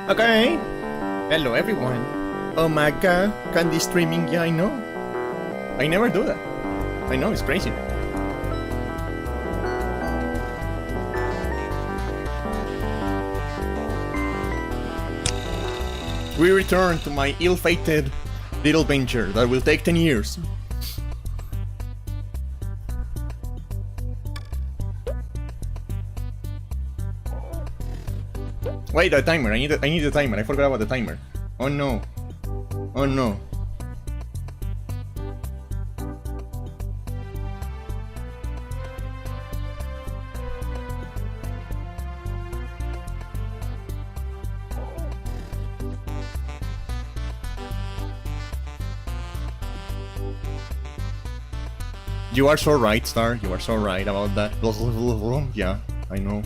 Okay. Hello everyone. Oh my god, candy streaming, yeah I know. I never do that. I know, it's crazy. We return to my ill-fated little venture that will take 10 years. Wait, the timer. I need the timer. I forgot about the timer. Oh no. Oh no. You are so right, Star. You are so right about that. Yeah, I know.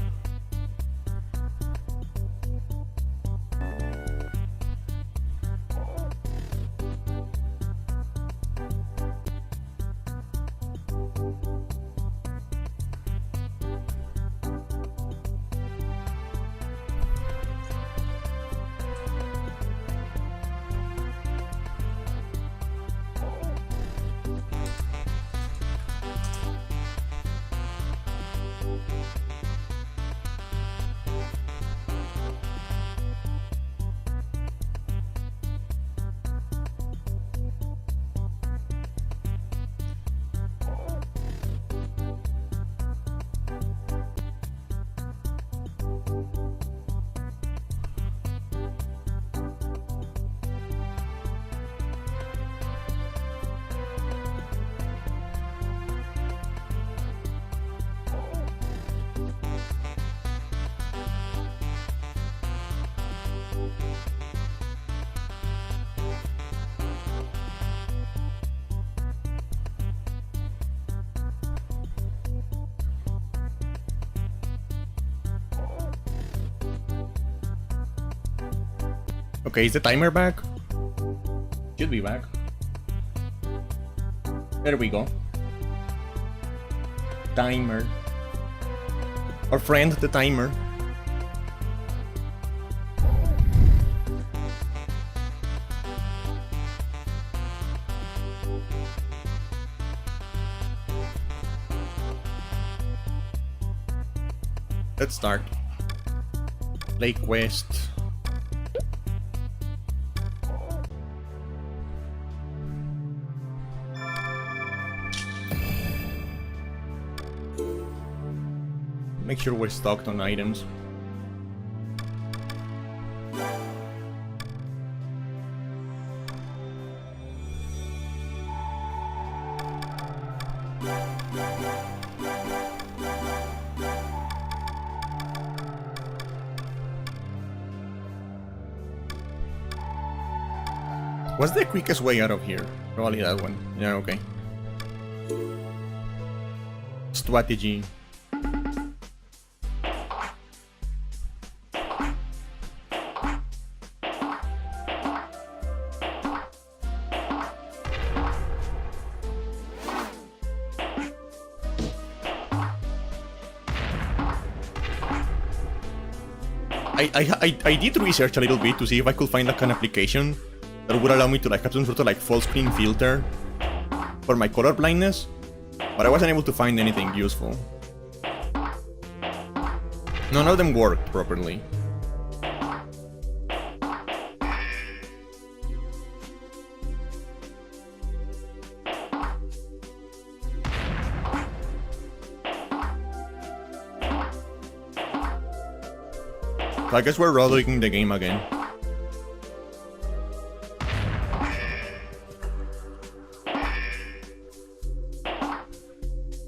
Okay, is the timer back? Should be back. There we go. Timer. Our friend, the timer. Let's start. Lake West. Make sure we're stocked on items. What's the quickest way out of here? Probably that one. Yeah, okay. Strategy. I did research a little bit to see if I could find like an application that would allow me to like have some sort of like full screen filter for my color blindness, but I wasn't able to find anything useful. None of them worked properly. So I guess we're rolling the game again.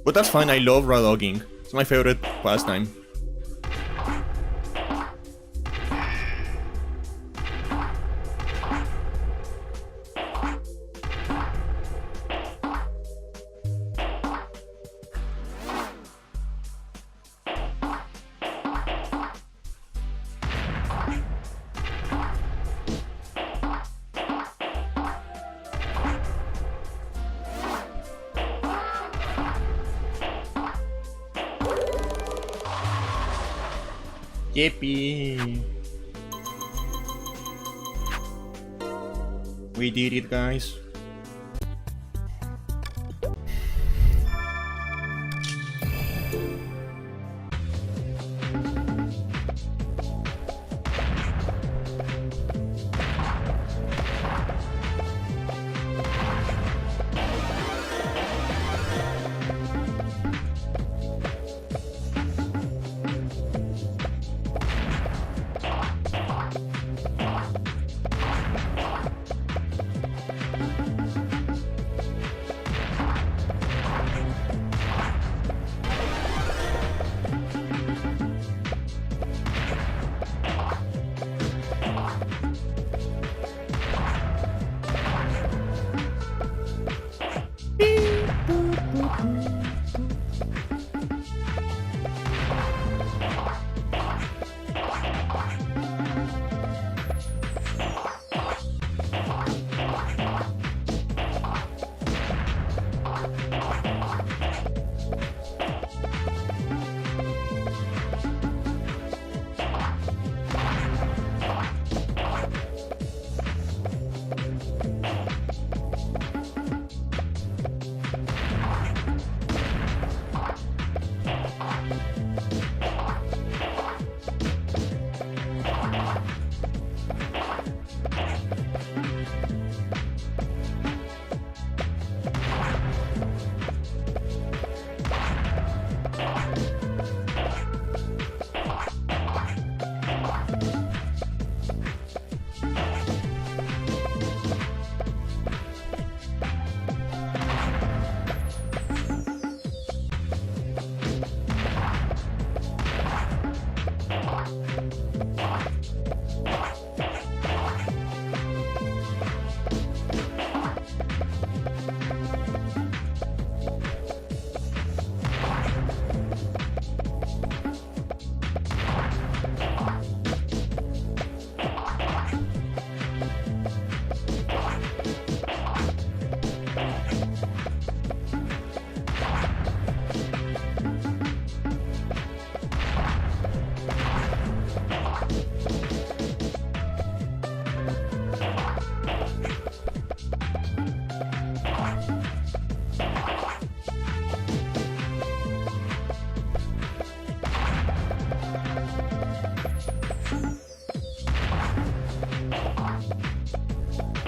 But that's fine, I love raw dogging. It's my favorite pastime. Yippee! We did it, guys.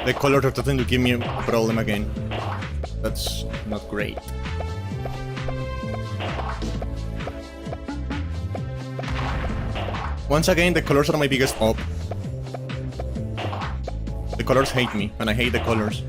The colors are starting to give me a problem again. That's not great. Once again, the colors are my biggest hope. The colors hate me, and I hate the colors.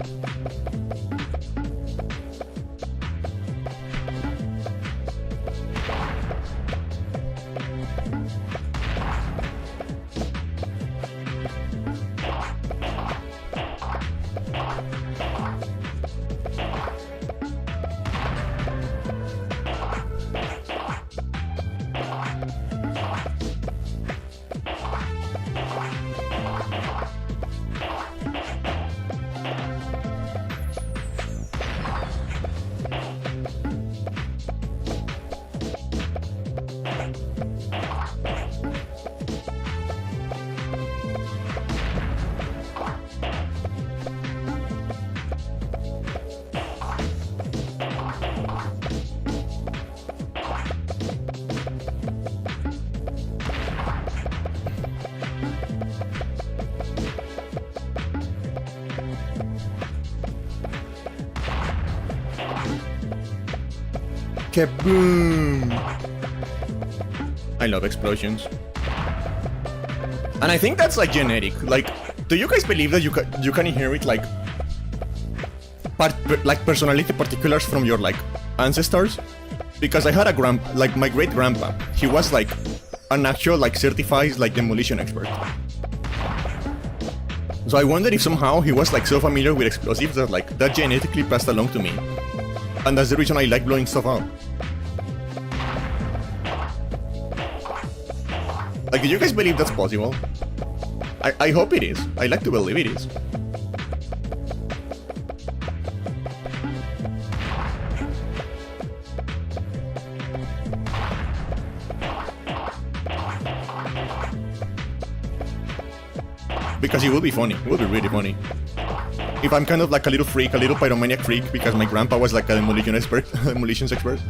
Kaboom! I love explosions. And I think that's like genetic. Like, do you guys believe that you can inherit like personality particulars from your like ancestors? Because I had a like my great grandpa. He was like an actual like certified like demolition expert. So I wonder if somehow he was like so familiar with explosives that like that genetically passed along to me. And that's the reason I like blowing stuff up. Like, do you guys believe that's possible? I hope it is. I like to believe it is. Because it would be funny. It would be really funny. if I'm kind of like a little freak, a little pyromaniac freak, because my grandpa was like a demolition expert, demolitions expert.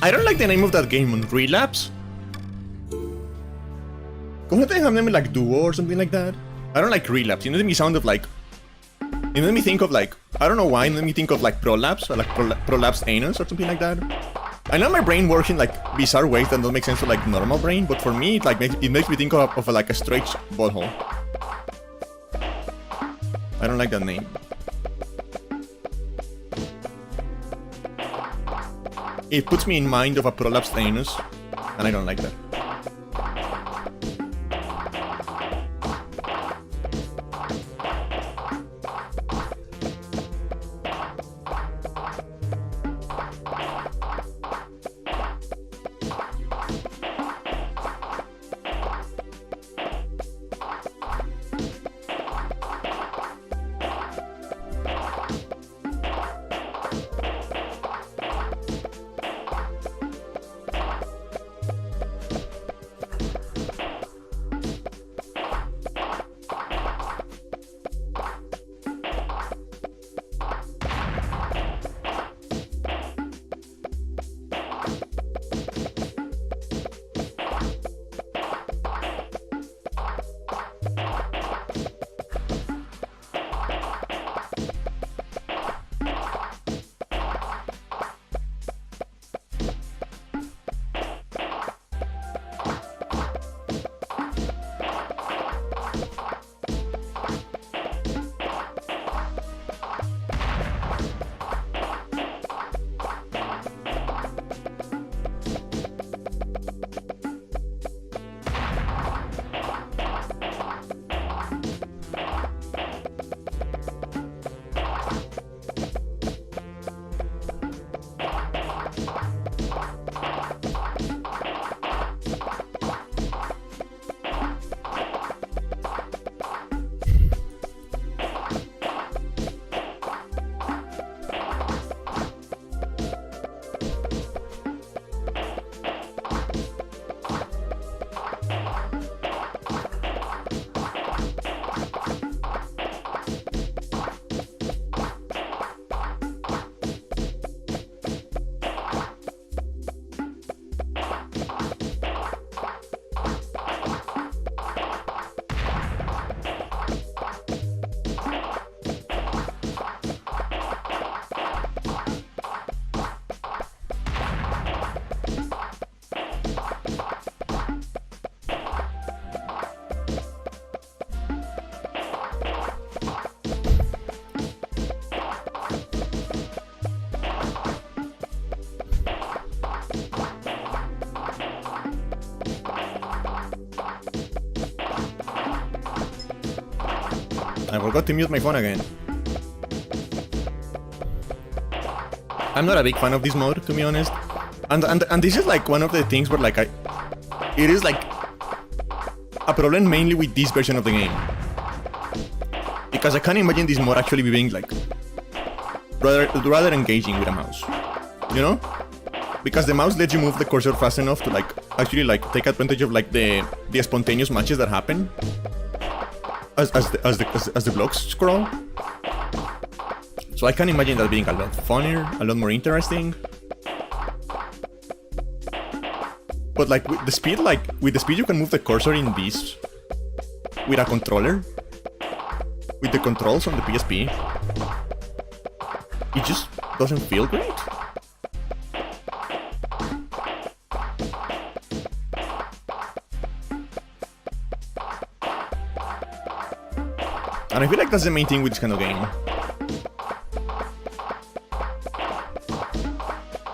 I don't like the name of that game, Relapse? Couldn't they have named like Duo or something like that? I don't like Relapse. It made me sound of like... It made me think of like... I don't know why, it made me think of like Prolapse, or like Prolapsed Anus or something like that. I know my brain works in like bizarre ways that don't make sense to like normal brain, but for me, it makes me think of like a straight butthole. I don't like that name. It puts me in mind of a prolapsed anus, and I don't like that. I forgot to mute my phone again. I'm not a big fan of this mode, to be honest. And this is like one of the things where like it is like a problem mainly with this version of the game. Because I can't imagine this mode actually being like rather engaging with a mouse. You know? Because the mouse lets you move the cursor fast enough to like actually like take advantage of like the spontaneous matches that happen as the blocks scroll. So I can imagine that being a lot funnier, a lot more interesting. But like with the speed you can move the cursor in this with a controller. With the controls on the PSP. It just doesn't feel great. And I feel like that's the main thing with this kind of game.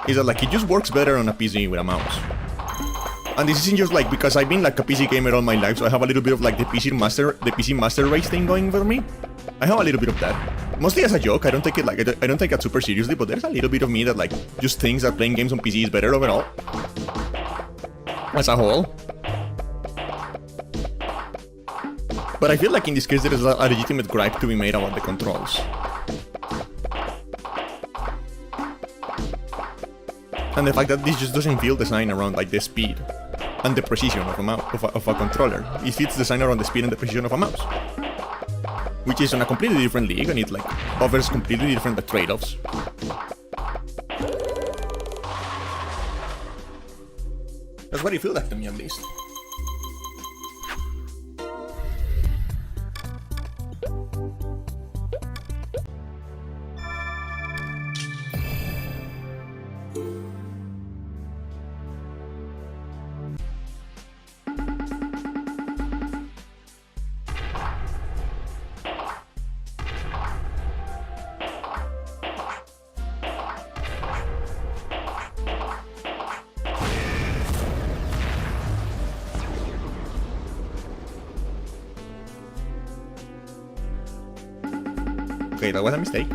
Is that like it just works better on a PC with a mouse. And this isn't just like because I've been like a PC gamer all my life, so I have a little bit of like the PC master race thing going for me. I have a little bit of that. Mostly as a joke. I don't take it like I don't take it super seriously, but there's a little bit of me that like just thinks that playing games on PC is better overall. As a whole. But I feel like in this case there is a legitimate gripe to be made about the controls. And the fact that this just doesn't feel designed around like the speed and the precision of a controller. It feels designed around the speed and the precision of a mouse. Which is on a completely different league and it like offers completely different trade-offs. That's what it feels like to me at least. Okay, that was a mistake.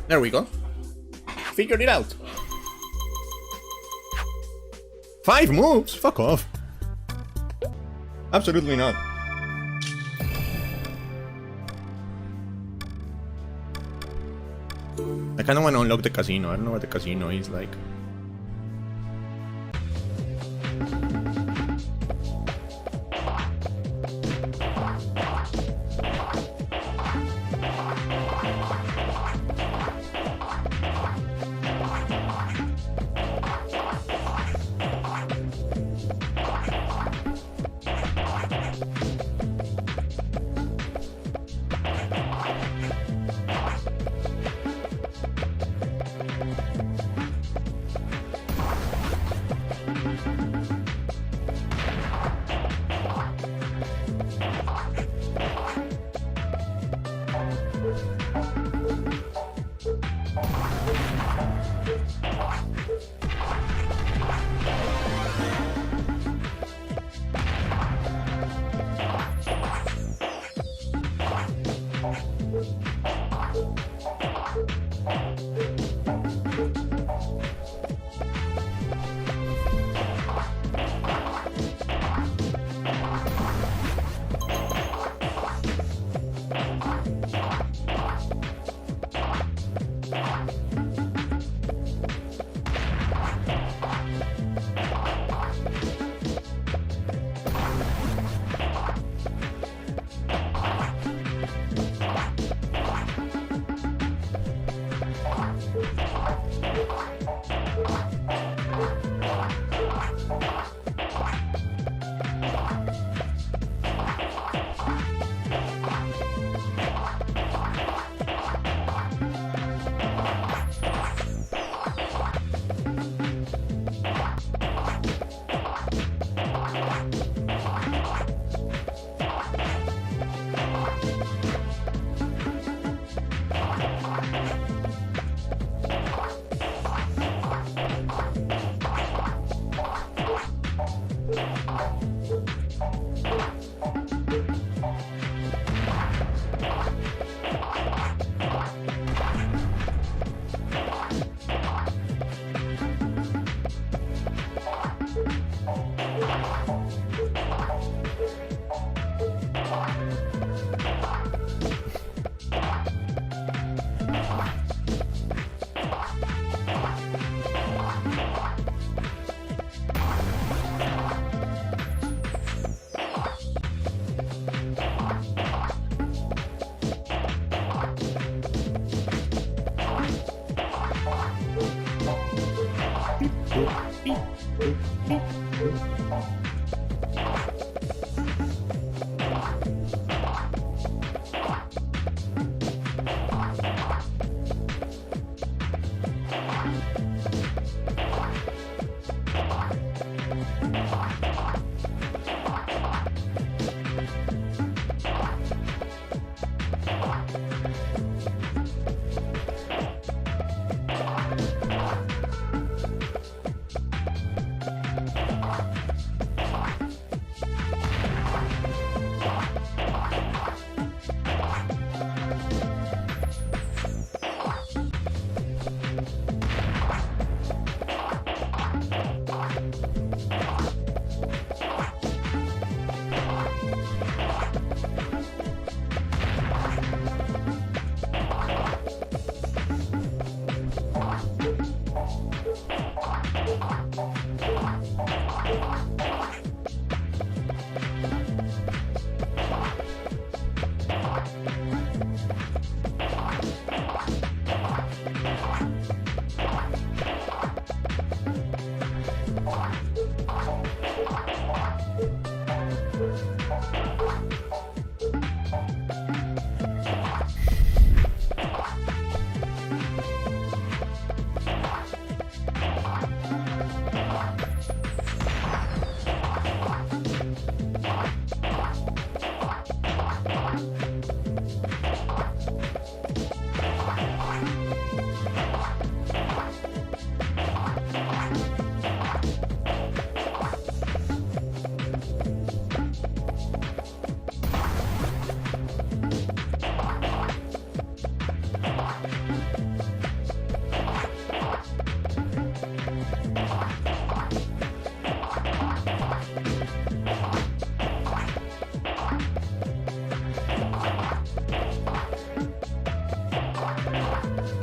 There we go. Figured it out. 5 moves? Fuck off. Absolutely not. I kinda wanna unlock the casino. I don't know what the casino is like.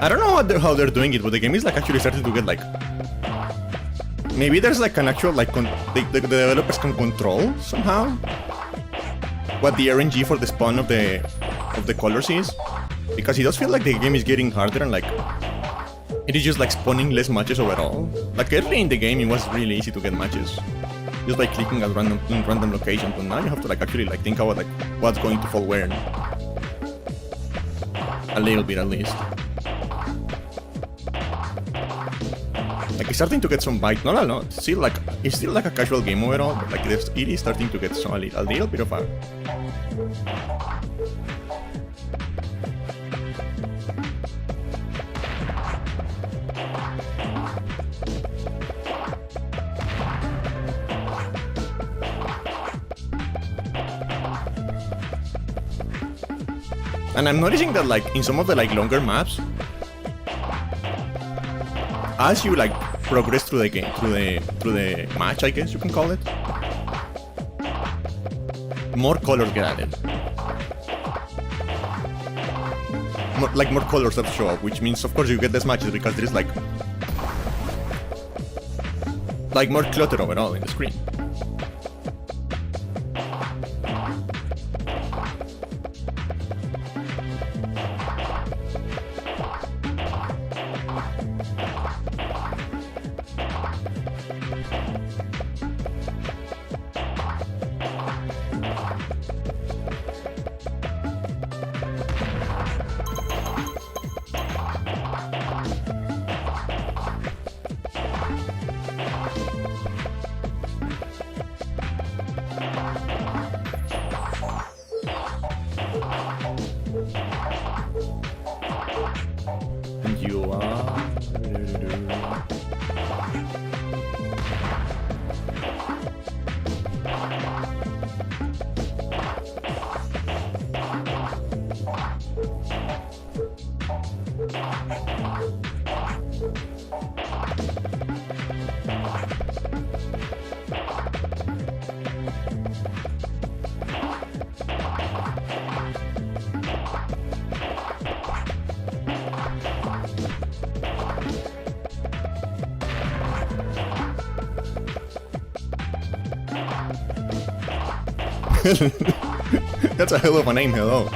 I don't know how they're doing it, but the game is like actually starting to get like... Maybe there's like an actual like... the developers can control somehow what the RNG for the spawn of the colors is. Because it does feel like the game is getting harder and like... It is just like spawning less matches overall. Like early in the game it was really easy to get matches. Just by clicking at random locations, but now you have to like actually like think about like what's going to fall where. A little bit at least. Like it's starting to get some bite, not a lot. It's still like a casual game overall, but like it is starting to get a little bit of a... And I'm noticing that like in some of the like longer maps, as you like progress through the game, through the match, I guess you can call it, more colors get added. More colors that show up, which means of course you get less matches because there is like more clutter overall in the screen. That's a hell of a name, hello.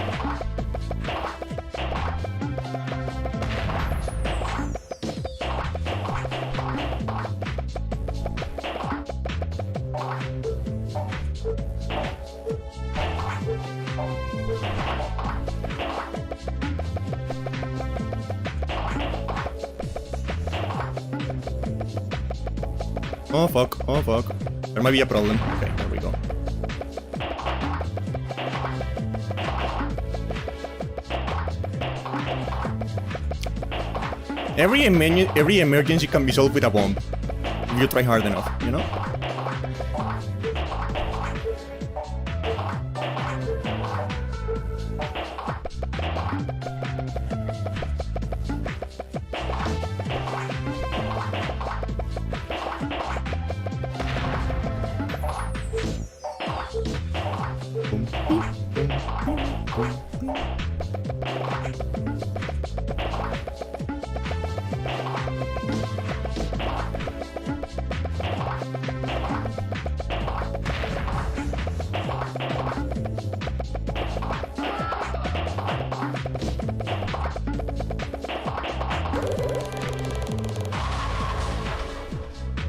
Oh fuck, oh fuck. There might be a problem. Okay, there we go. Every emergency can be solved with a bomb. If you try hard enough, you know?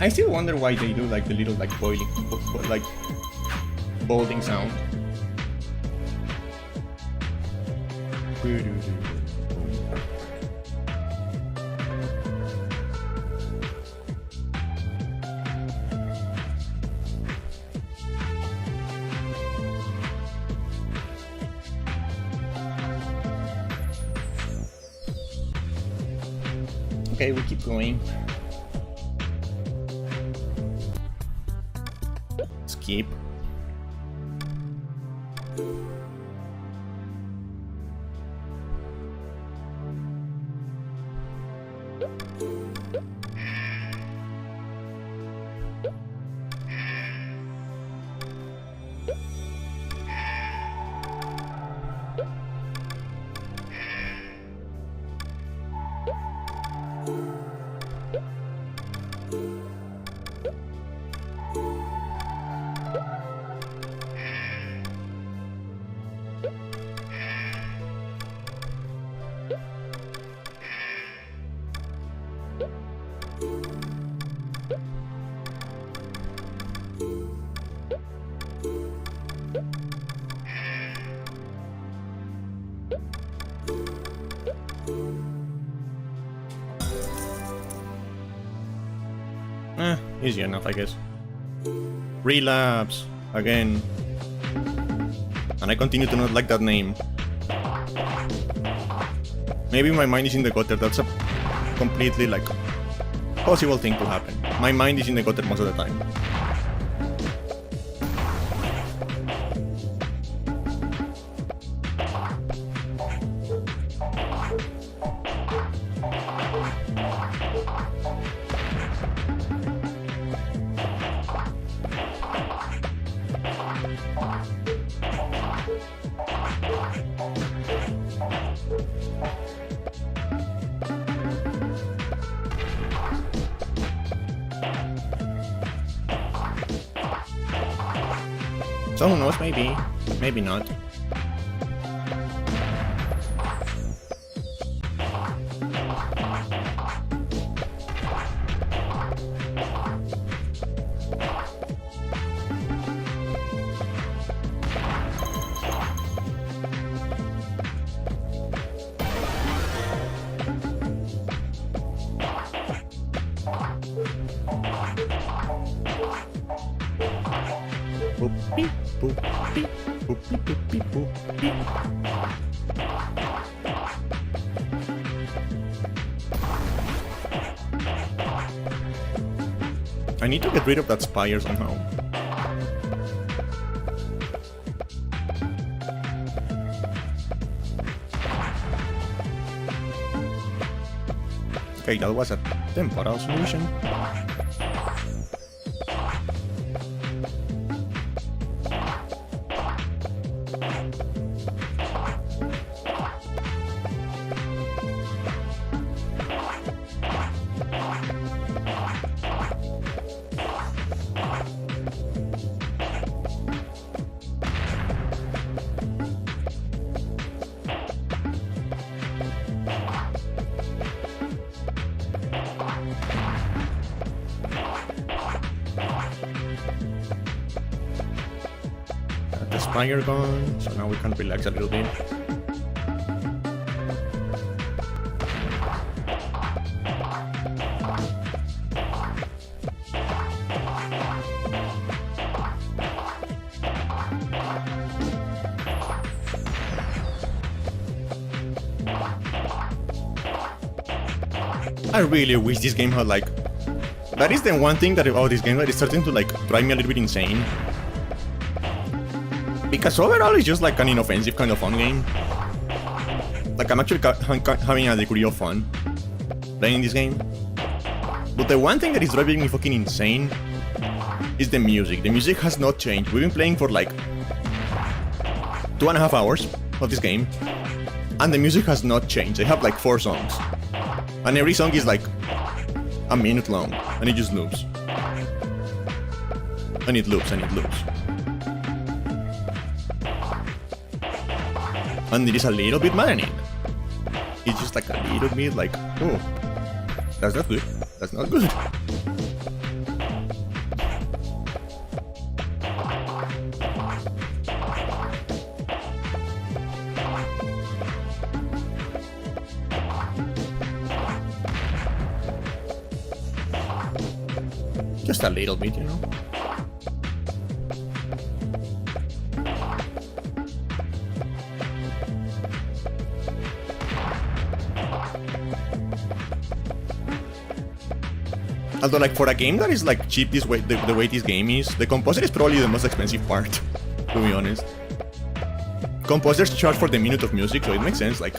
I still wonder why they do like the little like boiling, like boiling sound. Okay, we keep going. Skip. Easy enough, I guess. Relapse again. And I continue to not like that name. Maybe my mind is in the gutter. That's a completely like possible thing to happen. My mind is in the gutter most of the time. So who knows, maybe. Maybe not. I need to get rid of that spire somehow. Okay, that was a temporal solution. The spire gone, so now we can relax a little bit. I really wish this game had like... That is the one thing that about this game that is starting to like drive me a little bit insane. Because overall it's just like an inoffensive kind of fun game. Like I'm actually having a degree of fun playing this game. But the one thing that is driving me fucking insane is the music. The music has not changed. We've been playing for like 2.5 hours of this game, and the music has not changed. They have like 4 songs, and every song is like a minute long, and it just loops. And it loops, and it loops. And it is a little bit maddening. It's just like a little bit like, oh, that's not good. That's not good. Just a little bit, you know? Although, like, for a game that is, like, cheap this way, the way this game is, the composer is probably the most expensive part, to be honest. Composers charge for the minute of music, so it makes sense, like...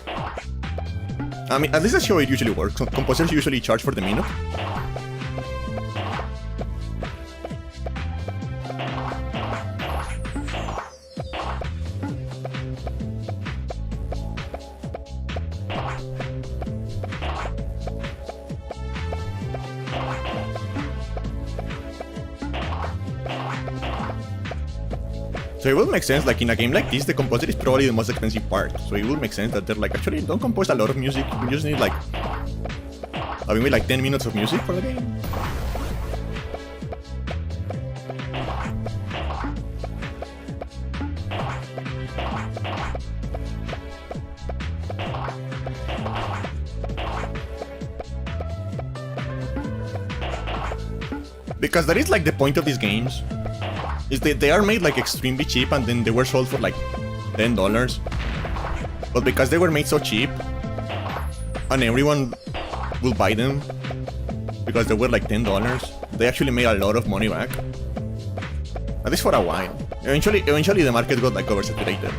I mean, at least that's how it usually works. Composers usually charge for the minute. So it will make sense, like in a game like this, the composer is probably the most expensive part. So it will make sense that they're like, actually, don't compose a lot of music. You just need like, maybe like 10 minutes of music for the game. Because that is like the point of these games. Is that they are made like extremely cheap, and then they were sold for like $10. But because they were made so cheap, and everyone will buy them because they were like $10, they actually made a lot of money back. At least for a while. Eventually the market got like oversaturated,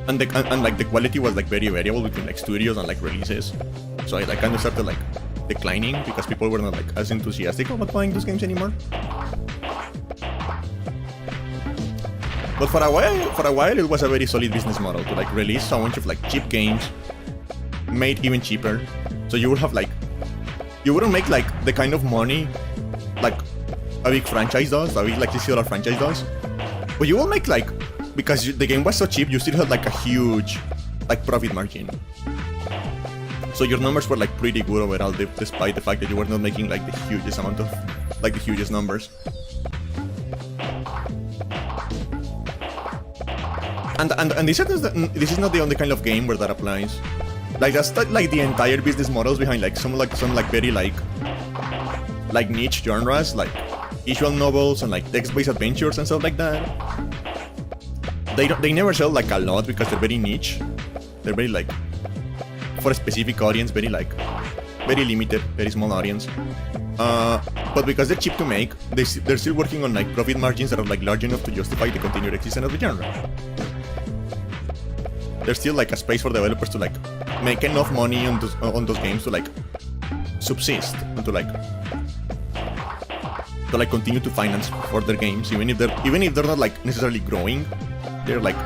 and like the quality was like very variable between like studios and like releases. So it like kind of started like declining because people were not like as enthusiastic about playing those games anymore. But for a while it was a very solid business model to like release a bunch of like cheap games made even cheaper. So you would have like, you wouldn't make like the kind of money like a big franchise does, a big like $60 franchise does, but you will make like, because the game was so cheap, you still had like a huge like profit margin. So your numbers were like pretty good overall, despite the fact that you were not making like the hugest amount of like the hugest numbers. And this is not the only kind of game where that applies. Like that's like the entire business models behind like some very like niche genres like visual novels and like text-based adventures and stuff like that. They never sell like a lot because they're very niche. They're very like for a specific audience, very limited, very small audience. But because they're cheap to make, they're still working on like profit margins that are like large enough to justify the continued existence of the genre. There's still like a space for developers to like make enough money on those games to like subsist and to like continue to finance further games, even if they're not like necessarily growing. They're like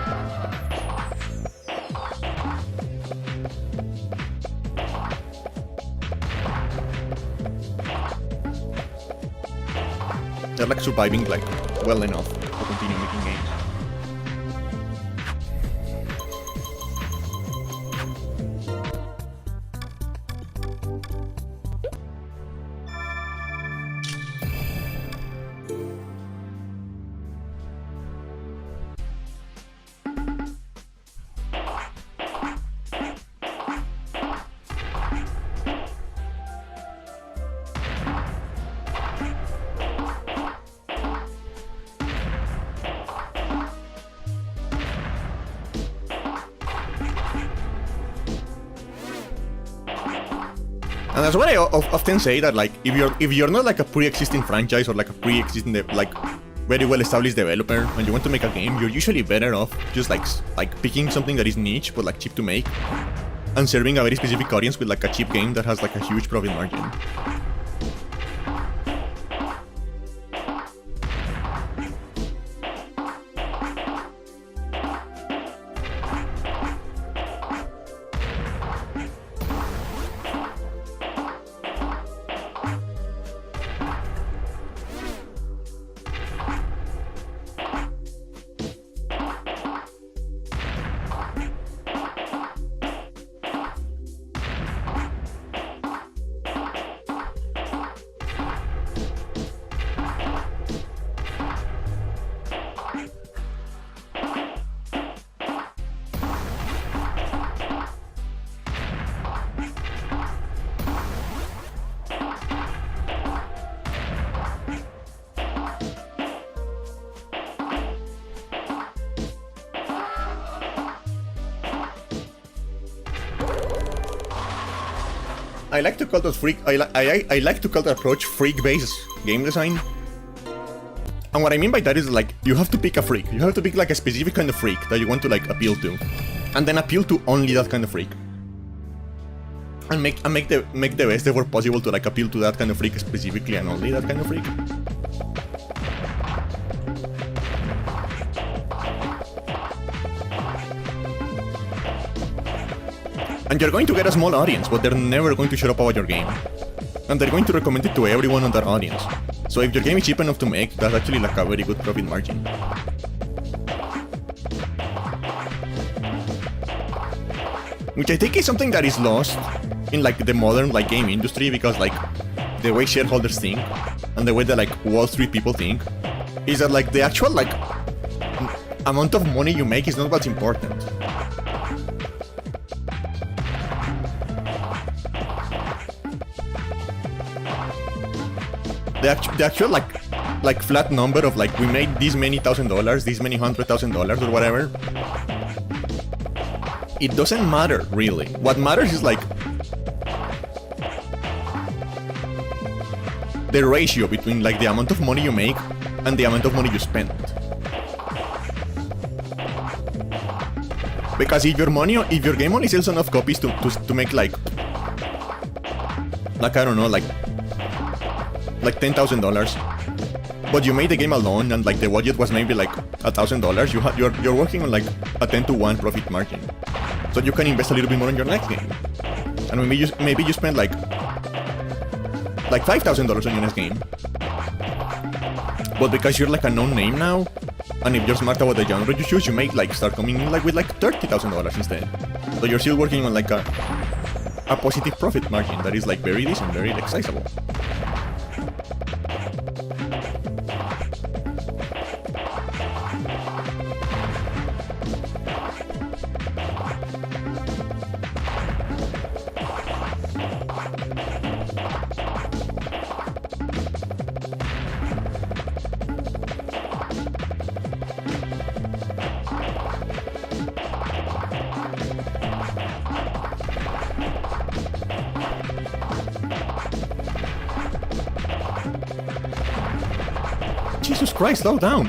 surviving like well enough to continue making games. And that's what I often say, that like if you're not like a pre-existing franchise or like a pre-existing like very well established developer and you want to make a game, you're usually better off just like picking something that is niche but like cheap to make and serving a very specific audience with like a cheap game that has like a huge profit margin. I like to call that I like to call that approach freak-based game design. And what I mean by that is like you have to pick a freak. You have to pick like a specific kind of freak that you want to like appeal to, and then appeal to only that kind of freak. And make the best effort possible to like appeal to that kind of freak specifically and only that kind of freak. And you're going to get a small audience, but they're never going to shut up about your game. And they're going to recommend it to everyone on that audience. So if your game is cheap enough to make, that's actually like a very good profit margin. Which I think is something that is lost in like the modern like game industry, because like the way shareholders think and the way that like Wall Street people think is that like the actual like amount of money you make is not what's important. The actual like flat number of like we made this many $1,000, this many $100,000 or whatever, it doesn't matter really. What matters is like the ratio between like the amount of money you make and the amount of money you spend. Because if your game only sells enough copies to make like I don't know, like $10,000, but you made the game alone and like the budget was maybe like $1,000, you're working on like a 10-to-1 profit margin, so you can invest a little bit more in your next game, and maybe you spend like $5,000 on your next game, but because you're like a known name now, and if you're smart about the genre you choose, you may like start coming in like with like $30,000 instead, so you're still working on like a positive profit margin that is like very decent, very like sizable. Jesus Christ, slow down!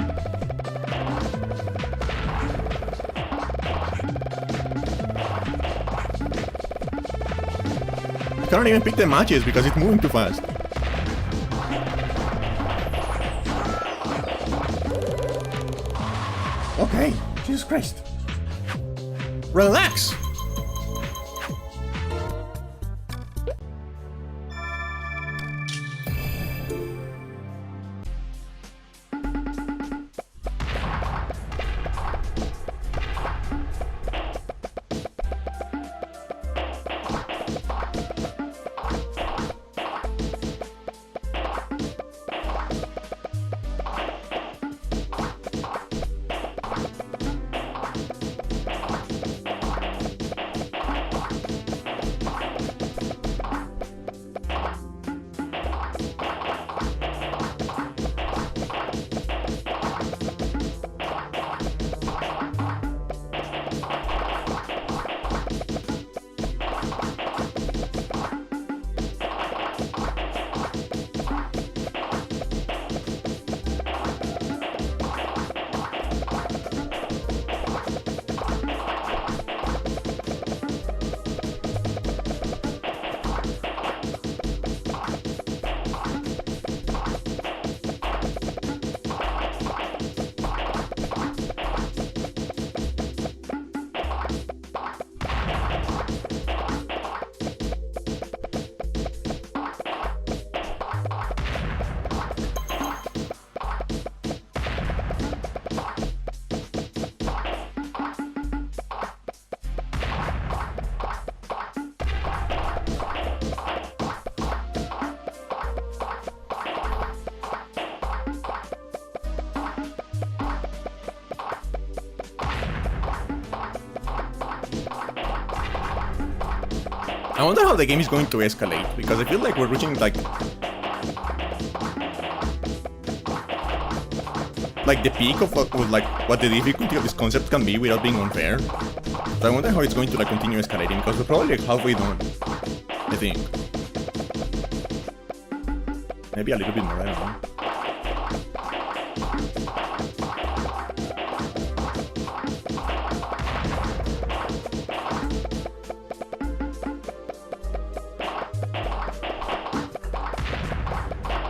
I can't even pick the matches because it's moving too fast. Okay, Jesus Christ. Relax! I wonder how the game is going to escalate, because I feel like we're reaching like the peak of what the difficulty of this concept can be without being unfair. So I wonder how it's going to like continue escalating, because we're probably like halfway done, I think. Maybe a little bit more, I don't know.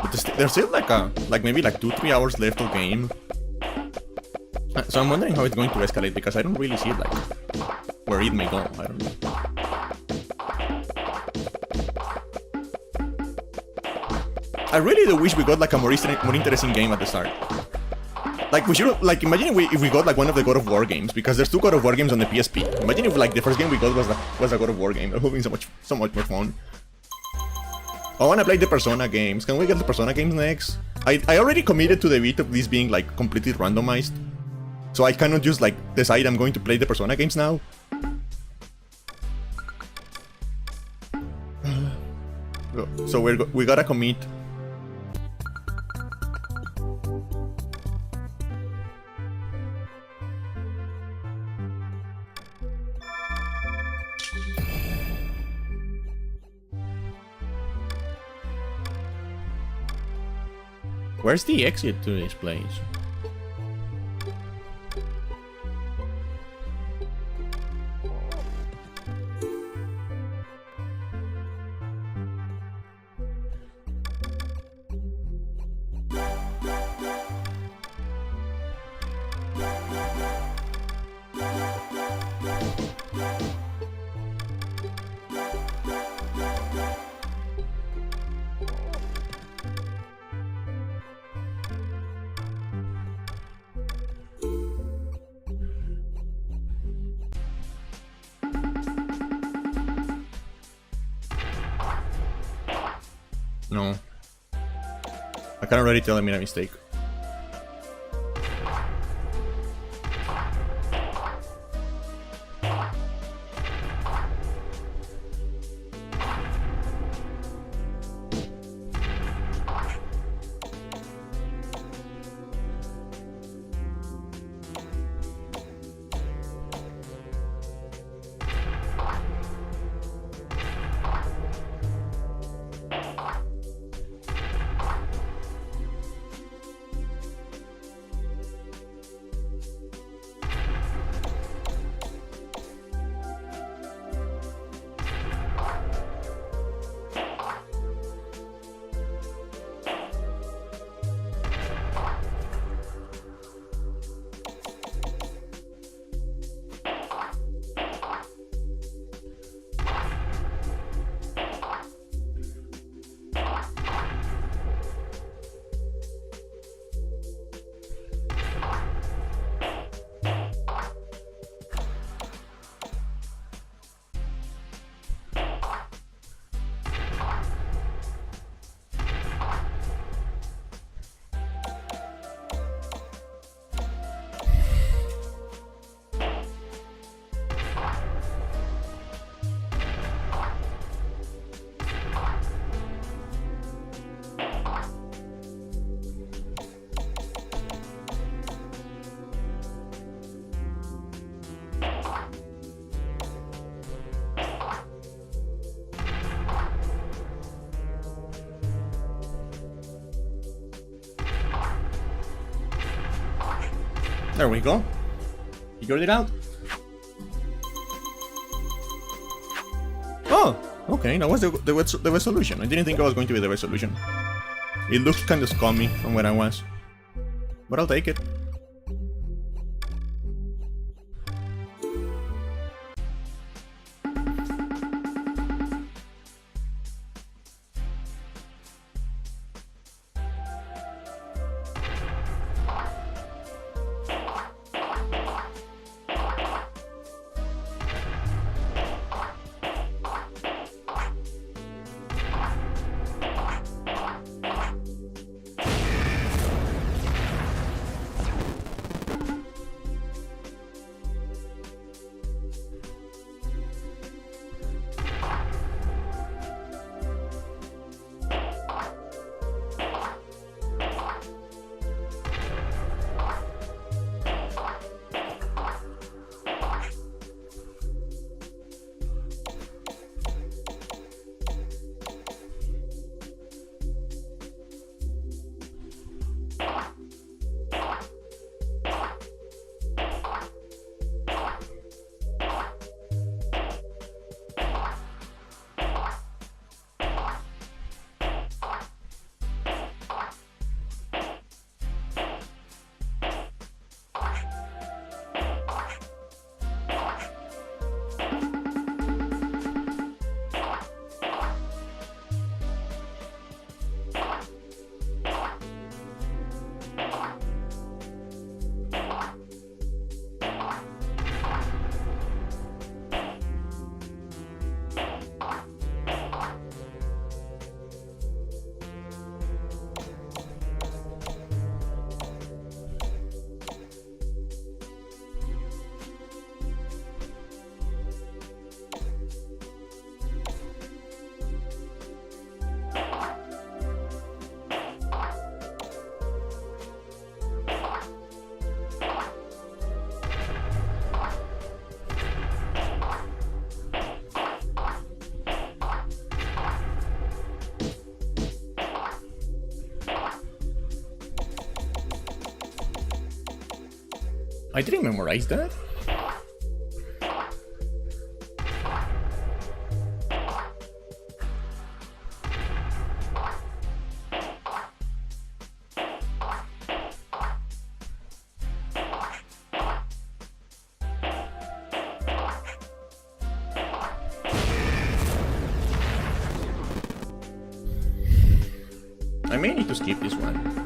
But there's still like maybe like 2-3 hours left of game. So I'm wondering how it's going to escalate, because I don't really see like where it may go. I don't know. I really do wish we got like a more interesting game at the start. Like we should like imagine if we got like one of the God of War games, because there's 2 God of War games on the PSP. Imagine if like the first game we got was a God of War game. That would have been so much more fun. I wanna play the Persona games. Can we get the Persona games next? I already committed to the bit of this being like completely randomized, so I cannot just like decide I'm going to play the Persona games now. So we gotta commit. Where's the exit to this place? No. I can already tell I made a mistake. There we go. Figured it out. Oh, okay, that was the resolution. I didn't think it was going to be the resolution. It looks kind of scummy from where I was, but I'll take it. I didn't memorize that. I may need to skip this one.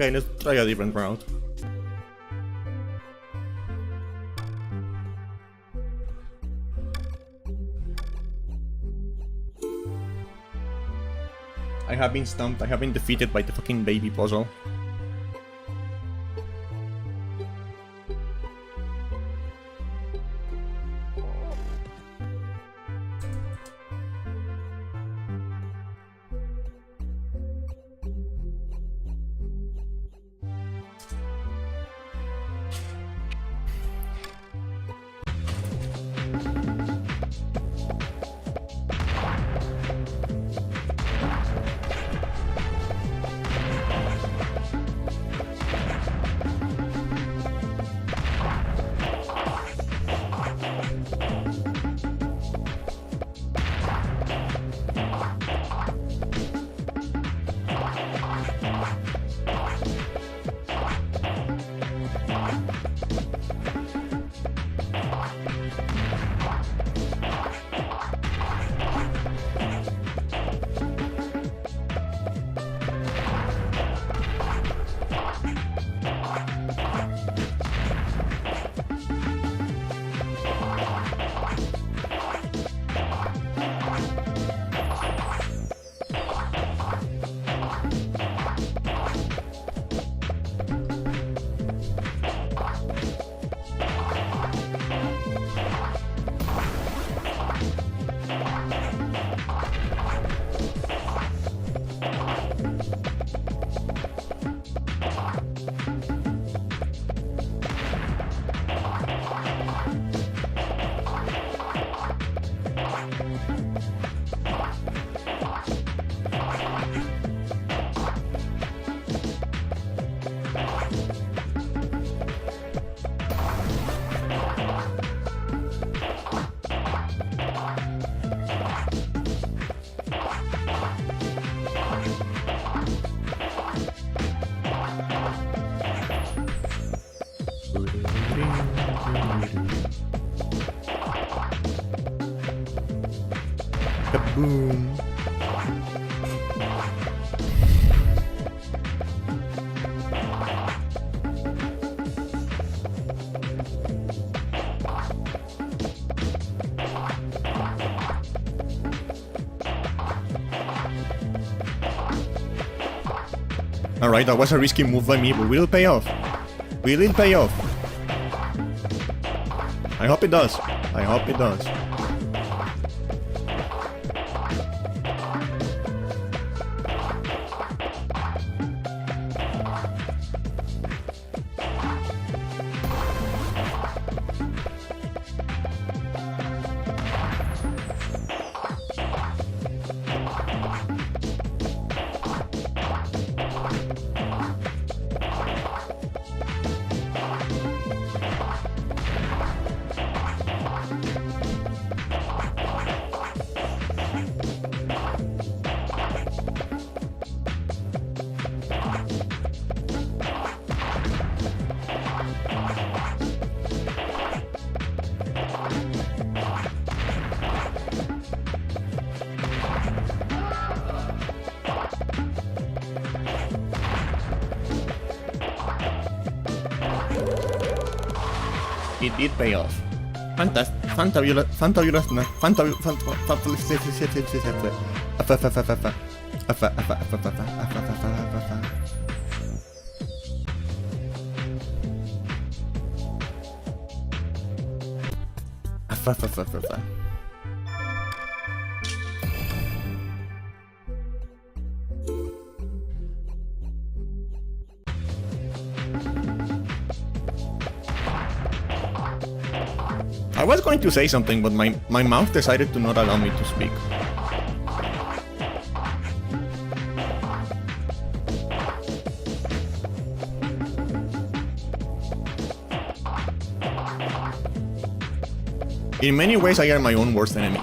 Okay, let's try a different route. I have been stumped, I have been defeated by the fucking baby puzzle. Kaboom. Alright, that was a risky move by me, but will it pay off? Will it pay off? I hope it does. I hope it does. It did pay off. Fantastic. Fantabulous. Fantabulous. I was going to say something, but my mouth decided to not allow me to speak. In many ways, I am my own worst enemy.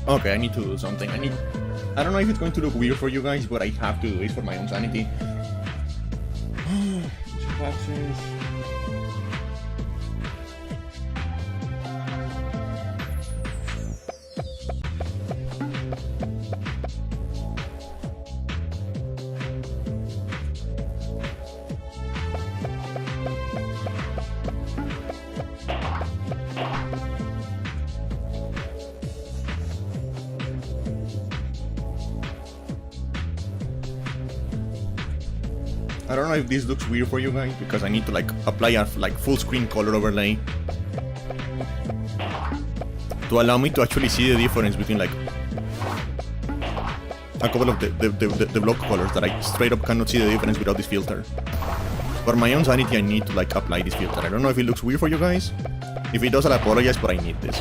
Okay, I need to do something. I don't know if it's going to look weird for you guys, but I have to do it for my own sanity. I don't know if this looks weird for you guys, because I need to like apply a like full screen color overlay to allow me to actually see the difference between like a couple of the block colors that I straight up cannot see the difference without this filter. For my own sanity, I need to like apply this filter. I don't know if it looks weird for you guys. If it does, I'll apologize, but I need this.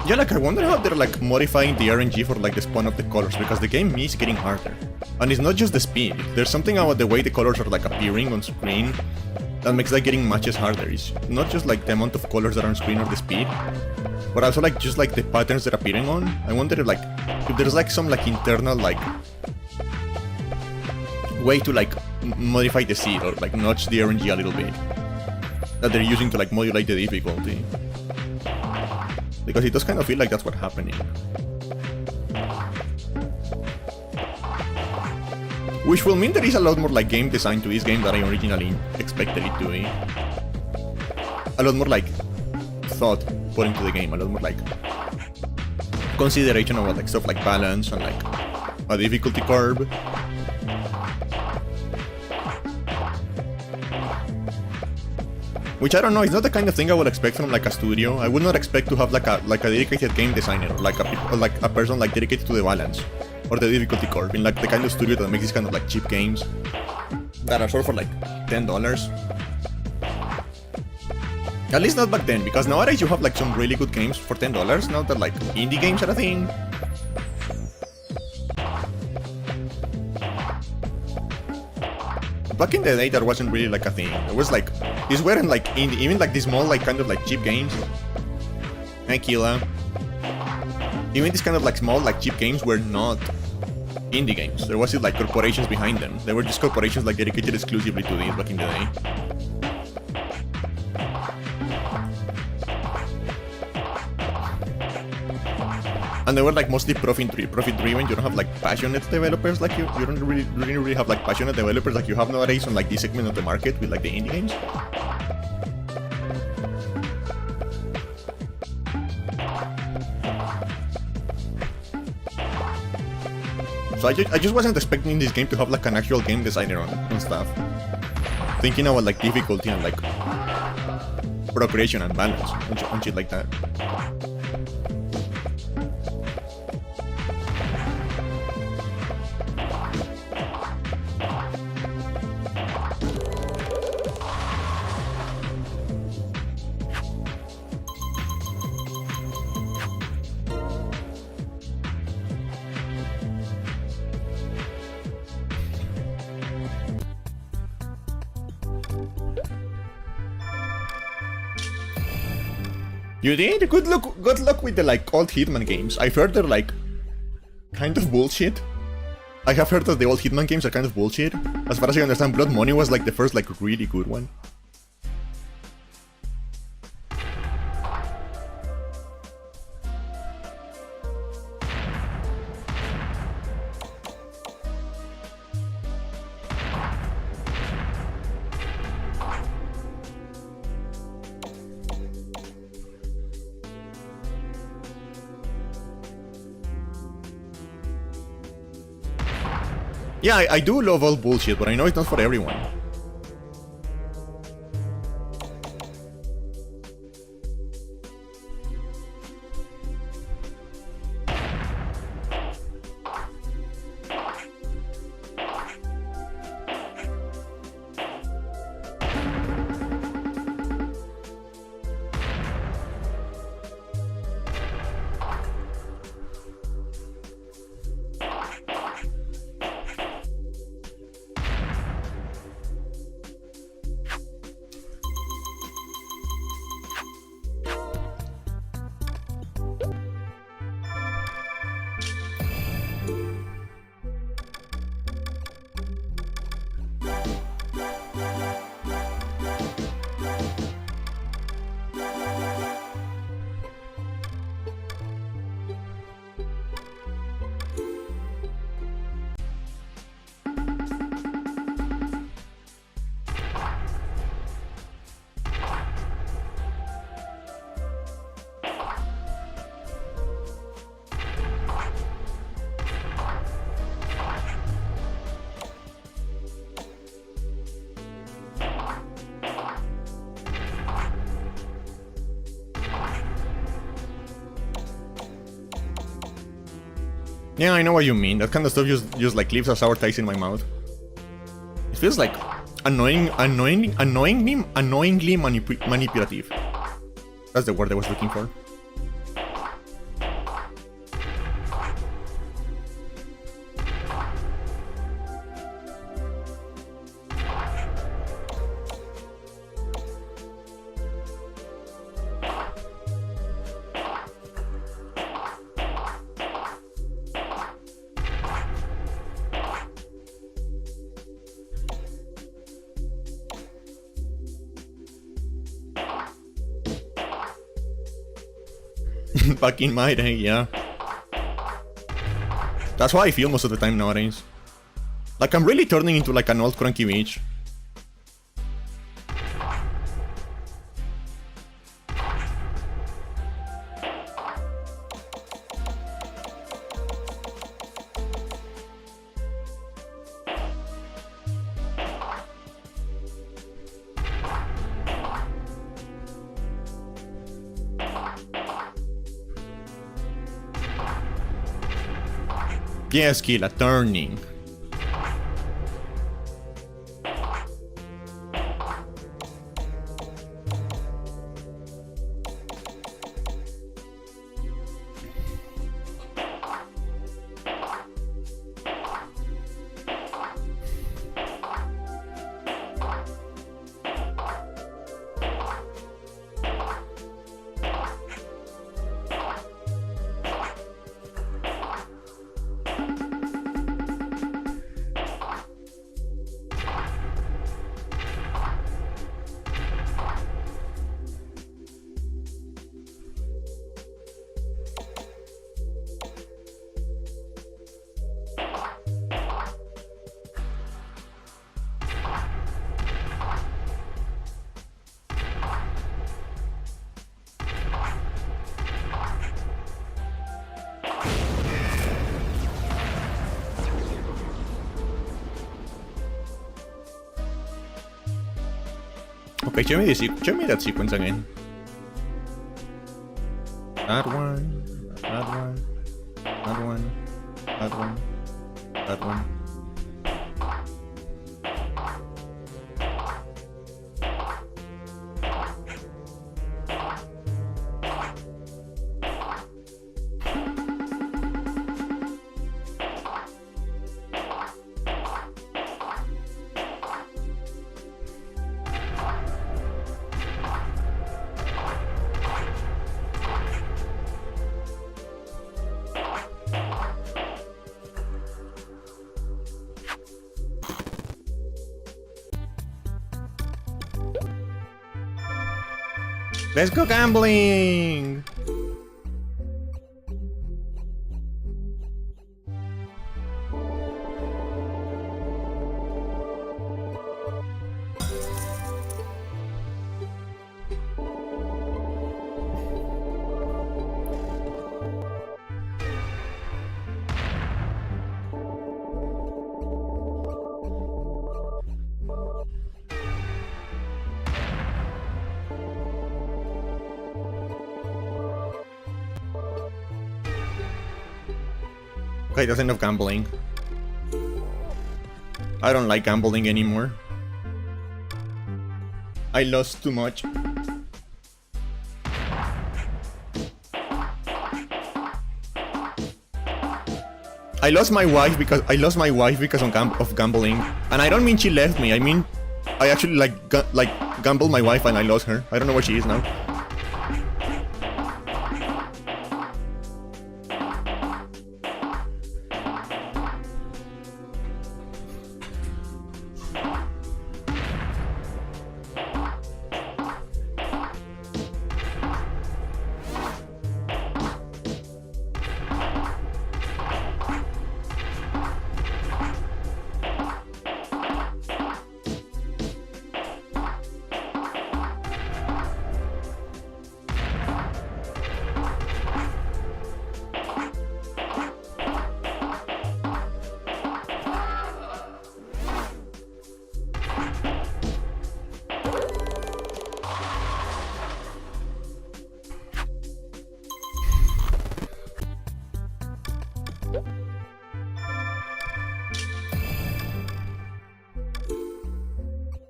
Yeah, like I wonder how they're like modifying the RNG for like the spawn of the colors, because the game is getting harder. And it's not just the speed, there's something about the way the colors are like appearing on screen that makes like getting matches harder. It's not just like the amount of colors that are on screen or the speed, but also like just like the patterns they're appearing on. I wonder if like if there's like some like internal like way to like modify the seed or like notch the RNG a little bit that they're using to like modulate the difficulty, because it does kind of feel like that's what's happening. Which will mean there is a lot more like game design to this game than I originally expected it to be. A lot more like thought put into the game, a lot more like consideration about like stuff like balance and like a difficulty curve. Which I don't know, it's not the kind of thing I would expect from like a studio. I would not expect to have like a dedicated game designer or like a person like dedicated to the balance or the difficulty curve in like the kind of studio that makes these kind of like cheap games that are sold for like $10. At least not back then, because nowadays you have like some really good games for $10. Now that like indie games are a thing. Back in the day, that wasn't really like a thing. It was like these weren't like indie, even like these small like kind of like cheap games. Aquila. Even these kind of like small like cheap games were not indie games. There wasn't like corporations behind them. They were just corporations like dedicated exclusively to these back in the day. And they were like mostly profit driven. You don't have like passionate developers like you don't really have like passionate developers like you have nowadays on like this segment of the market with like the indie games. So I just wasn't expecting this game to have like an actual game designer on stuff. Thinking about like difficulty and like progression and balance and shit like that. You did? Good luck with the like old Hitman games. I've heard they're like kind of bullshit. I have heard that the old Hitman games are kind of bullshit. As far as I understand, Blood Money was like the first like really good one. Yeah, I do love all bullshit, but I know it's not for everyone. Yeah, I know what you mean. That kind of stuff just like leaves a sour taste in my mouth. It feels like annoyingly manipulative. That's the word I was looking for. Back in my day, yeah. That's how I feel most of the time nowadays. Like, I'm really turning into like an old cranky bitch. Yes, Killa, turning. Okay, show me that sequence again. That one, that one, that one, that one, that one. Let's go gambling! Okay, that's enough gambling. I don't like gambling anymore. I lost too much. I lost my wife because of gambling, and I don't mean she left me. I mean, I actually gambled my wife and I lost her. I don't know where she is now.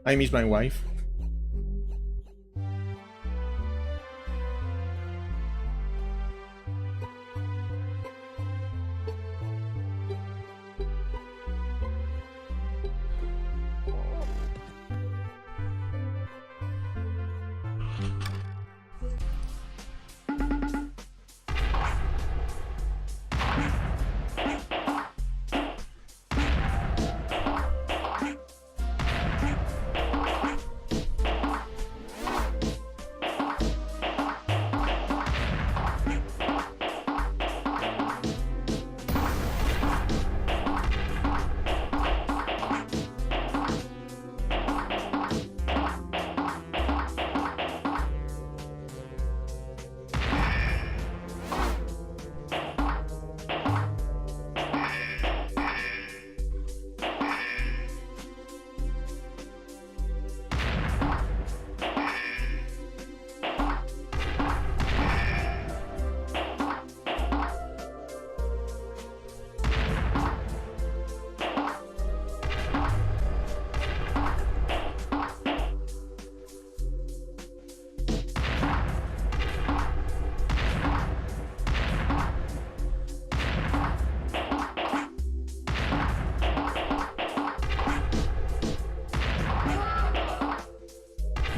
I miss my wife.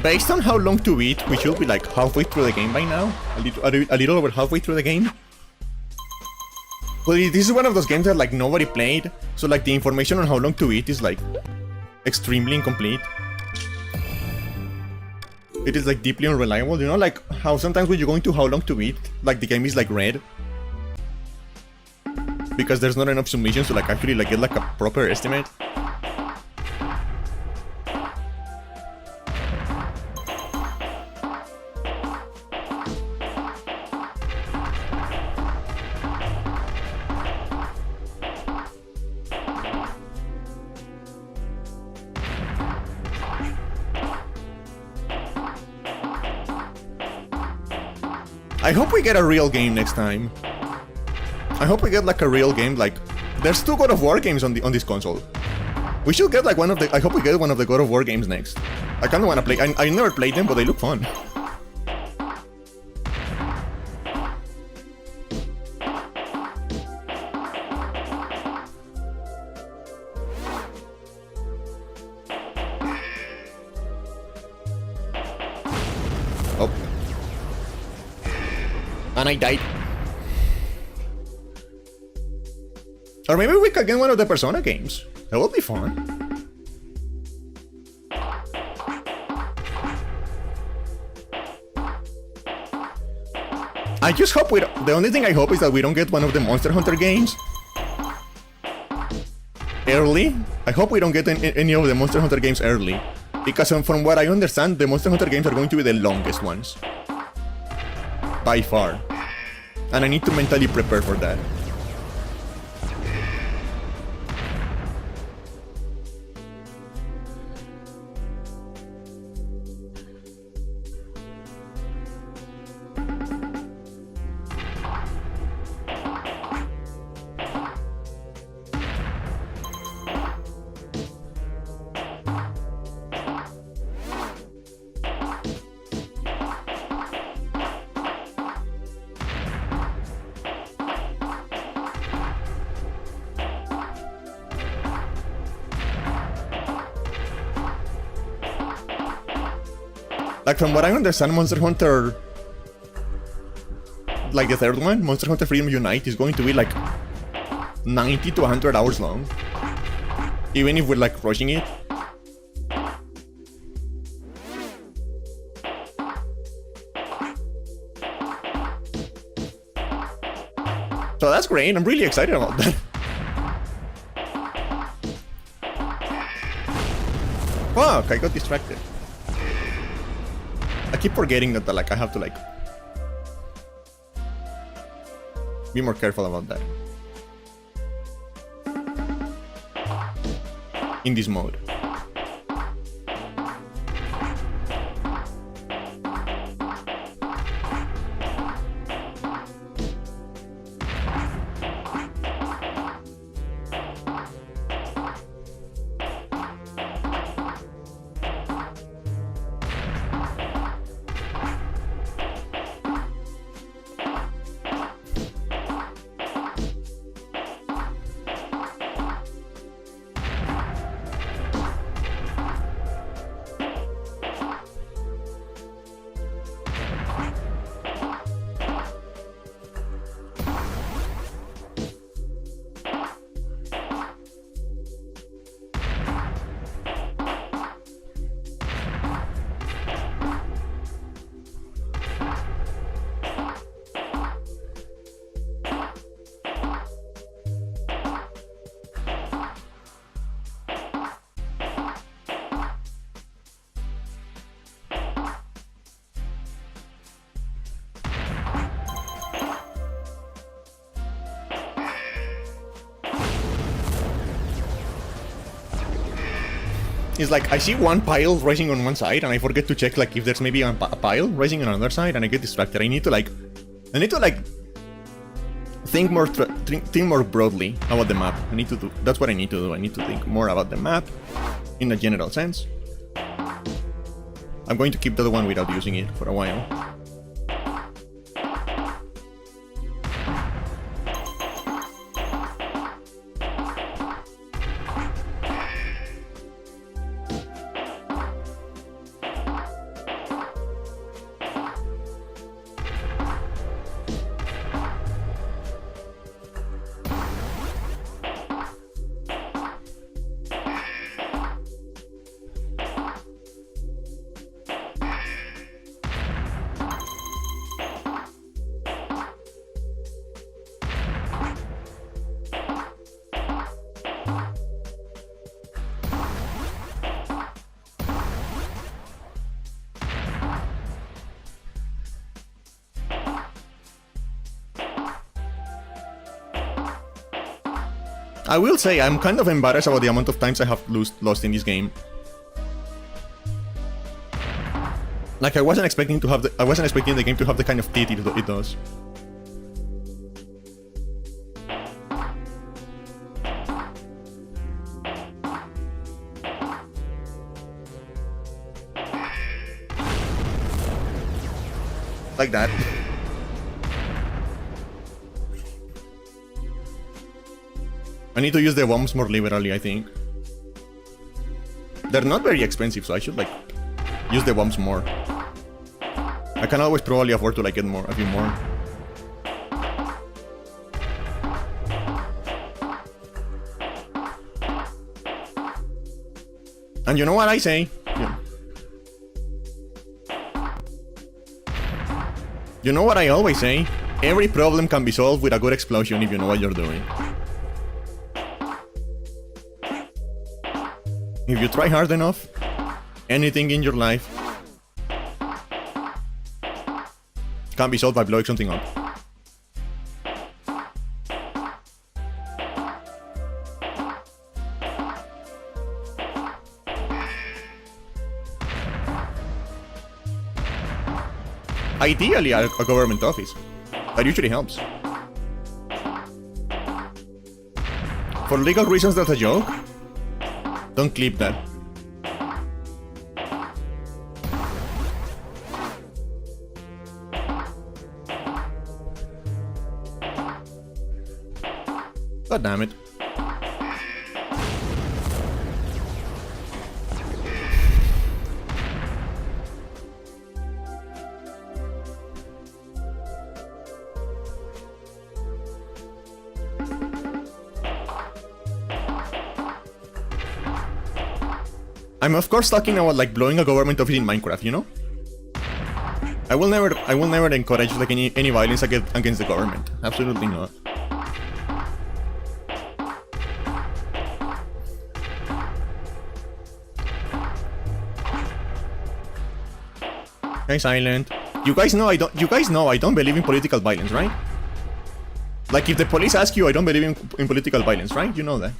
Based on how long to beat, we should be like halfway through the game by now. A little over halfway through the game. But this is one of those games that like nobody played, so like the information on how long to beat is like extremely incomplete. It is like deeply unreliable, you know, like how sometimes when you're going to how long to beat, like the game is like red. Because there's not enough submissions to like actually like get like a proper estimate. I hope we get a real game next time. I hope we get like a real game. Like, there's 2 God of War games on this console. We should get like one of the. I hope we get one of the God of War games next. I kind of want to play. I never played them, but they look fun. Oh. And I died. Or maybe we could get one of the Persona games. That would be fun. I just hope the only thing I hope is that we don't get one of the Monster Hunter games early. I hope we don't get any of the Monster Hunter games early. Because from what I understand, the Monster Hunter games are going to be the longest ones. By far. And I need to mentally prepare for that. Like, from what I understand, Monster Hunter, like the third one, Monster Hunter Freedom Unite, is going to be like 90 to 100 hours long. Even if we're like rushing it. So that's great, I'm really excited about that. Fuck, I got distracted. I keep forgetting that like I have to like be more careful about that in this mode. It's like, I see one pile rising on one side, and I forget to check like if there's maybe a pile rising on another side, and I get distracted. I need to like think more broadly about the map. That's what I need to do. I need to think more about the map in a general sense. I'm going to keep the other one without using it for a while. I will say I'm kind of embarrassed about the amount of times I have lost in this game. Like I wasn't expecting the game to have the kind of teeth it does. Like that. I need to use the bombs more liberally, I think. They're not very expensive, so I should like use the bombs more. I can always probably afford to like get a few more. And you know what I say? Yeah. You know what I always say? Every problem can be solved with a good explosion if you know what you're doing. If you try hard enough, anything in your life can be solved by blowing something up. Ideally, a government office. That usually helps. For legal reasons, that's a joke. Don't clip that. God damn it. I'm of course talking about like blowing a government office in Minecraft, you know? I will never encourage like any violence against the government. Absolutely not. Okay, silent. You guys know I don't believe in political violence, right? Like if the police ask you, I don't believe in political violence, right? You know that.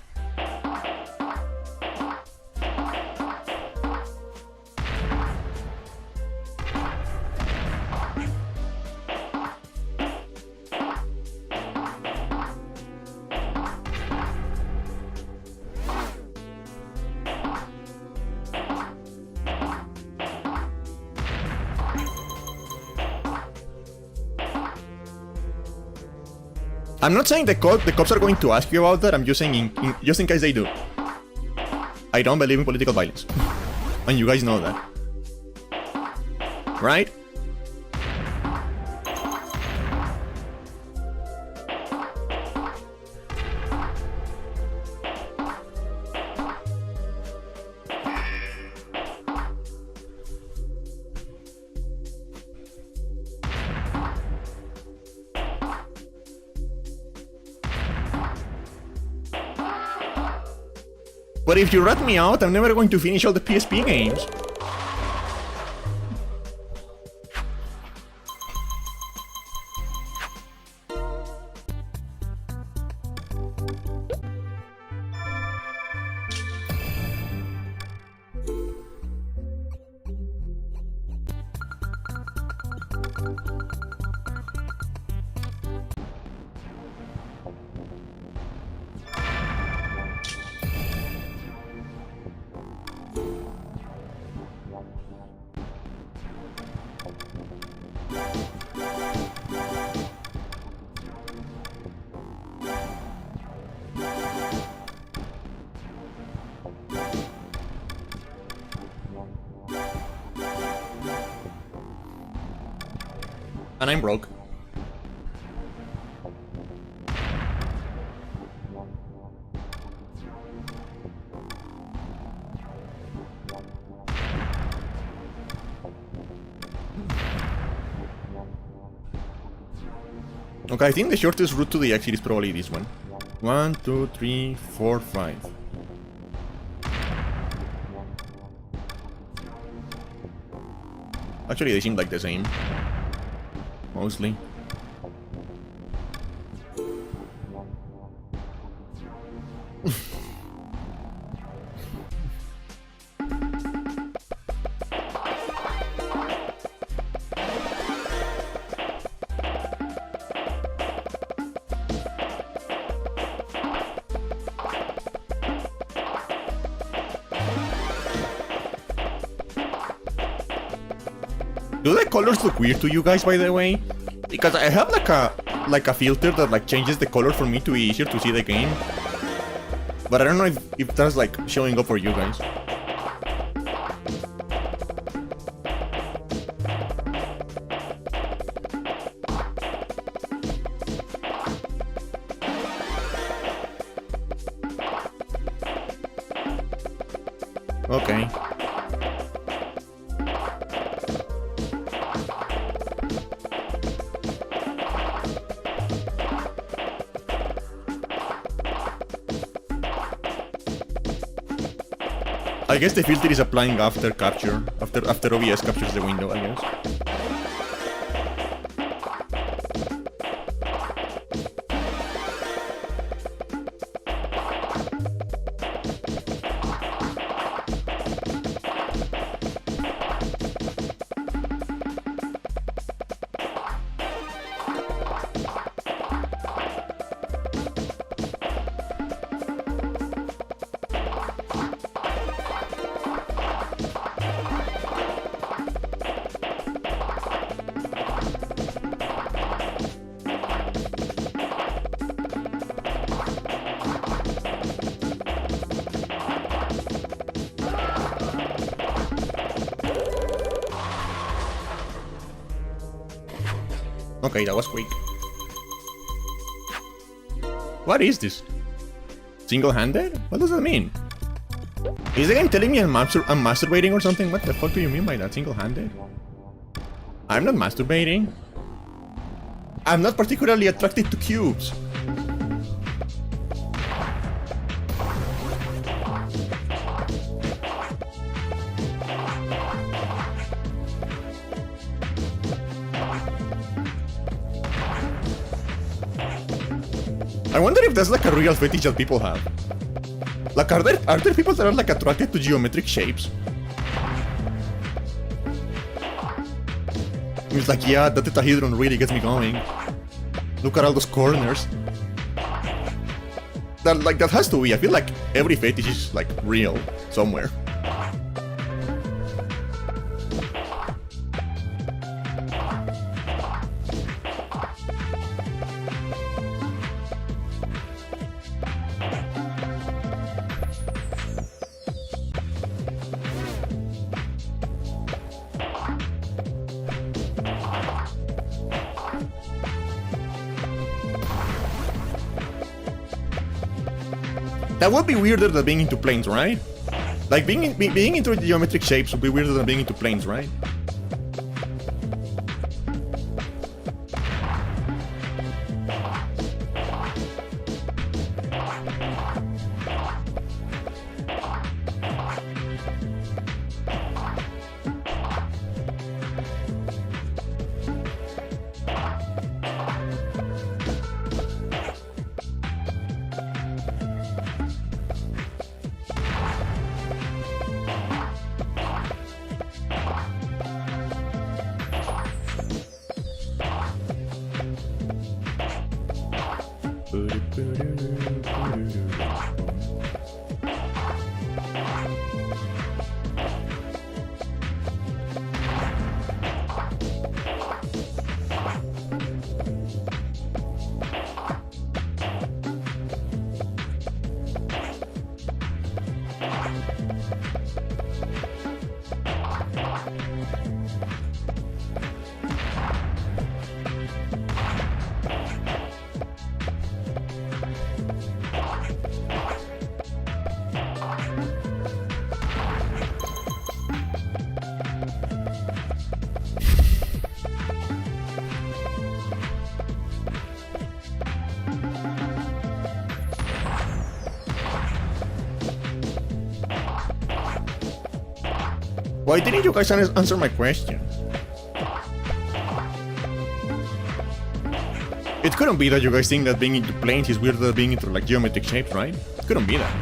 I'm not saying the cops are going to ask you about that. I'm just saying, just in case they do. I don't believe in political violence. And you guys know that. Right? But if you rat me out, I'm never going to finish all the PSP games. And I'm broke. Okay, I think the shortest route to the exit is probably this one. 1, 2, 3, 4, 5. Actually, they seem like the same. Mostly. Do the colors look weird to you guys, by the way? Because I have like a filter that like changes the color for me to be easier to see the game. But I don't know if that's like showing up for you guys. Okay. I guess the filter is applying after capture, after OBS captures the window, I guess. Okay, that was quick. What is this? Single-handed? What does that mean? Is the game telling me I'm masturbating or something? What the fuck do you mean by that? Single-handed? I'm not masturbating. I'm not particularly attracted to cubes. I wonder if that's like a real fetish that people have. Like, are there people that are like attracted to geometric shapes? It's like, yeah, that tetrahedron really gets me going. Look at all those corners. That has to be. I feel like every fetish is like real somewhere. That would be weirder than being into planes, right? Like being into geometric shapes would be weirder than being into planes, right? Why didn't you guys answer my question? It couldn't be that you guys think that being into planes is weirder than being into like geometric shapes, right? It couldn't be that.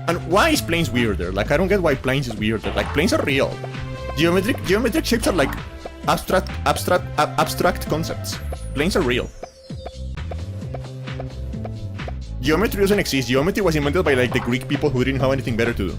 And why is planes weirder? Like, I don't get why planes is weirder. Like, planes are real. Geometric shapes are like abstract concepts. Planes are real. Geometry doesn't exist. Geometry was invented by like the Greek people who didn't have anything better to do.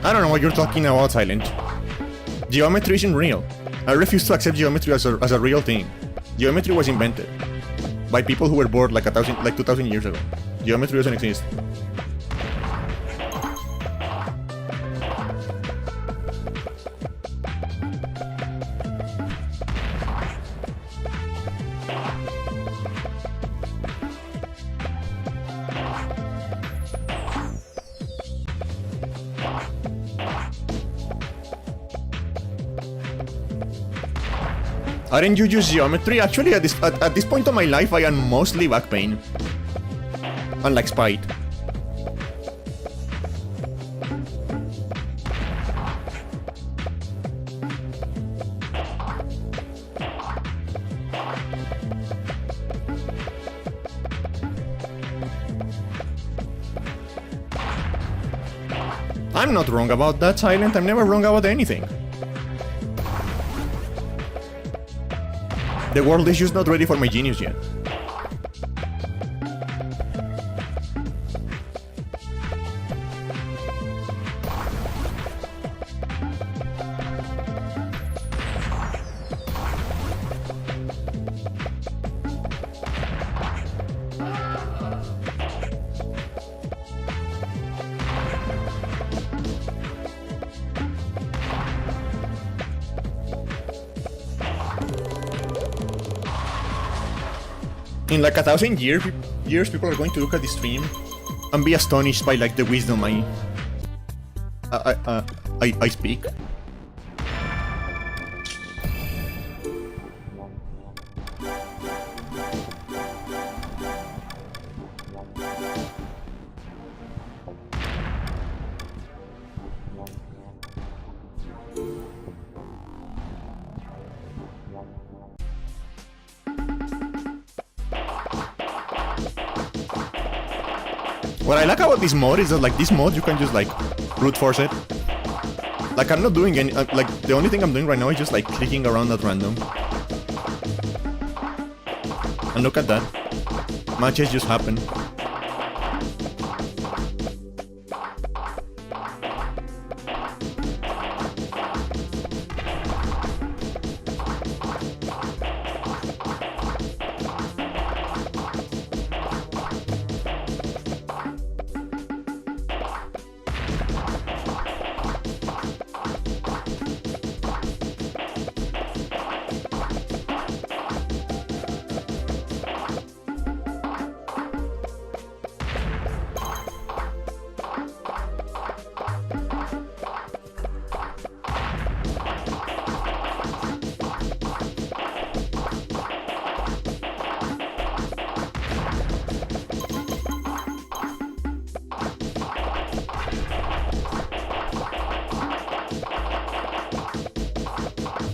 I don't know what you're talking about, Silent. Geometry isn't real. I refuse to accept geometry as a real thing. Geometry was invented by people who were born like 2,000 years ago. Geometry doesn't exist. Aren't you use geometry? Actually, at this point of my life, I am mostly back pain. Unlike spite. I'm not wrong about that, Silent. I'm never wrong about anything. The world is just not ready for my genius yet. In like 1,000 years, people are going to look at this stream and be astonished by like the wisdom I speak. What I like about this mod is that like this mod you can just like brute force it. Like I'm not doing any like the only thing I'm doing right now is just like clicking around at random. And look at that. Matches just happen.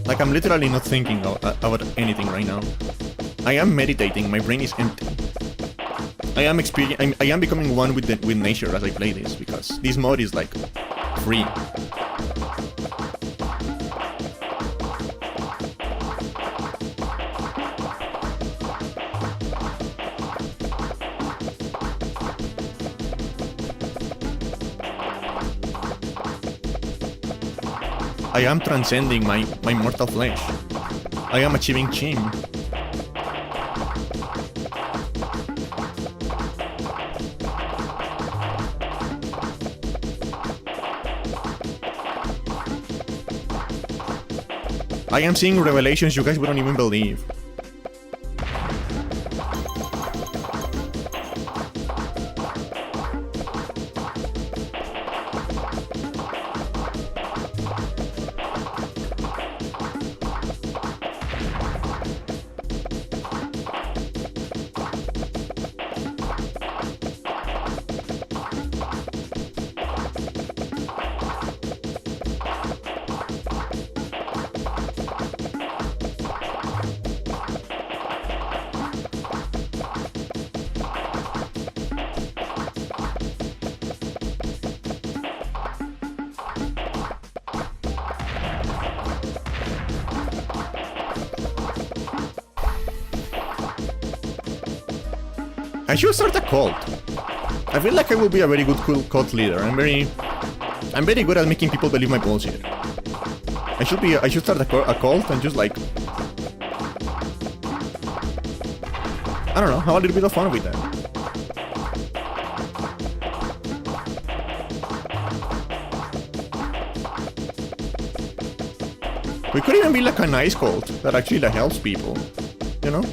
Like, I'm literally not thinking about anything right now. I am meditating, my brain is empty. I am becoming one with nature as I play this, because this mode is like free. I am transcending my mortal flesh. I am achieving Chim. I am seeing revelations you guys wouldn't even believe. I should start a cult. I feel like I will be a very good cult leader. I'm very good at making people believe my bullshit. I should start a cult and just like, I don't know, have a little bit of fun with that. We could even be like a nice cult that actually like helps people, you know?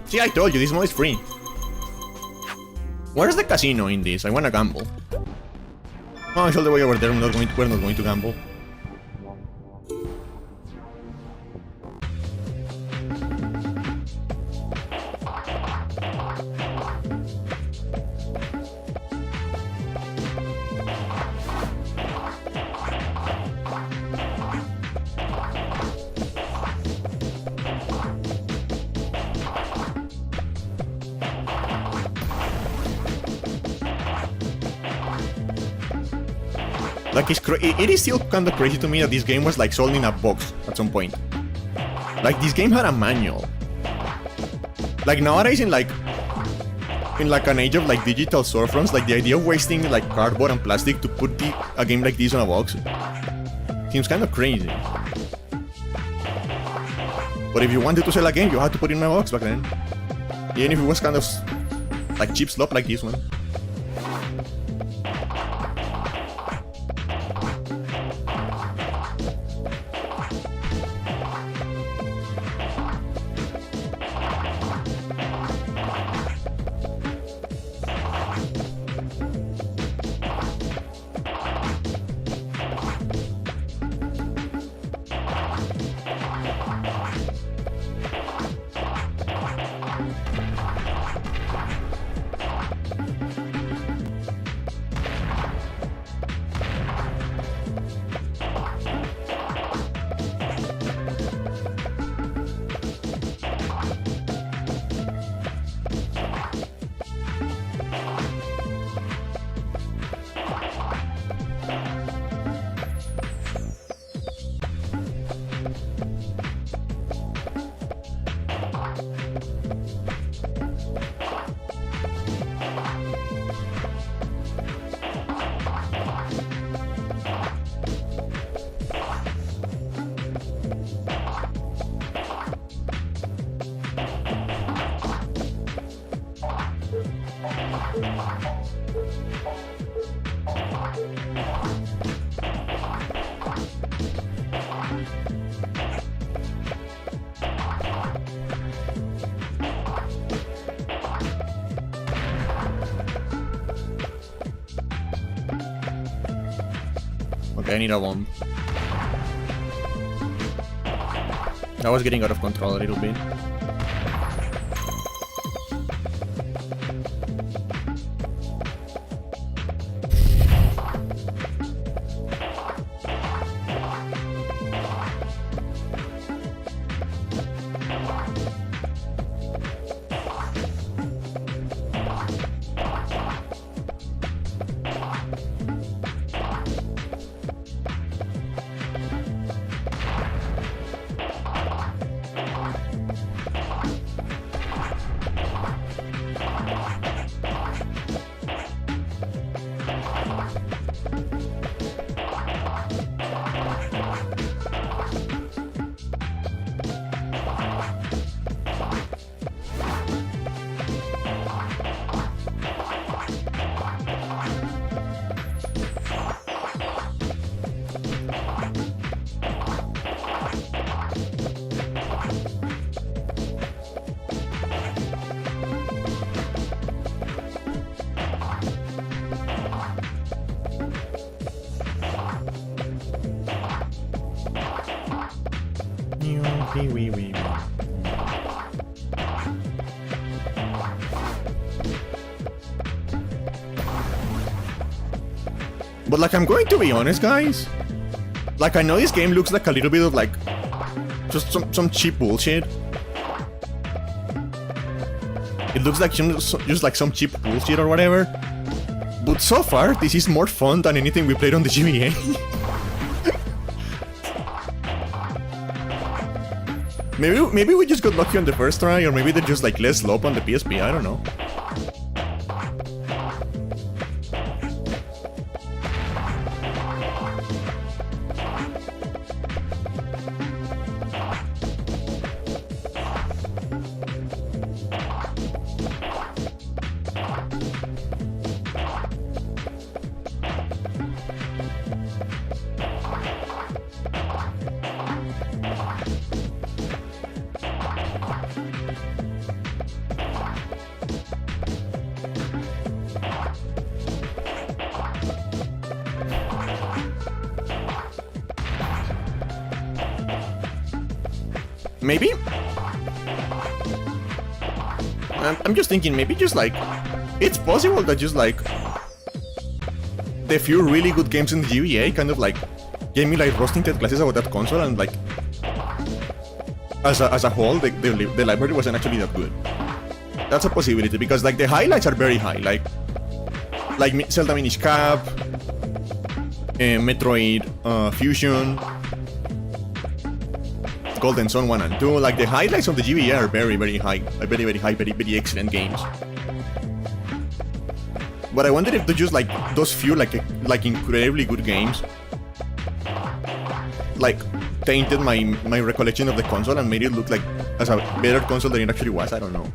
See, I told you, this mode is free. Where's the casino in this? I wanna gamble. Oh, it's all the way over there. We're not going to gamble. Like, it is still kind of crazy to me that this game was like sold in a box at some point. Like, this game had a manual. Like, nowadays in like an age of like digital storefronts, like the idea of wasting like cardboard and plastic to put a game like this on a box seems kind of crazy. But if you wanted to sell a game, you had to put it in a box back then. Even if it was kind of like cheap slop like this one. Okay, I need a bomb. I was getting out of control a little bit. But like, I'm going to be honest, guys. Like, I know this game looks like a little bit of like just some cheap bullshit. It looks like just like some cheap bullshit or whatever. But so far, this is more fun than anything we played on the GBA. Maybe we just got lucky on the first try, or maybe they're just like less slope on the PSP, I don't know. Maybe? I'm just thinking, maybe just like... It's possible that just like... the few really good games in the GBA kind of like... gave me like rose-tinted glasses about that console, and like... As a whole, the library wasn't actually that good. That's a possibility, because like the highlights are very high, like Zelda Minish Cap, Metroid Fusion, Golden Sun 1 and 2, like the highlights of the GBA are very, very high, very excellent games. But I wonder if they're just like those few like incredibly good games like tainted my recollection of the console and made it look like as a better console than it actually was. I don't know.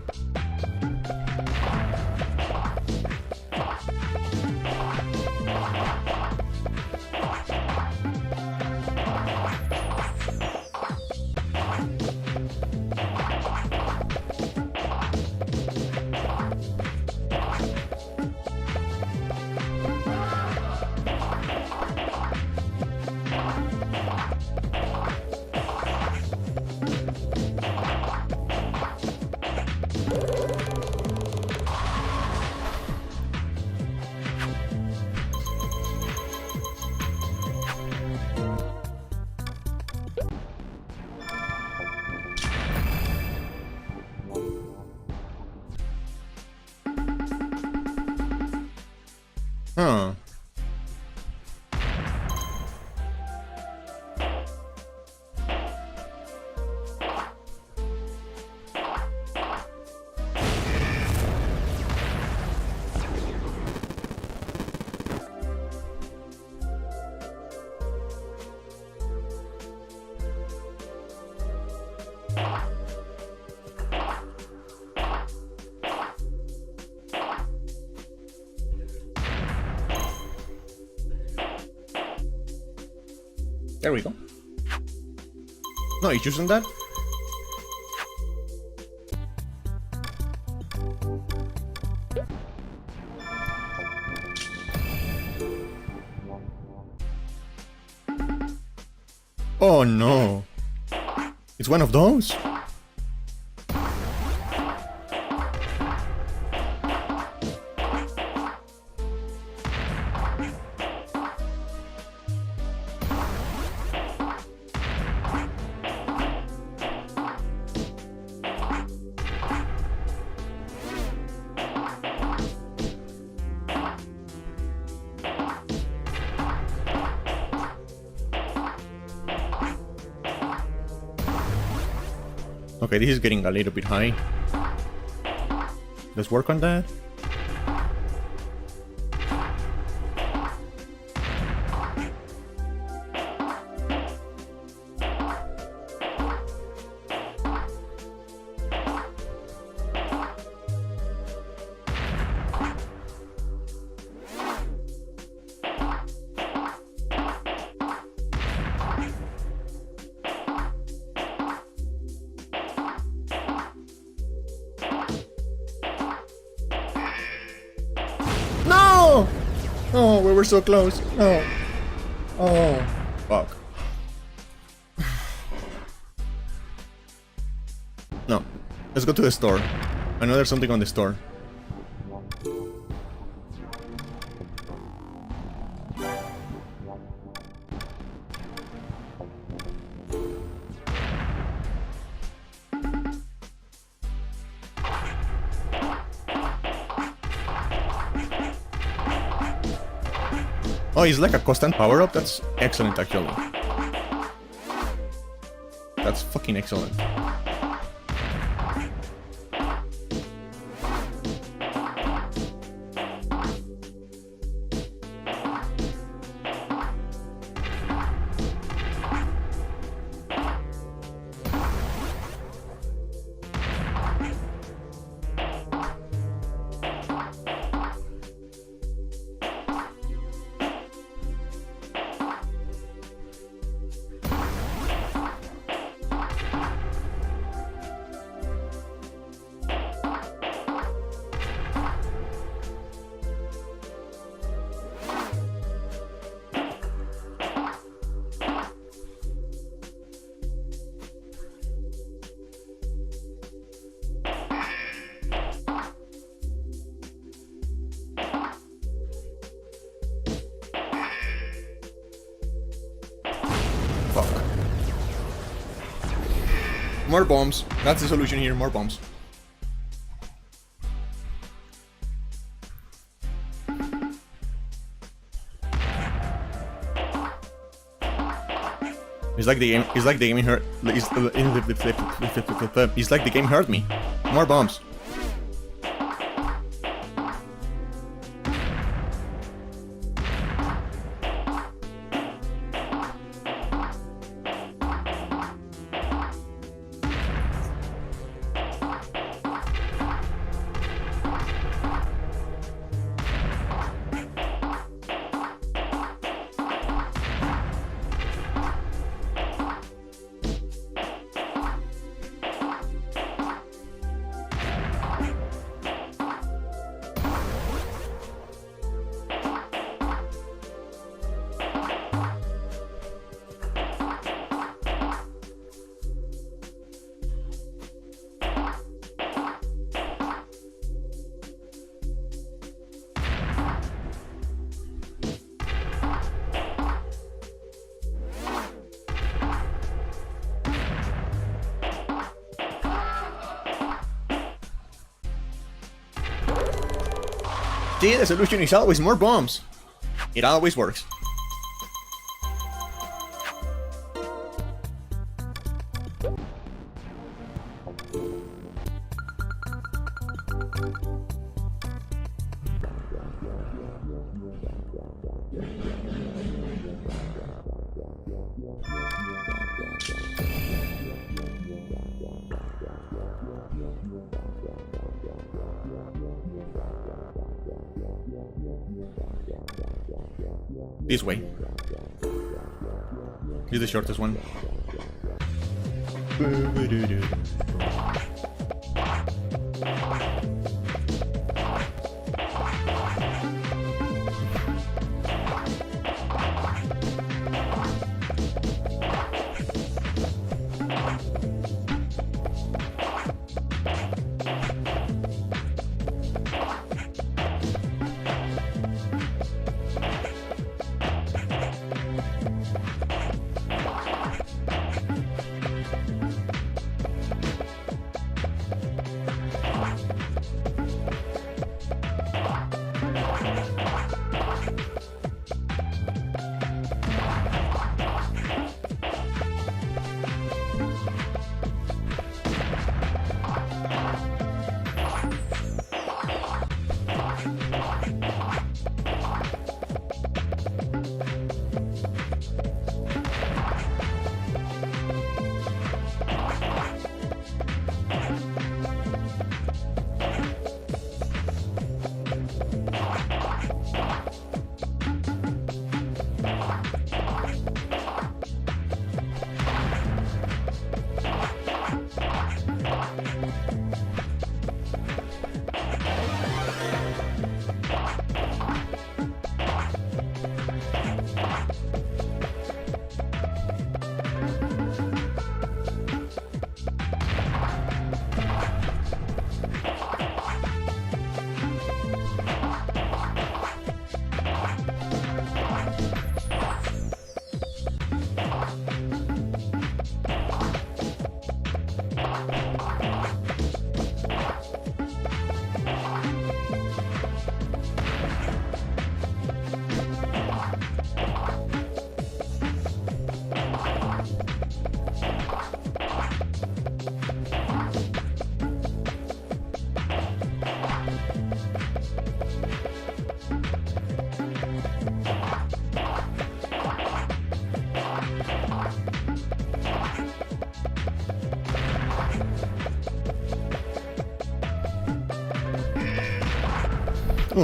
Huh. There we go. No issues on that. Oh no. It's one of those? Okay, this is getting a little bit high. Let's work on that. No! Oh, we were so close. No. Oh, fuck. No. Let's go to the store. I know there's something on the store. Oh, it's like a constant power-up? That's excellent, actually. That's fucking excellent. More bombs. That's the solution here, more bombs. It's like the game. It's like the game hurt. It's like the game hurt me. More bombs. See, the solution is always more bombs. It always works. This way. Here's the shortest one.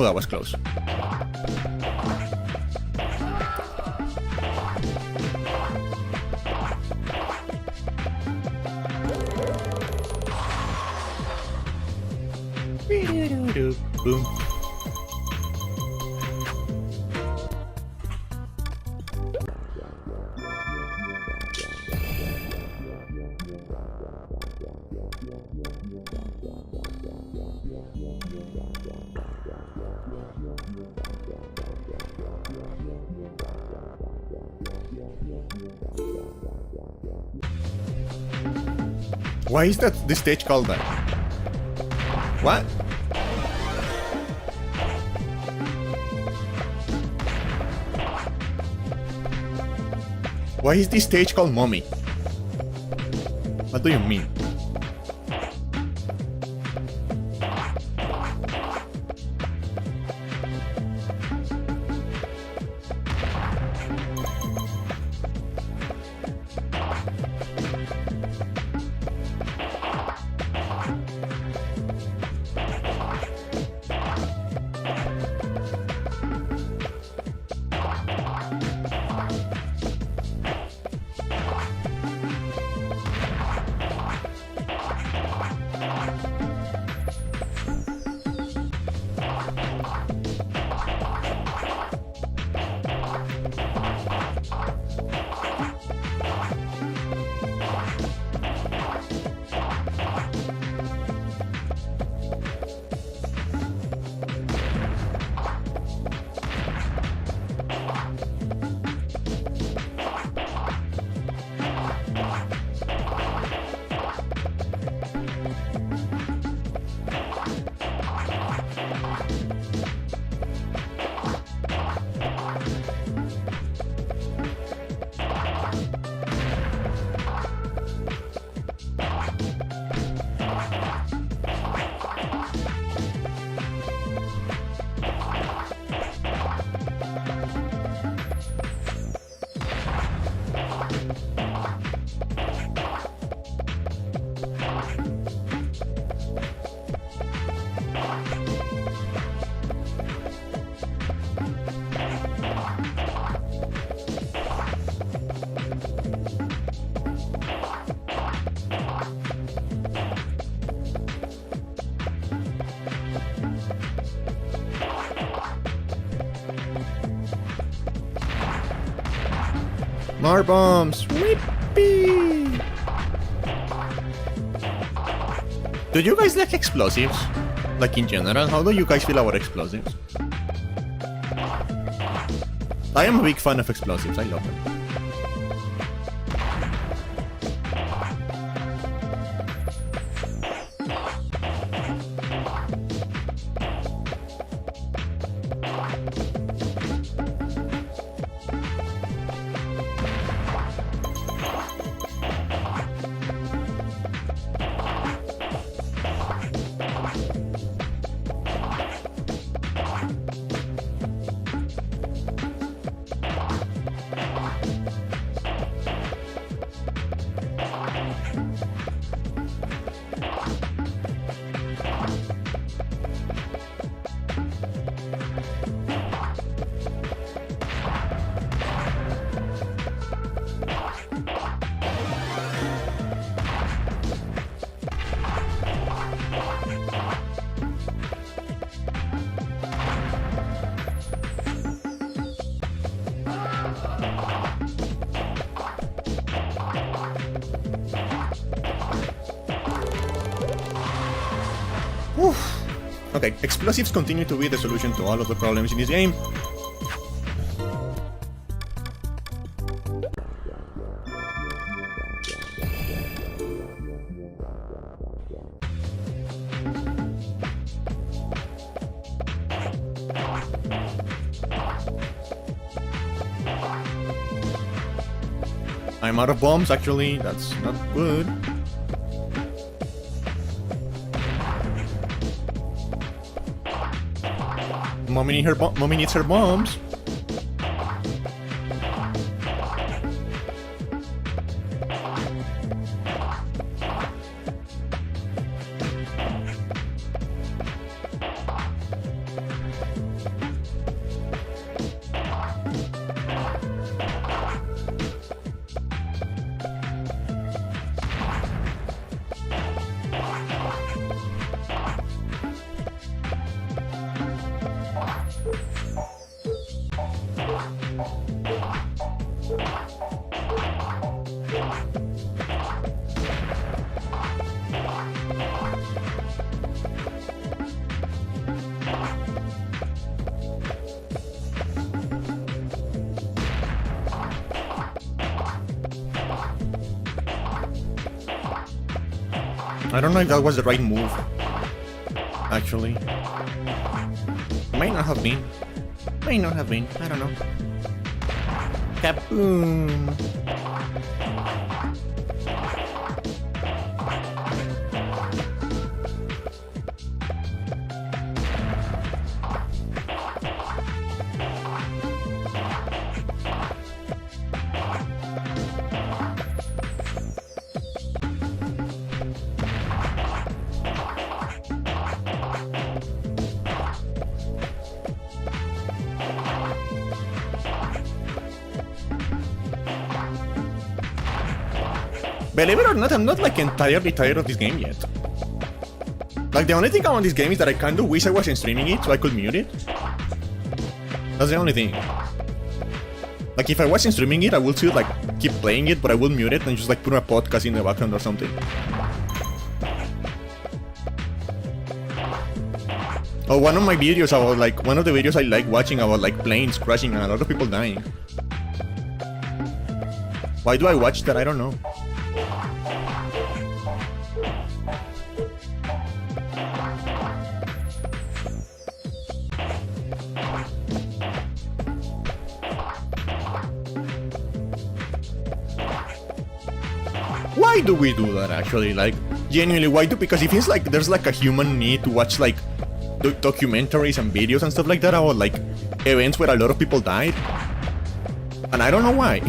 Oh, that was close. Boom. Why is that this stage called that? What? Why is this stage called Mommy? What do you mean? More bombs! Whippy! Do you guys like explosives? Like in general, how do you guys feel about explosives? I am a big fan of explosives, I love them. Okay, explosives continue to be the solution to all of the problems in this game. I'm out of bombs, actually. That's not good. Mommy needs her bombs. I don't know if that was the right move, actually. Might not have been. Might not have been. I don't know. Kaboom! Believe it or not, I'm not like entirely tired of this game yet. Like the only thing about this game is that I kinda wish I wasn't streaming it so I could mute it. That's the only thing. Like if I wasn't streaming it, I would still like keep playing it, but I will mute it and just like put a podcast in the background or something. Or one of my videos about like, one of the videos I like watching about like planes crashing and a lot of people dying. Why do I watch that? I don't know. Why do we do that actually? Like, genuinely, why do? Because it feels like there's like a human need to watch like documentaries and videos and stuff like that about like events where a lot of people died. And I don't know why.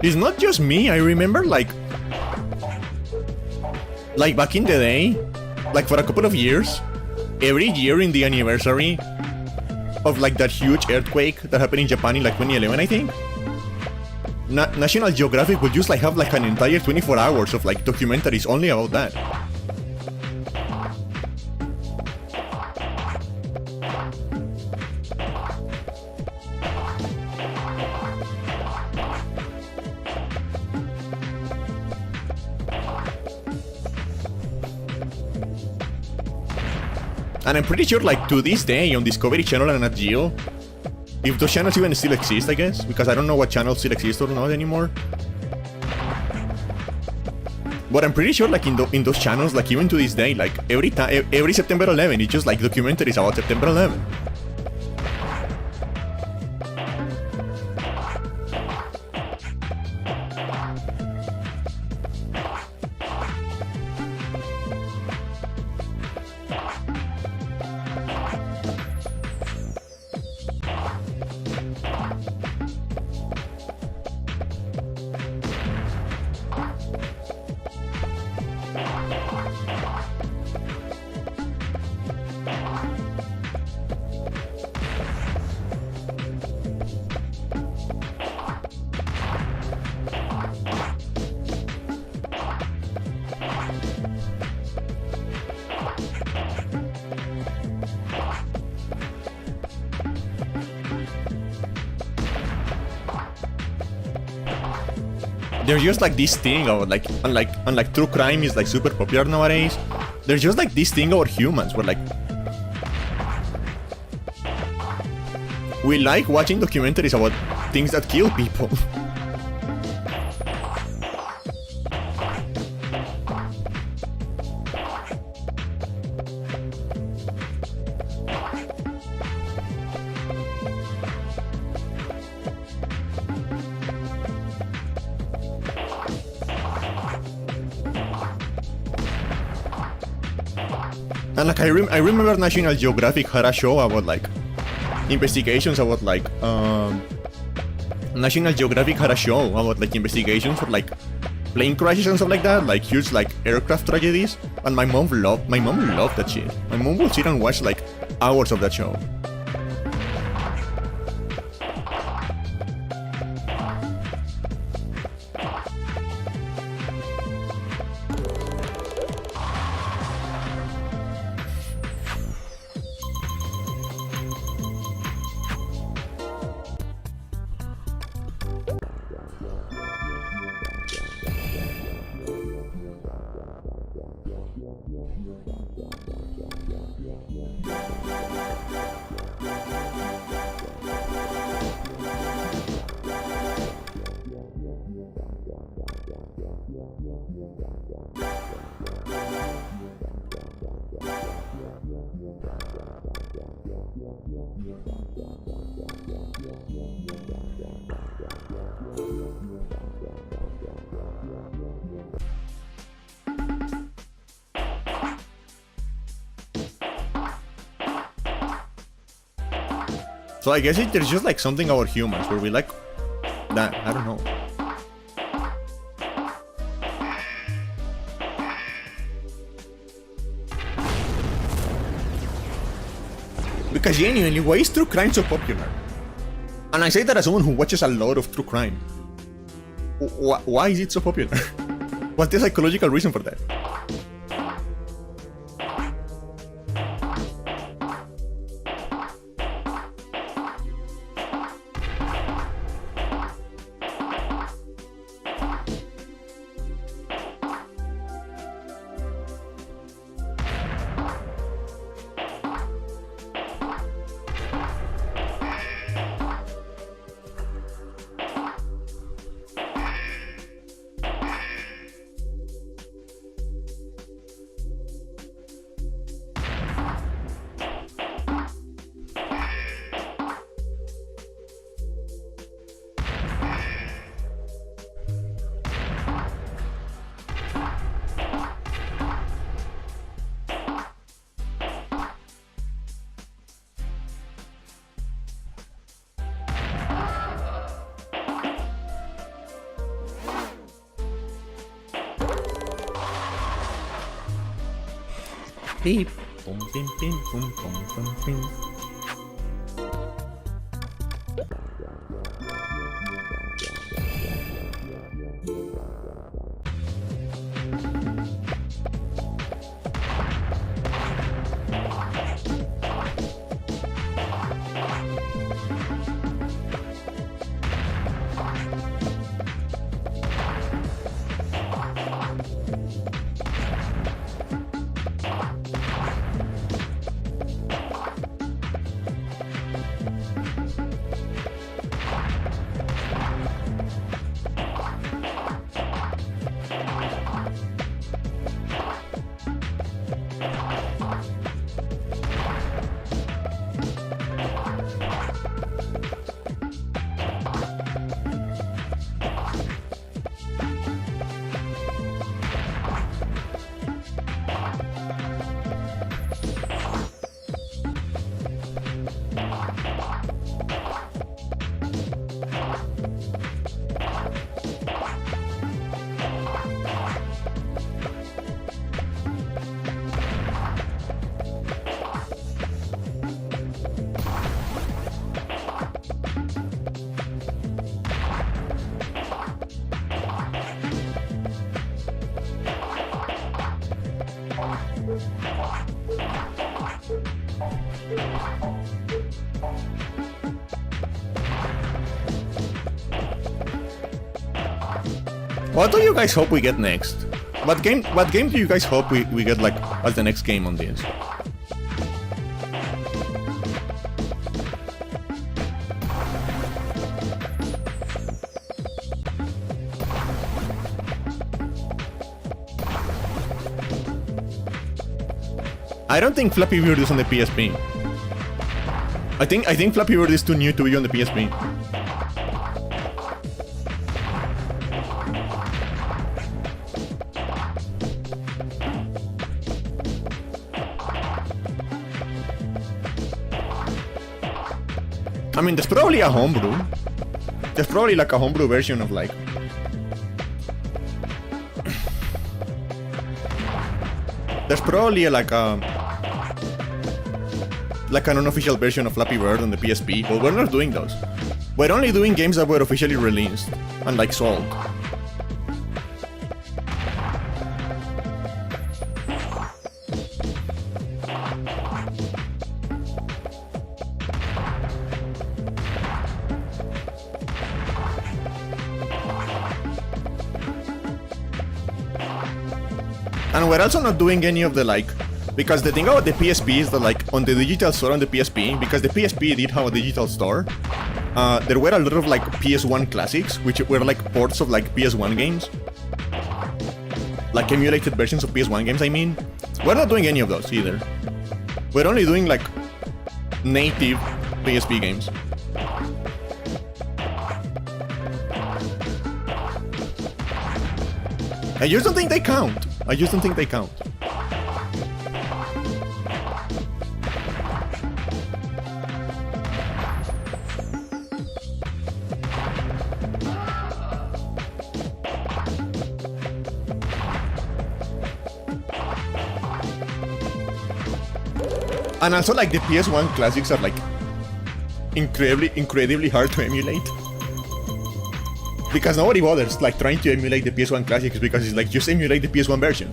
It's not just me. I remember like back in the day, like for a couple of years, every year in the anniversary of like that huge earthquake that happened in Japan in like 2011, I think, National Geographic would just like have like an entire 24 hours of like documentaries only about that. And I'm pretty sure, like, to this day, on Discovery Channel and Nat Geo, if those channels even still exist, I guess, because I don't know what channels still exist or not anymore. But I'm pretty sure, like, in those channels, like, even to this day, like, every September 11, it's just, like, documentaries about September 11. There's just like this thing about like, unlike true crime is like super popular nowadays, there's just like this thing about humans where like we like watching documentaries about things that kill people. And like I remember National Geographic had a show about like investigations about like National Geographic had a show about like investigations for like plane crashes and stuff like that, like huge like aircraft tragedies. And my mom loved that shit. My mom would sit and watch like hours of that show. So I guess there's just like something about humans where we like that. I don't know. Because genuinely, why is true crime so popular? And I say that as someone who watches a lot of true crime. Why is it so popular? What's the psychological reason for that? Beep. Boom, bim, bim, boom, boom, boom, bim. What do you guys hope we get next? What game do you guys hope we get like as the next game on this? I don't think Flappy Bird is on the PSP. I think Flappy Bird is too new to be on the PSP. I mean, there's probably a homebrew. There's probably like a homebrew version of like... There's probably like an unofficial version of Flappy Bird on the PSP, but we're not doing those. We're only doing games that were officially released and like sold. And we're also not doing any of the like, because the thing about the PSP is that like on the digital store on the PSP, because the PSP did have a digital store, there were a lot of like PS1 classics, which were like ports of like PS1 games. Like emulated versions of PS1 games, I mean. We're not doing any of those either. We're only doing like native PSP games. I just don't think they count. I just don't think they count. And also like the PS1 classics are like incredibly hard to emulate. Because nobody bothers like trying to emulate the PS1 classics because it's like just emulate the PS1 version.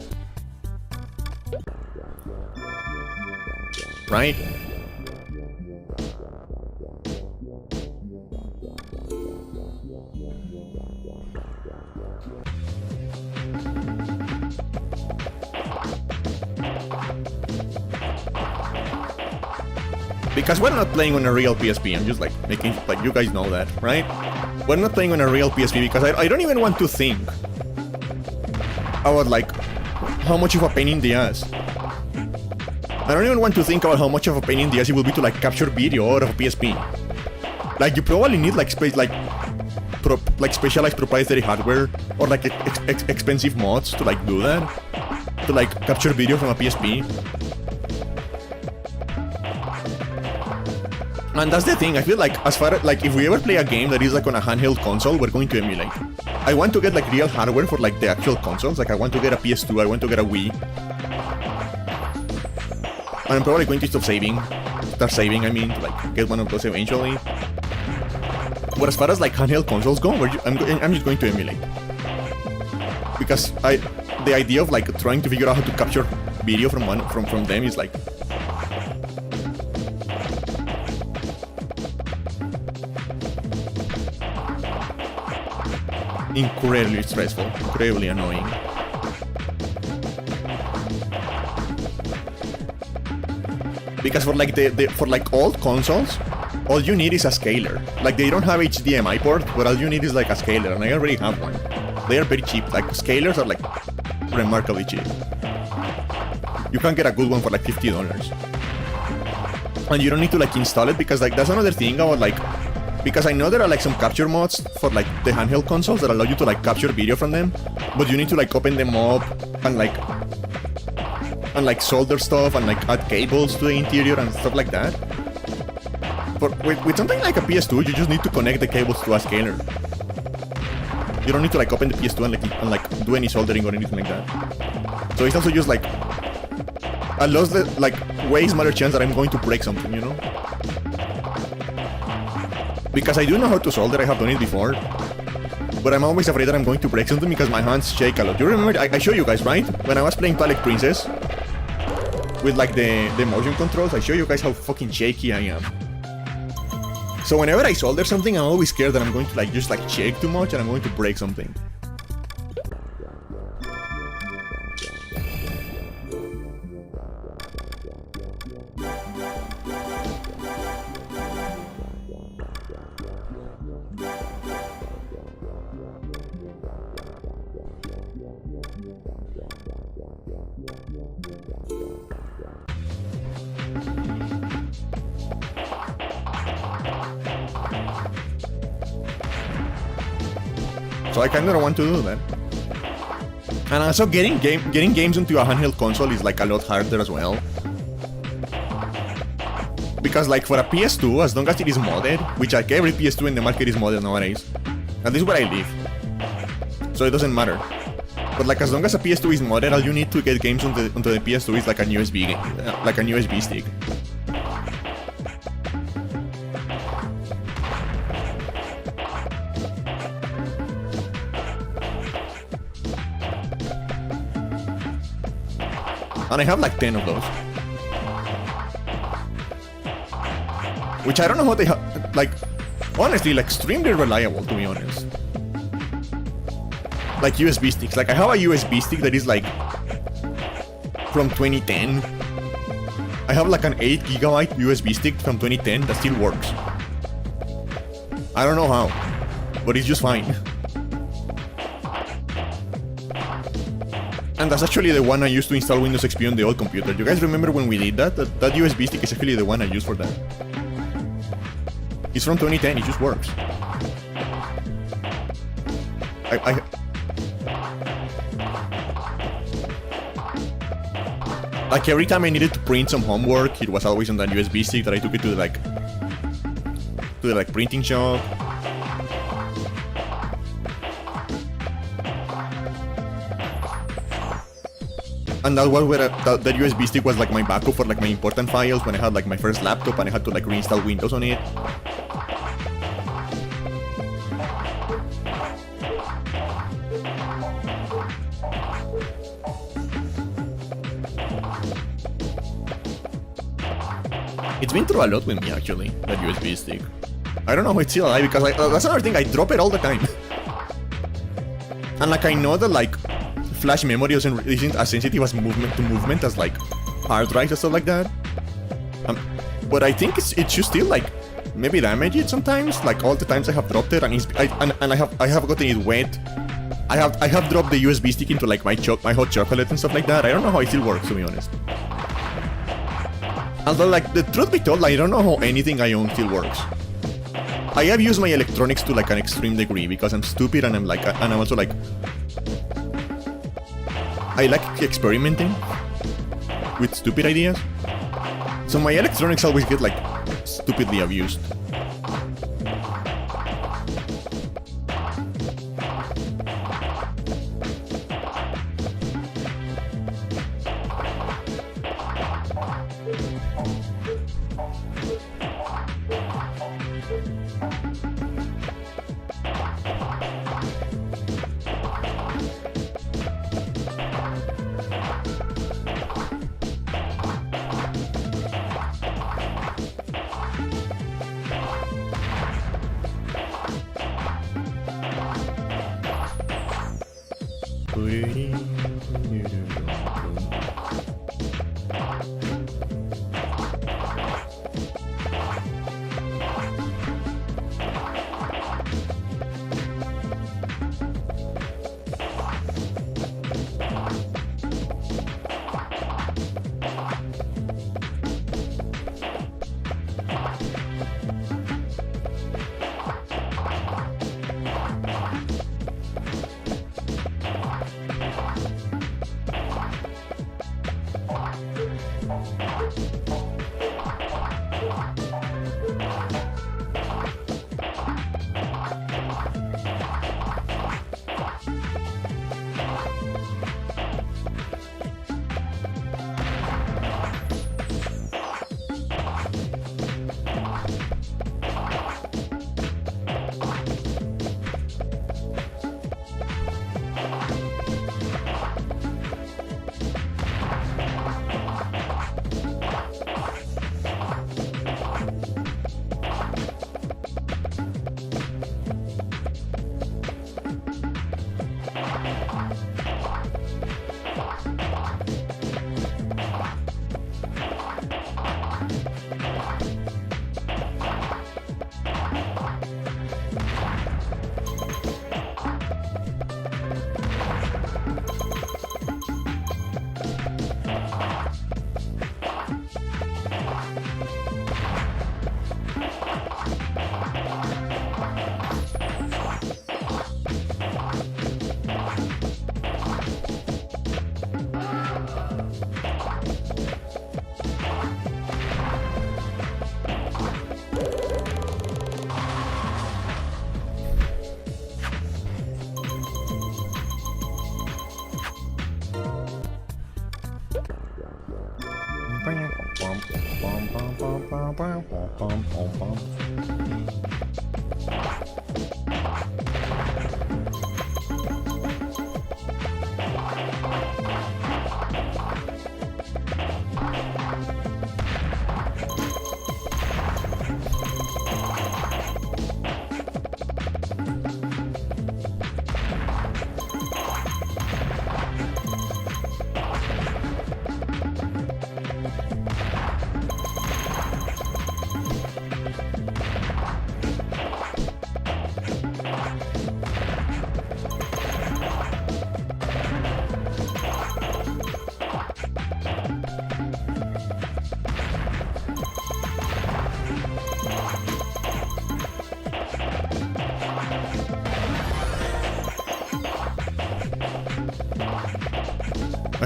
Right? Because we're not playing on a real PSP, I'm just like making, like you guys know that, right? We're not playing on a real PSP because I don't even want to think about like how much of a pain in the ass. I don't even want to think about how much of a pain in the ass it will be to like capture video out of a PSP. Like you probably need like specialized proprietary hardware or like expensive mods to like do that, to like capture video from a PSP. And that's the thing, I feel like as far as like if we ever play a game that is like on a handheld console, we're going to emulate. I want to get like real hardware for like the actual consoles, like I want to get a PS2, I want to get a Wii. And I'm probably going to start saving, I mean, to like get one of those eventually. But as far as like handheld consoles go, I'm just going to emulate. Because the idea of like trying to figure out how to capture video from them is like incredibly stressful, incredibly annoying. Because for like for like old consoles, all you need is a scaler. Like they don't have HDMI port, but all you need is like a scaler, and I already have one. They are very cheap. Like scalers are like remarkably cheap. You can get a good one for like $50. And you don't need to like install it because like that's another thing about like, because I know there are like some capture mods for like the handheld consoles that allow you to like capture video from them, but you need to like open them up and like solder stuff and like add cables to the interior and stuff like that. But with something like a PS2, you just need to connect the cables to a scaler. You don't need to like open the PS2 and like do any soldering or anything like that. So it's also just like a lot like way smaller chance that I'm going to break something, you know? Because I do know how to solder, I have done it before. But I'm always afraid that I'm going to break something because my hands shake a lot. You remember, I showed you guys, right? When I was playing Twilight Princess with like the motion controls, I show you guys how fucking shaky I am. So whenever I solder something, I'm always scared that I'm going to like just like shake too much and I'm going to break something. So I kinda don't want to do that. And also getting games into a handheld console is like a lot harder as well. Because like for a PS2, as long as it is modded, which like every PS2 in the market is modded nowadays, at least where I live, so it doesn't matter. But like as long as a PS2 is modded, all you need to get games onto the PS2 is like a USB game, like a USB stick. And I have like 10 of those. Which I don't know how they have, like, honestly, like extremely reliable to be honest. Like USB sticks, like I have a USB stick that is like from 2010. I have like an 8 GB USB stick from 2010 that still works. I don't know how, but it's just fine. And that's actually the one I used to install Windows XP on the old computer. You guys remember when we did that? That USB stick is actually the one I used for that. It's from 2010, it just works. Like every time I needed to print some homework, it was always on that USB stick that I took it to the printing shop. And that was where that USB stick was like my backup for like my important files when I had like my first laptop and I had to like reinstall Windows on it. It's been through a lot with me actually, that USB stick. I don't know how it's still alive because that's another thing, I drop it all the time. And like I know that like flash memory isn't as sensitive as movement as like hard drives and stuff like that. But I think it should still like maybe damage it sometimes. Like all the times I have dropped it and I have gotten it wet. I have dropped the USB stick into like my hot chocolate and stuff like that. I don't know how it still works, to be honest. Although like the truth be told, I don't know how anything I own still works. I have used my electronics to like an extreme degree because I'm stupid and I'm also like I like experimenting with stupid ideas. So my electronics always get like stupidly abused.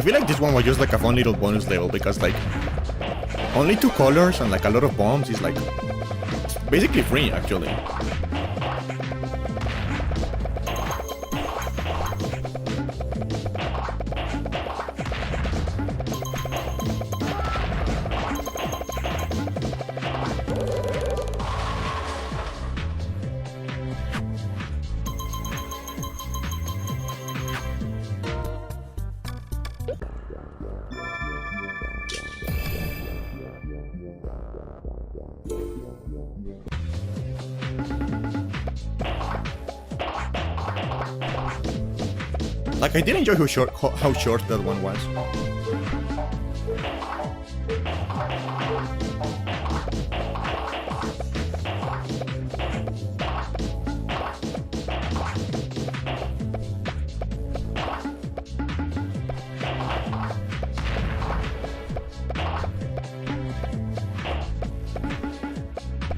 I feel like this one was just like a fun little bonus level because like only 2 colors and like a lot of bombs is like it's basically free actually. Like, I did enjoy how short that one was.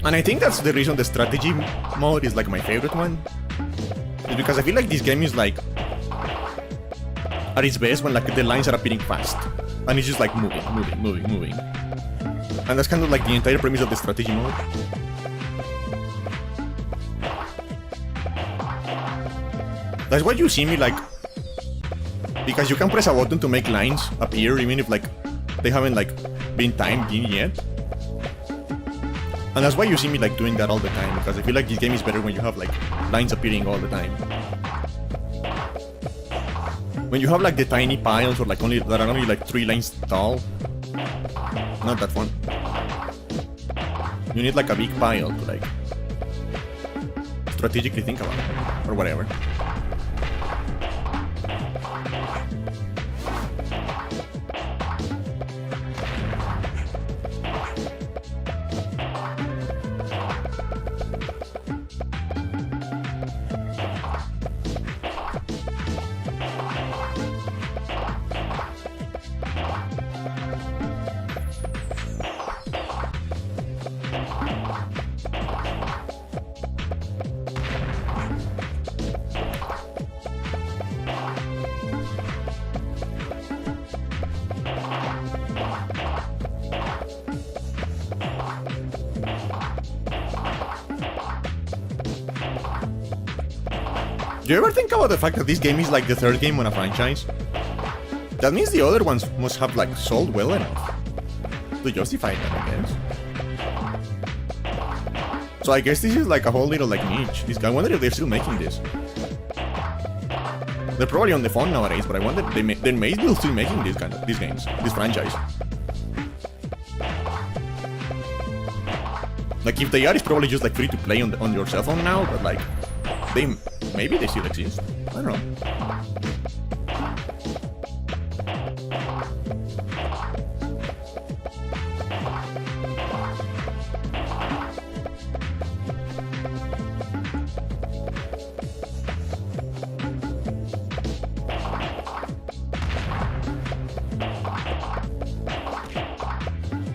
And I think that's the reason the strategy mode is like my favorite one. It's because I feel like this game is like at its best when like the lines are appearing fast and it's just like moving. And that's kind of like the entire premise of the strategy mode. That's why you see me like, because you can press a button to make lines appear even if like they haven't like been timed in yet. And that's why you see me like doing that all the time, because I feel like this game is better when you have like lines appearing all the time. When you have like the tiny piles or like that are only like 3 lines tall, not that fun. You need like a big pile to like strategically think about it, or whatever. Do you ever think about the fact that this game is like the 3rd game on a franchise? That means the other ones must have like sold well enough to justify that, I guess. So I guess this is like a whole little like niche. I wonder if they're still making this. They're probably on the phone nowadays, but I wonder if they may still making these games, this franchise. Like if they are, it's probably just like free to play on your cell phone now, but like maybe they still exist. I don't know.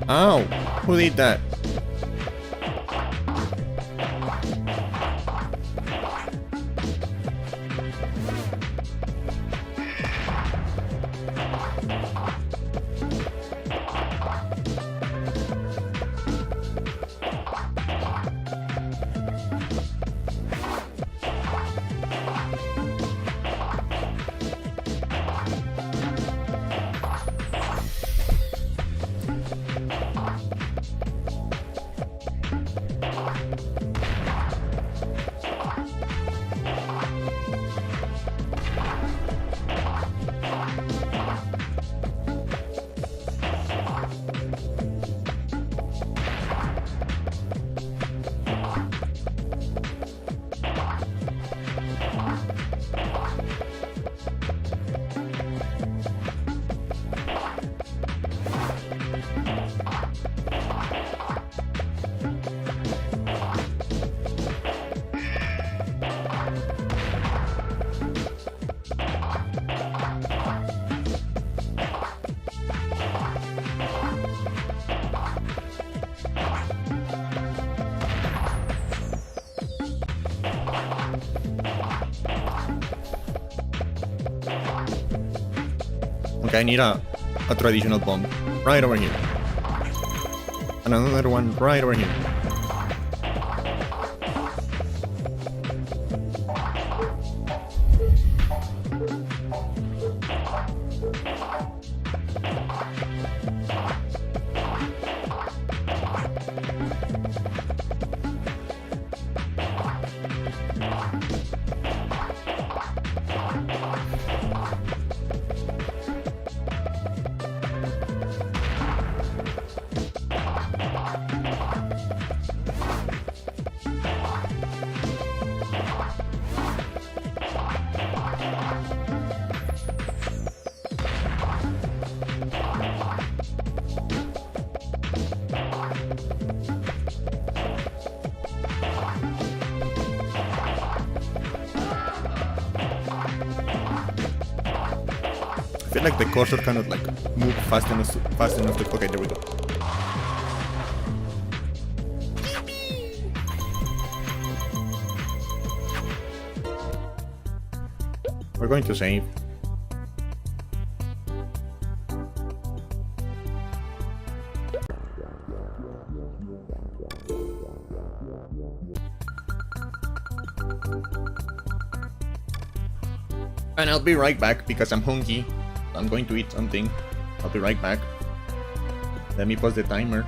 Ow! Who did that? Okay, I need a traditional bomb. Right over here. And another one right over here. I feel like the cursor cannot like move fast enough to... Okay, there we go. We're going to save. And I'll be right back because I'm hungry. I'm going to eat something. I'll be right back. Let me pause the timer.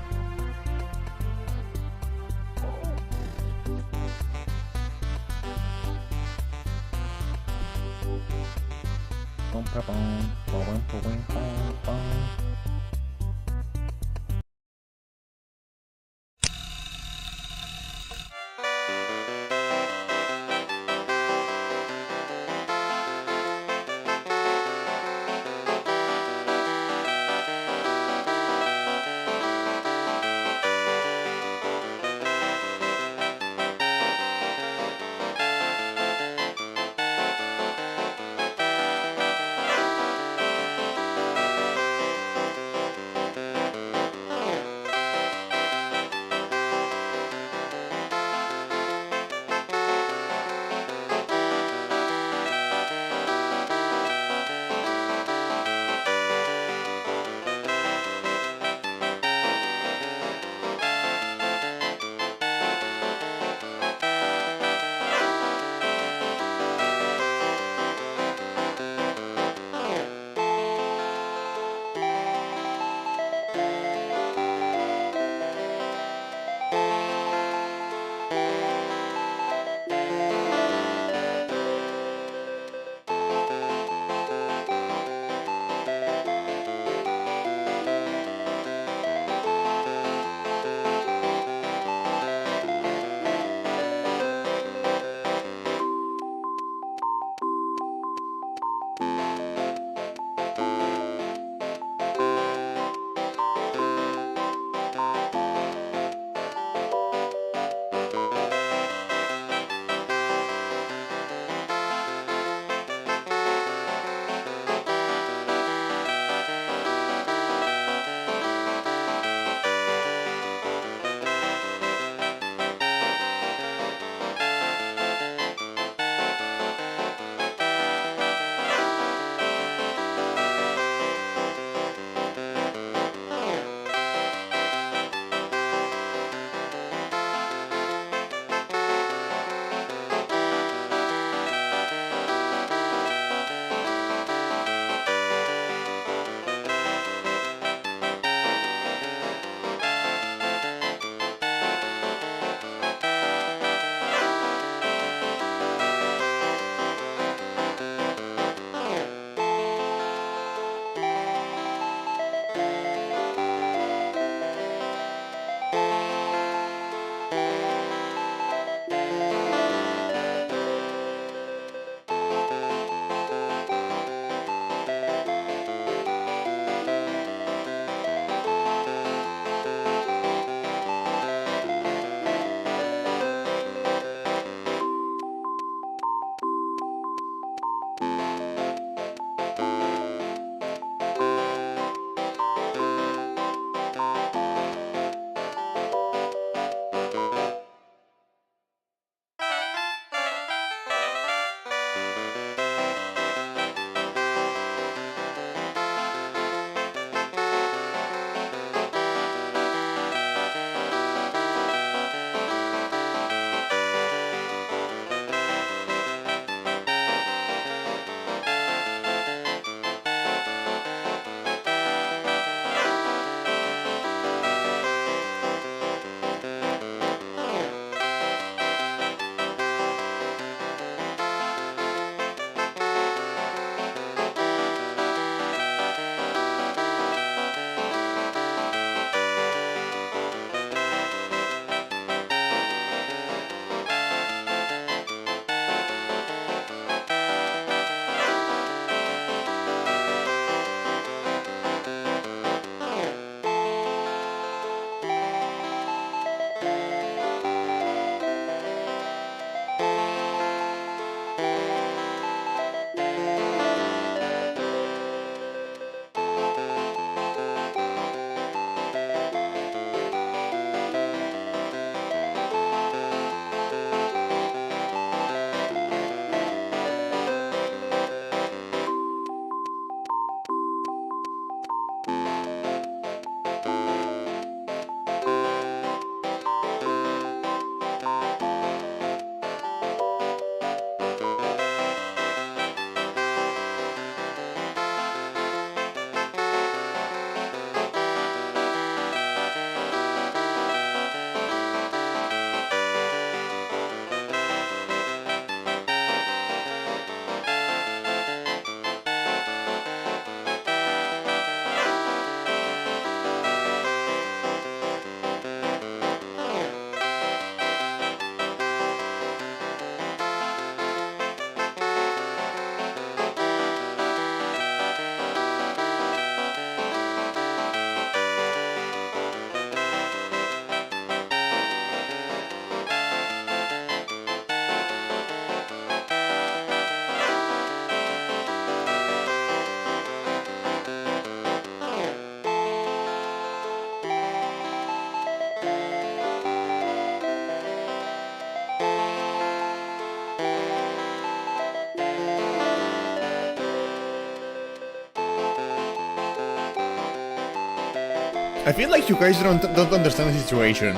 I feel like you guys don't understand the situation.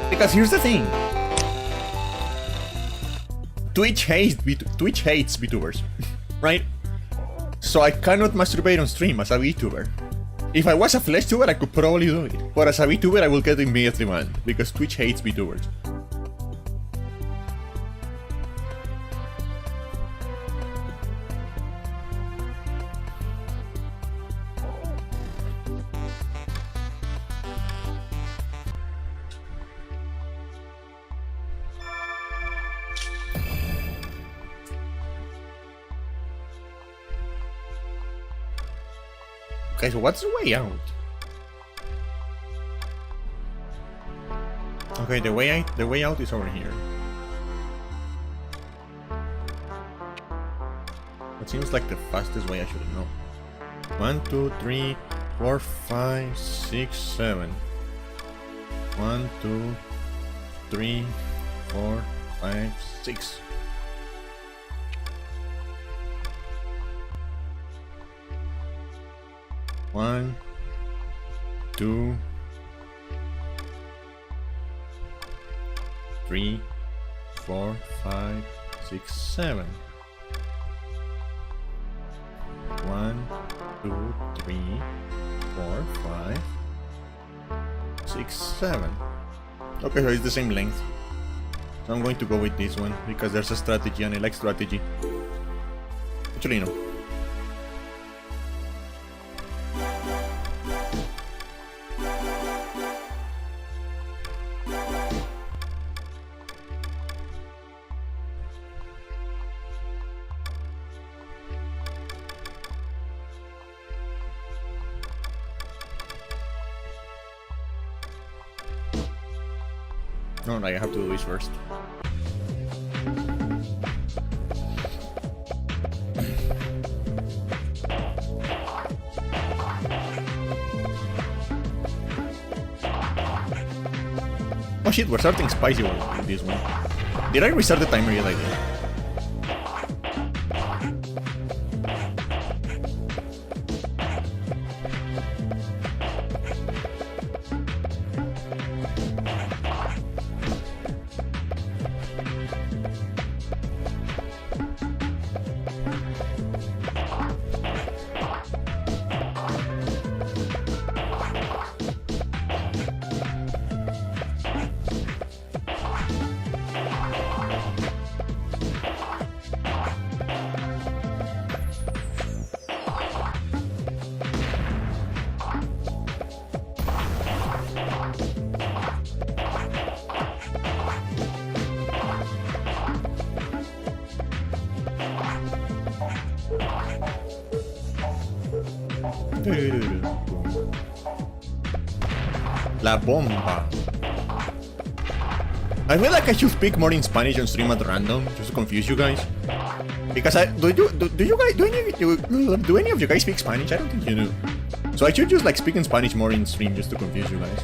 Because here's the thing. Twitch hates VTubers, right? So I cannot masturbate on stream as a VTuber. If I was a flesh tuber, I could probably do it. But as a VTuber, I will get immediately banned because Twitch hates VTubers. Okay, so what's the way out? Okay, the way out is over here. That seems like the fastest way. I should know. 1, 2, 3, 4, 5, 6, 7. 1, 2, 3, 4, 5, 6. One, 2, 3, 4, 5, 6, 7. 1, 2, 3, 4, 5, 6, 7. Okay, so it's the same length. So I'm going to go with this one because there's a strategy and I like strategy. Actually, no. No, I have to do this first. Oh shit, we're starting spicy with this one. Did I restart the timer yet? I did. La bomba. I feel like I should speak more in Spanish on stream at random, just to confuse you guys. Because do any of you guys speak Spanish? I don't think you do. So I should just like speak in Spanish more in stream just to confuse you guys.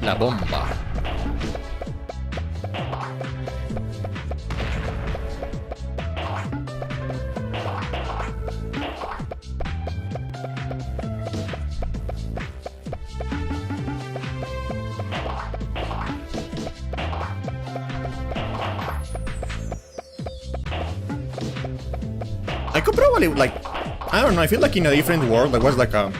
La bomba. I could probably like, I don't know, I feel like in a different world there was like a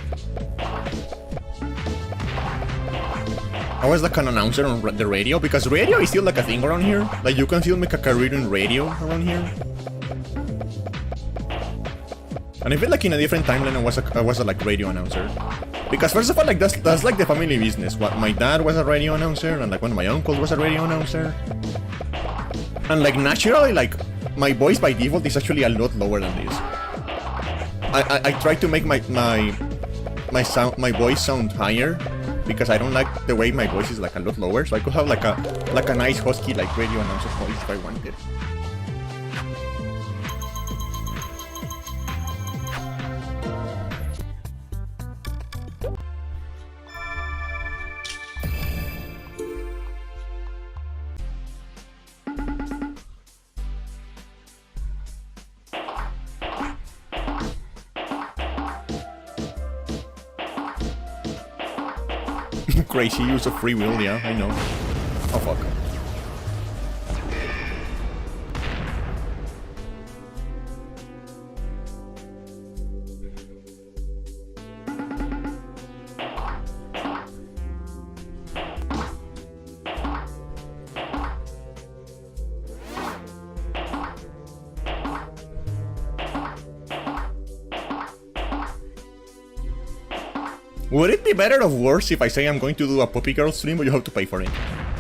I was like an announcer on the radio, because radio is still like a thing around here. Like you can still make a career in radio around here. And I feel like in a different timeline I was a like radio announcer. Because first of all, like that's like the family business. What, my dad was a radio announcer, and like one of my uncles was a radio announcer. And like naturally, like my voice by default is actually a lot lower than this. I try to make my voice sound higher because I don't like the way my voice is like a lot lower. So I could have like a nice husky like radio announcer voice if I wanted. Crazy use of free will, yeah, I know. Oh fuck. Would it be better or worse if I say I'm going to do a Puppy Girl stream, but you have to pay for it?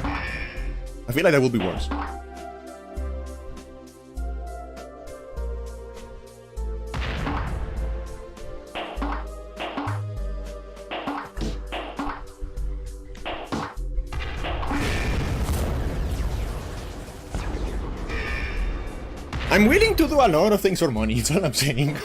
I feel like that would be worse. I'm willing to do a lot of things for money, that's all I'm saying.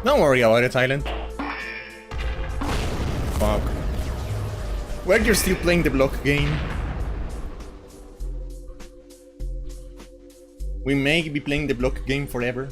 Don't worry about it, Silent. Fuck. Well, you're still playing the block game. We may be playing the block game forever.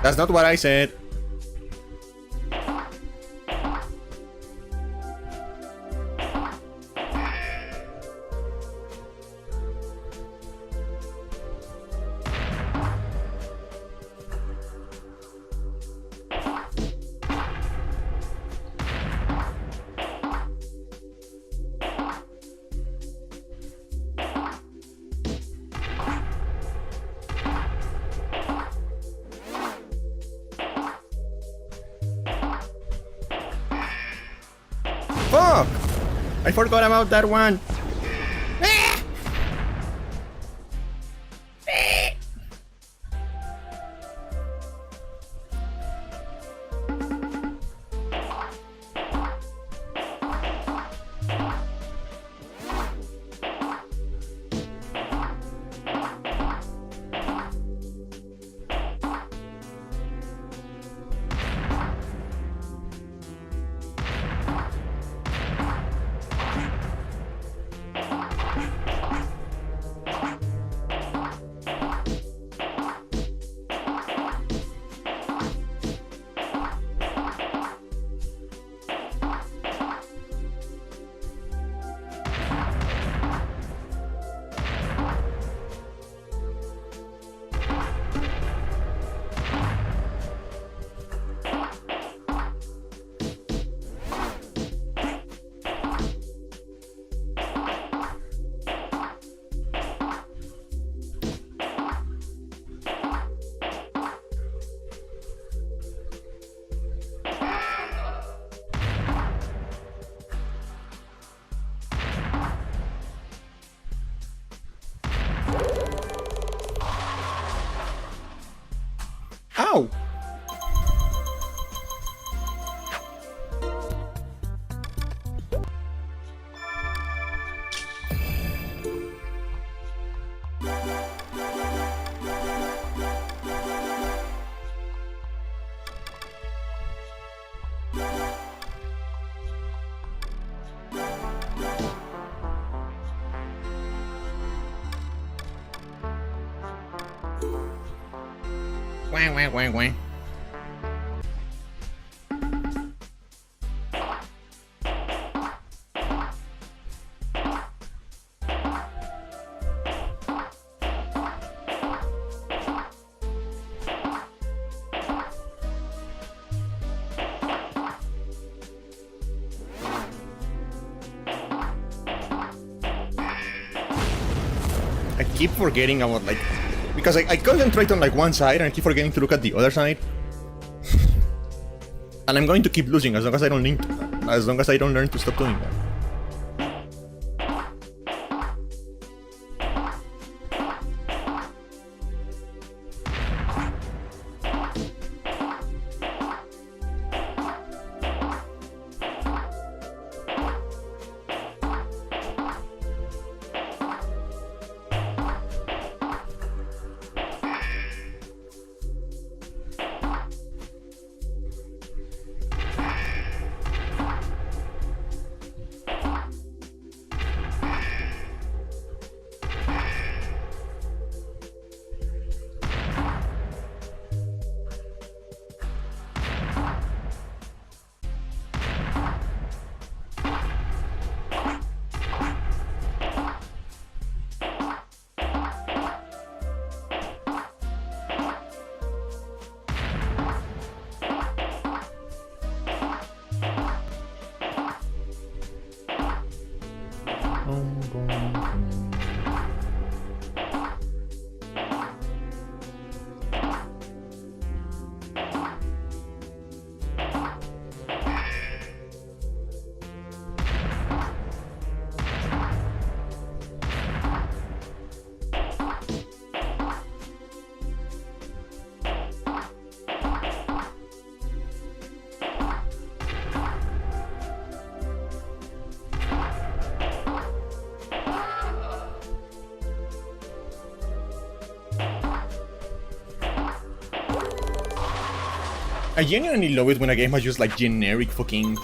That's not what I said. Fuck! I forgot about that one. Wah, wah, wah, wah. I keep forgetting about like, because I concentrate on like one side and I keep forgetting to look at the other side. And I'm going to keep losing as long as I don't learn to stop doing that. I genuinely love it when a game has just like generic fucking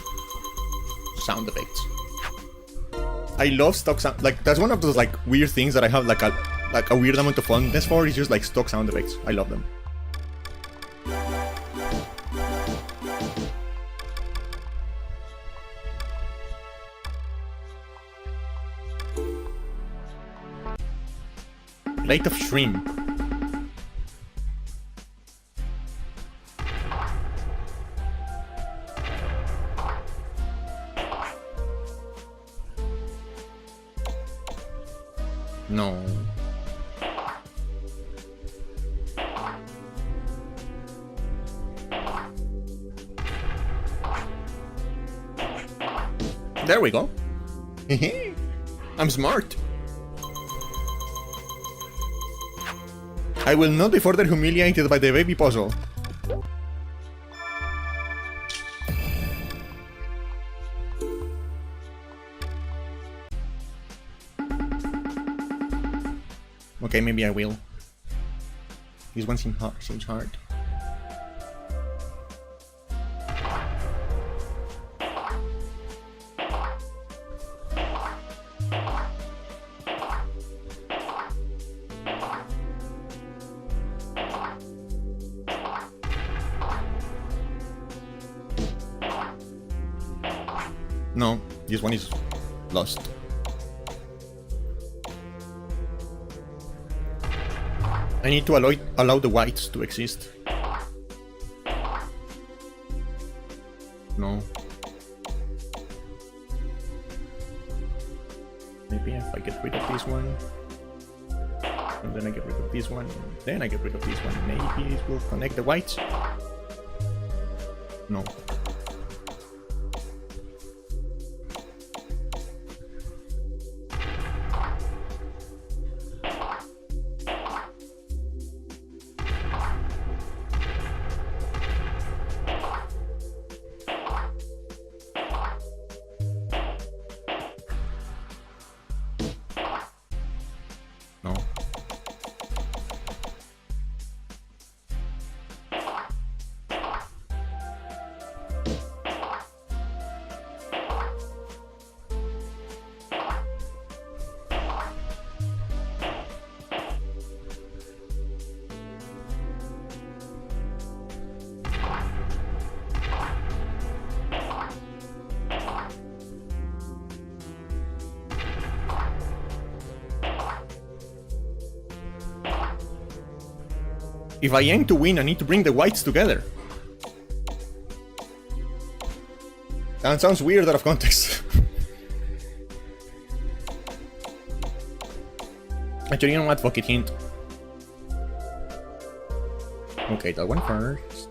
sound effects. I love stock sound, like that's one of those like weird things that I have like a weird amount of fondness for, is just like stock sound effects. I love them. Plate of shrimp. No. There we go. I'm smart. I will not be further humiliated by the baby puzzle. Okay, maybe I will. This one seems hard. No, this one is lost. I need to allow the whites to exist. No. Maybe if I get rid of this one, and then I get rid of this one, and then I get rid of this one, maybe it will connect the whites? No. No. If I aim to win, I need to bring the whites together. That sounds weird out of context. Actually, you know what? Fuck it, hint. Okay, that one first.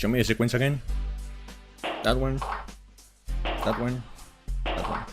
Show me the sequence again. That one. That one. That one.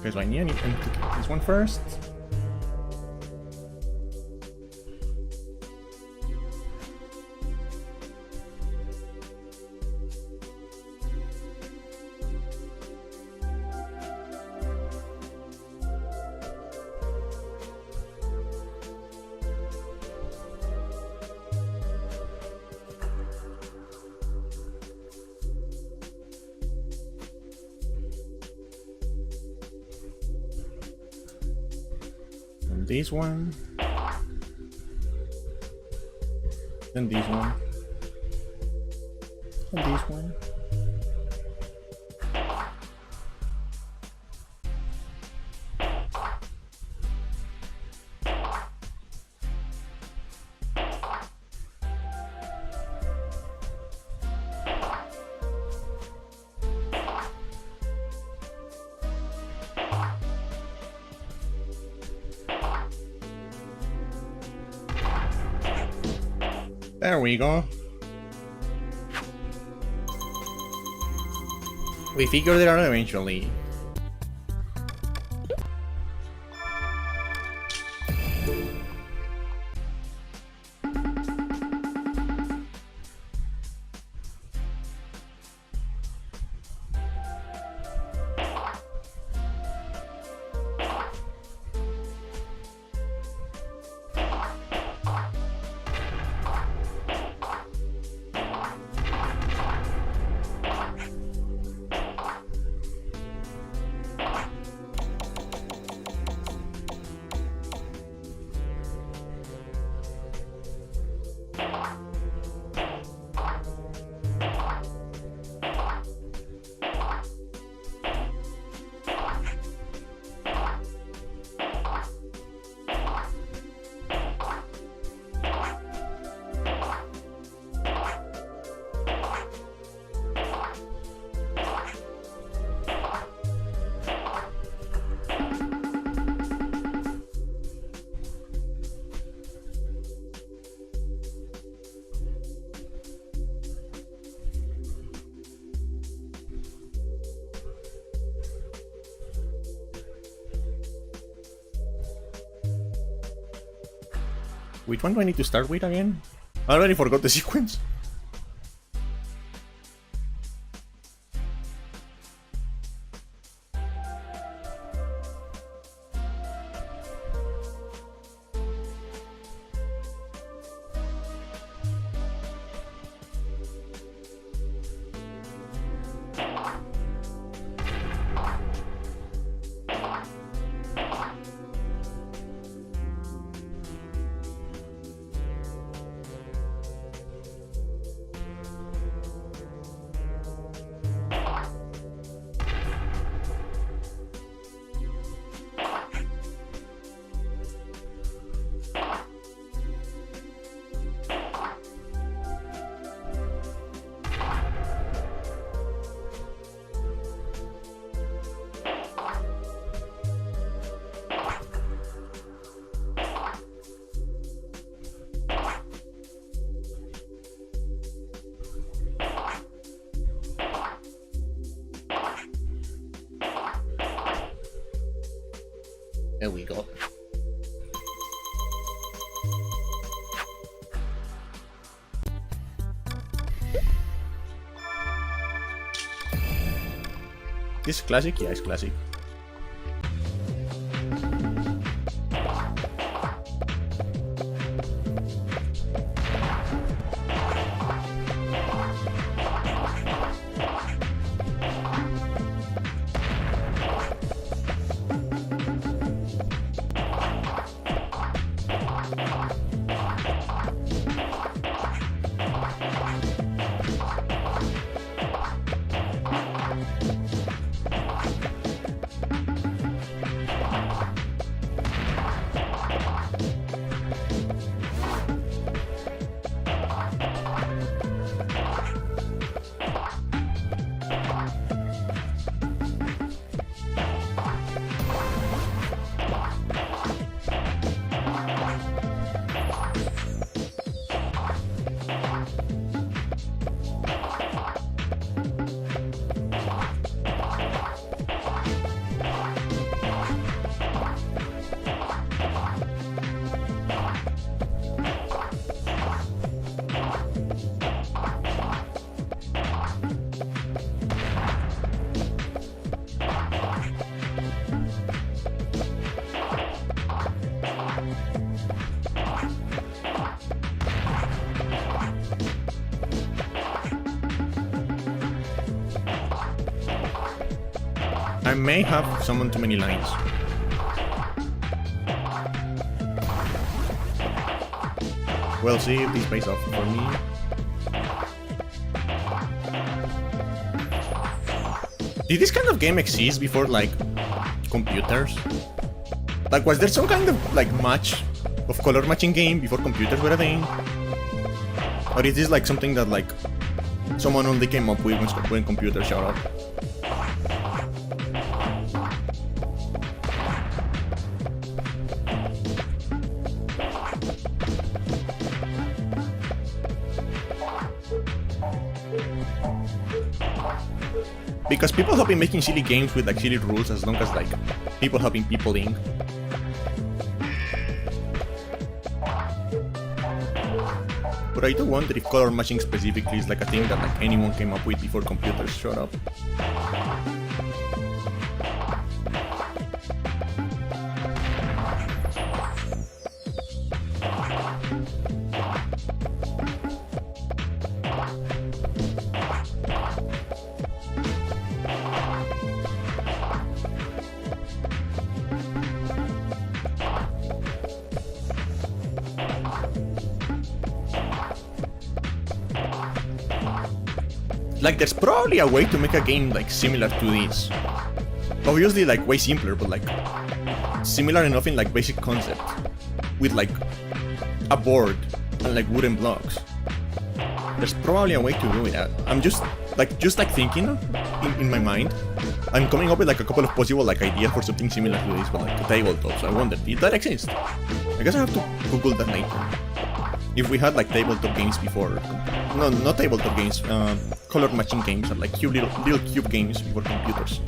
Okay, so I need to get this one first. This one, then this one, and this one. There we go. We figured it out eventually. Which one do I need to start with again? I already forgot the sequence. There we go. This is classic? Yeah, it's classic. I may have summoned too many lines. We'll see if this pays off for me. Did this kind of game exist before, like, computers? Like, was there some kind of, like, match of color matching game before computers were a thing? Or is this, like, something that, like, someone only came up with when computers showed up? Because people have been making silly games with like silly rules as long as like people have been peopling. But I do wonder if color matching specifically is like a thing that like anyone came up with before computers showed up. Like, there's probably a way to make a game, like, similar to this. Obviously, like, way simpler, but, like, similar enough in, like, basic concept. With, like, a board and, like, wooden blocks. There's probably a way to do it. I'm just thinking in my mind. I'm coming up with, like, a couple of possible, like, ideas for something similar to this, but, like, a tabletop. So I wonder, did that exist? I guess I have to Google that later. If we had, like, tabletop games before. No, not tabletop games. Color matching games or like little cube games before computers.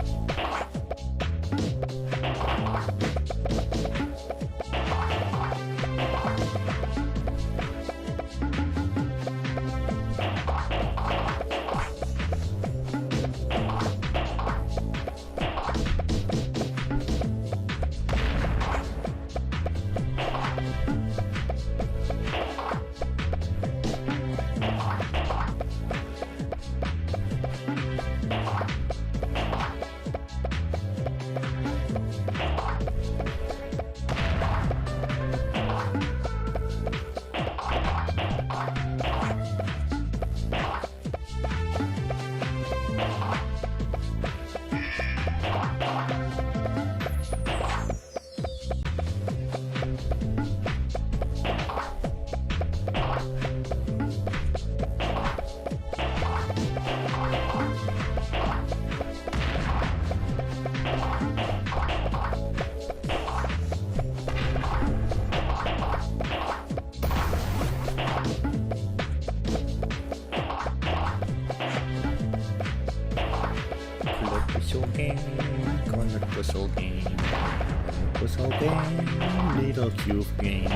Little cube game,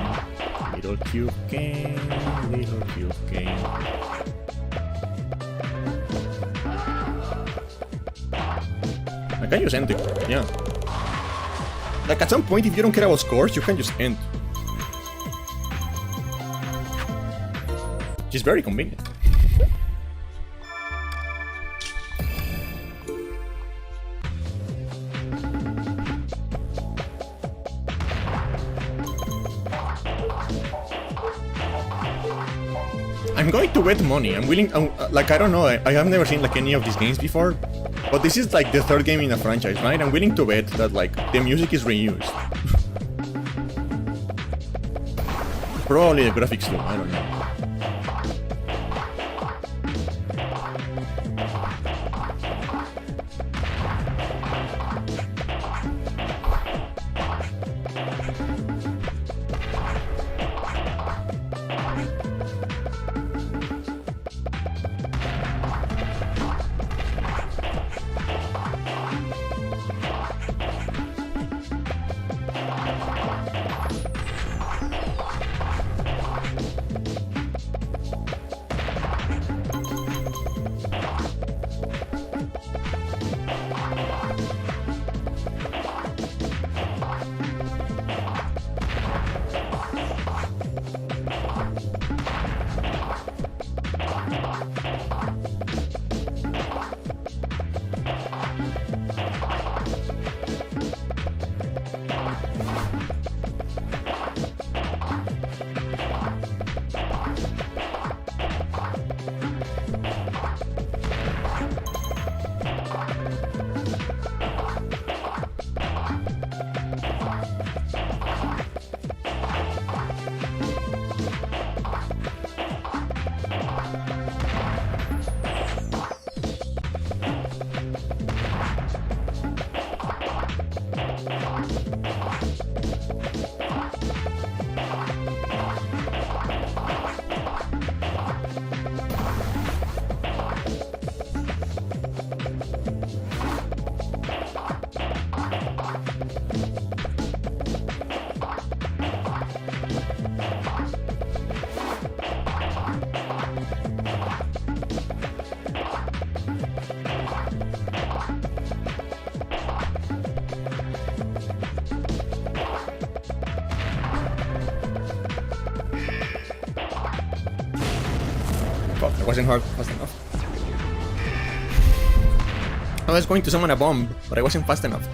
little cube game, little cube game. I can just end it, yeah. Like at some point, if you don't care about scores, you can just end. Which is very convenient. I'm going to bet money. I'm willing. Like I don't know. I have never seen like any of these games before, but this is like the third game in a franchise, right? I'm willing to bet that like the music is reused. Probably the graphics too. I don't know. I wasn't hard fast enough. I was going to summon a bomb, but I wasn't fast enough.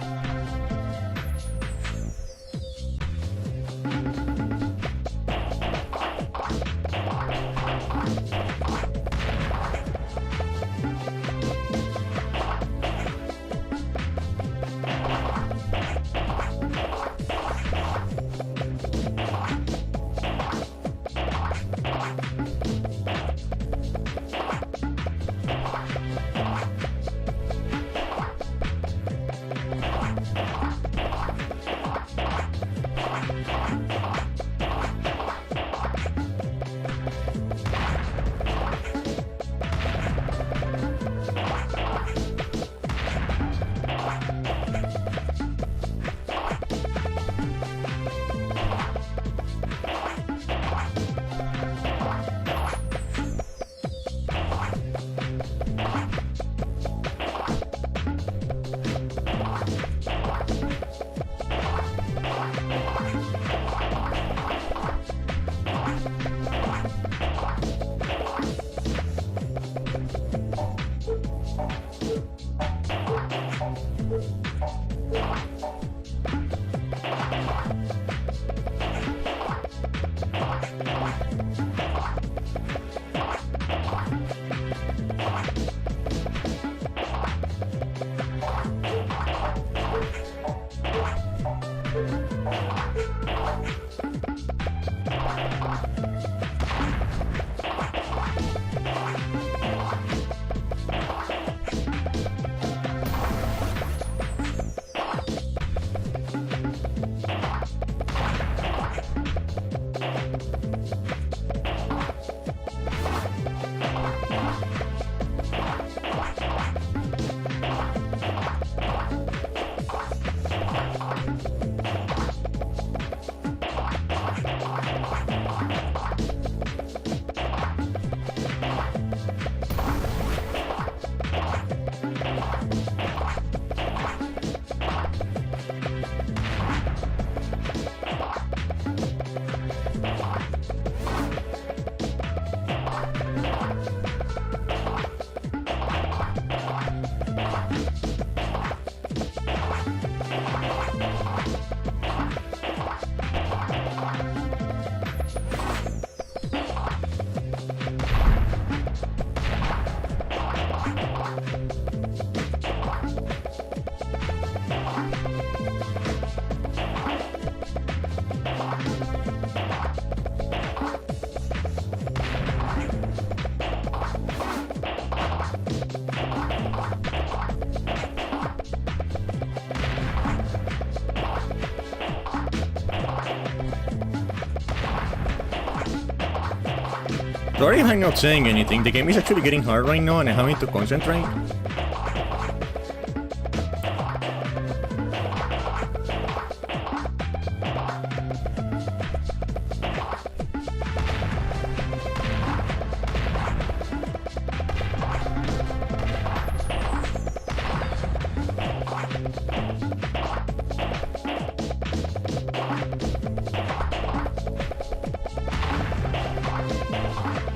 Sorry if I'm not saying anything, the game is actually getting hard right now and I'm having to concentrate.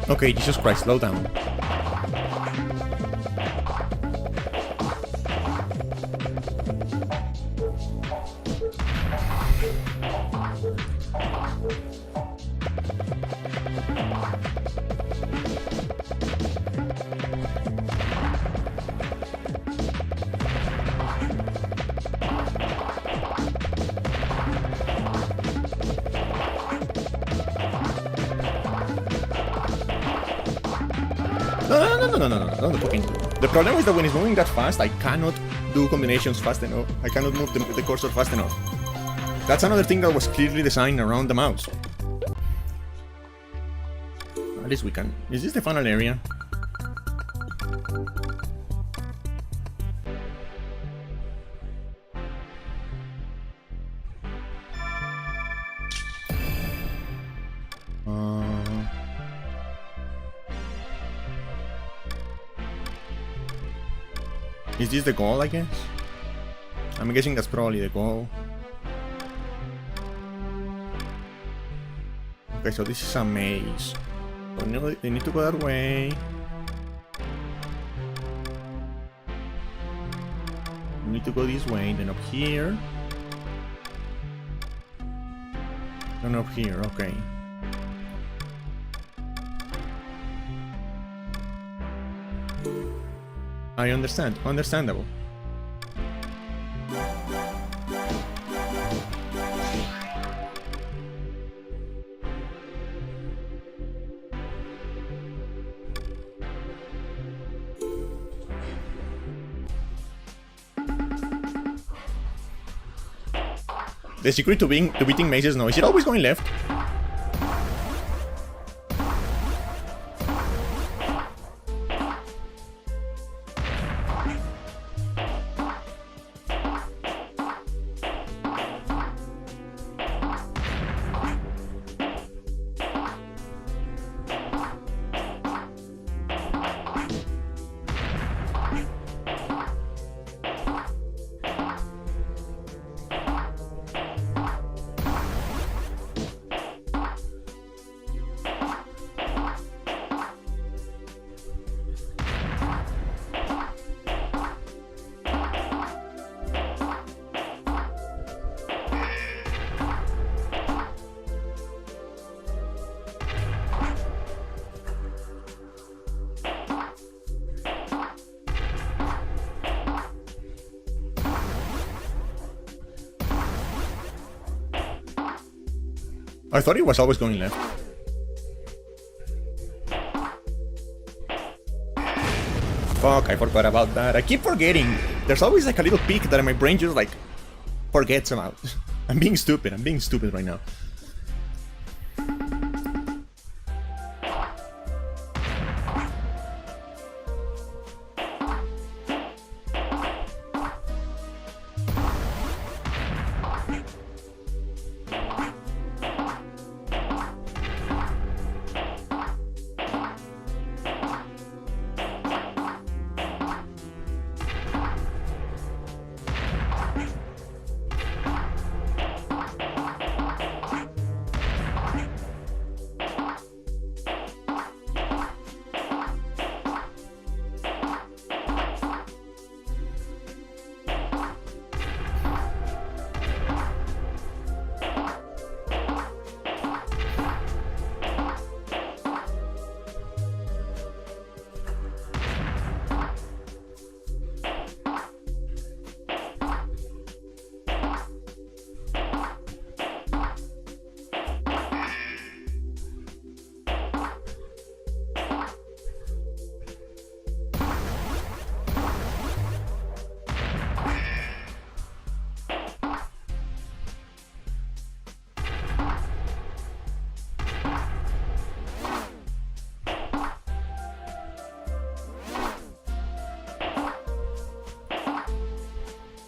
Okay, Jesus Christ, slow down. No, fucking. The problem is that when it's moving that fast, I cannot do combinations fast enough. I cannot move the cursor fast enough. That's another thing that was clearly designed around the mouse. At least we can. Is this the final area? Is this the goal, I guess? I'm guessing that's probably the goal. Okay, so this is a maze. So they need to go that way. We need to go this way, then up here. And up here, okay. I understand, understandable. The secret to beating mazes now, is it always going left? I thought it was always going left. Fuck, I forgot about that. I keep forgetting. There's always like a little peak that my brain just like forgets about. I'm being stupid right now.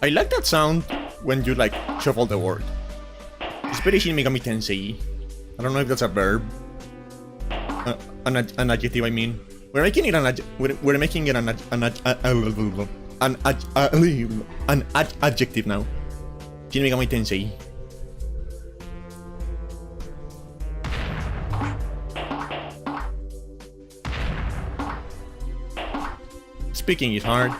I like that sound when you like shuffle the word. It's very Shin Megami Tensei. I don't know if that's a verb. An adjective, I mean. We're making it an adjective now. Shin Megami Tensei. Speaking is hard.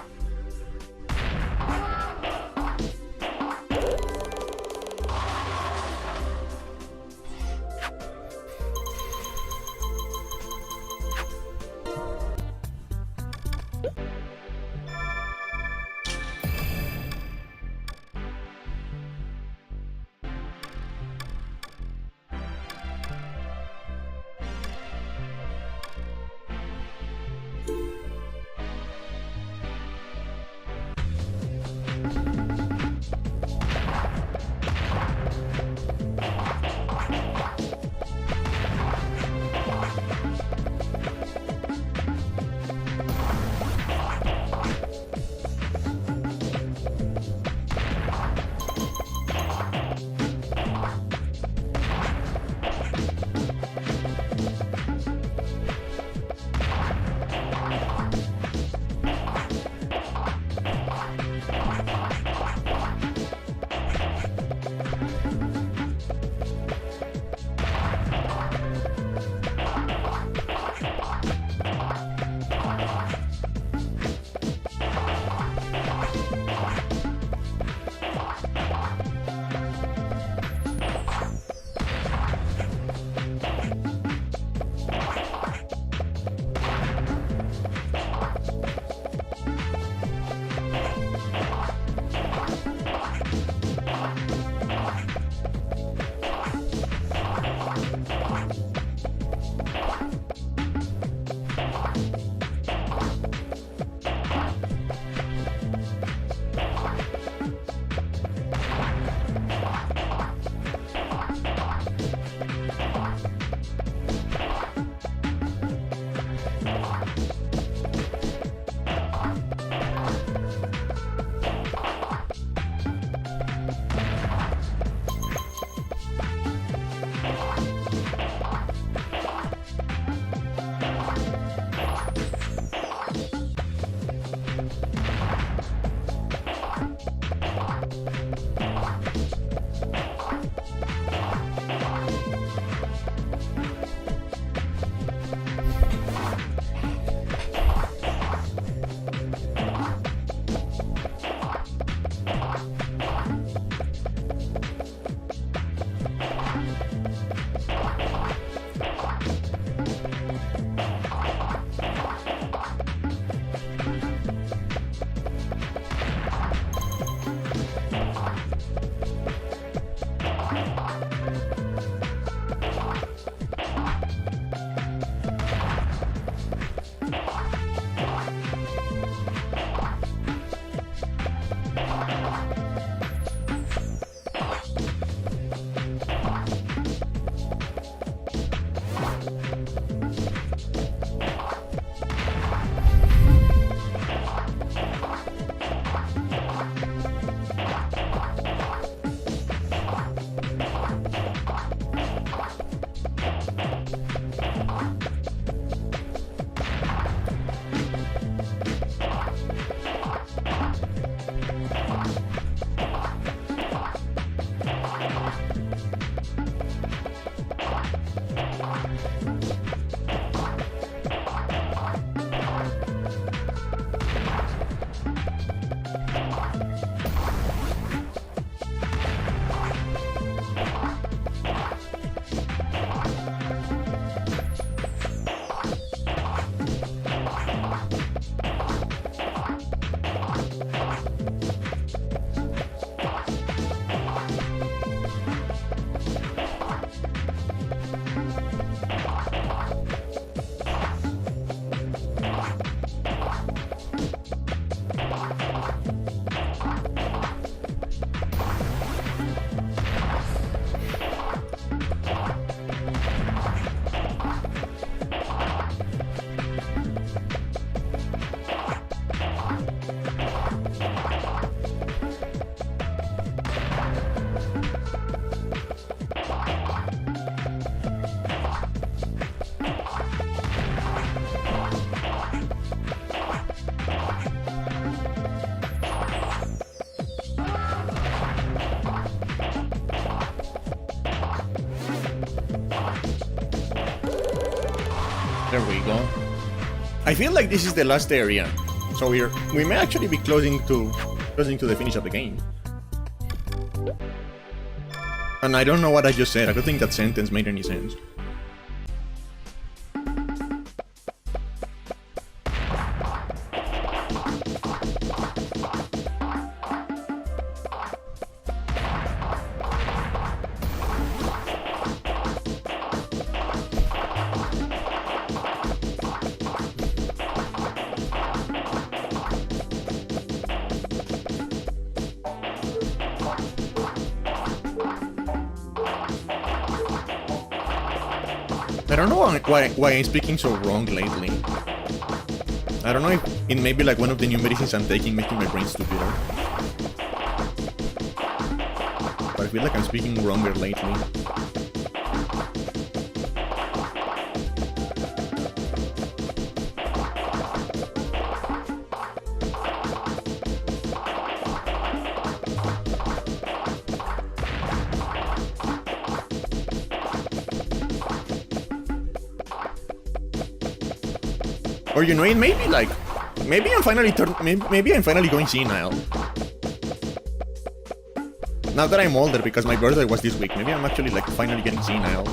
There we go. I feel like this is the last area, so we may actually be closing to the finish of the game. And I don't know what I just said. I don't think that sentence made any sense. I don't know why I'm speaking so wrong lately. I don't know if it may be like one of the new medicines I'm taking making my brain stupider. But I feel like I'm speaking wronger lately. Or you know, it may be like, maybe I'm finally going senile. Now that I'm older, because my birthday was this week, maybe I'm actually like finally getting senile.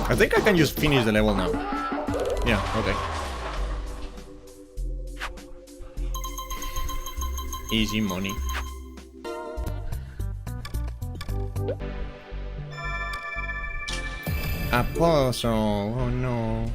I think I can just finish the level now. Yeah, okay. Easy money. A puzzle, oh no.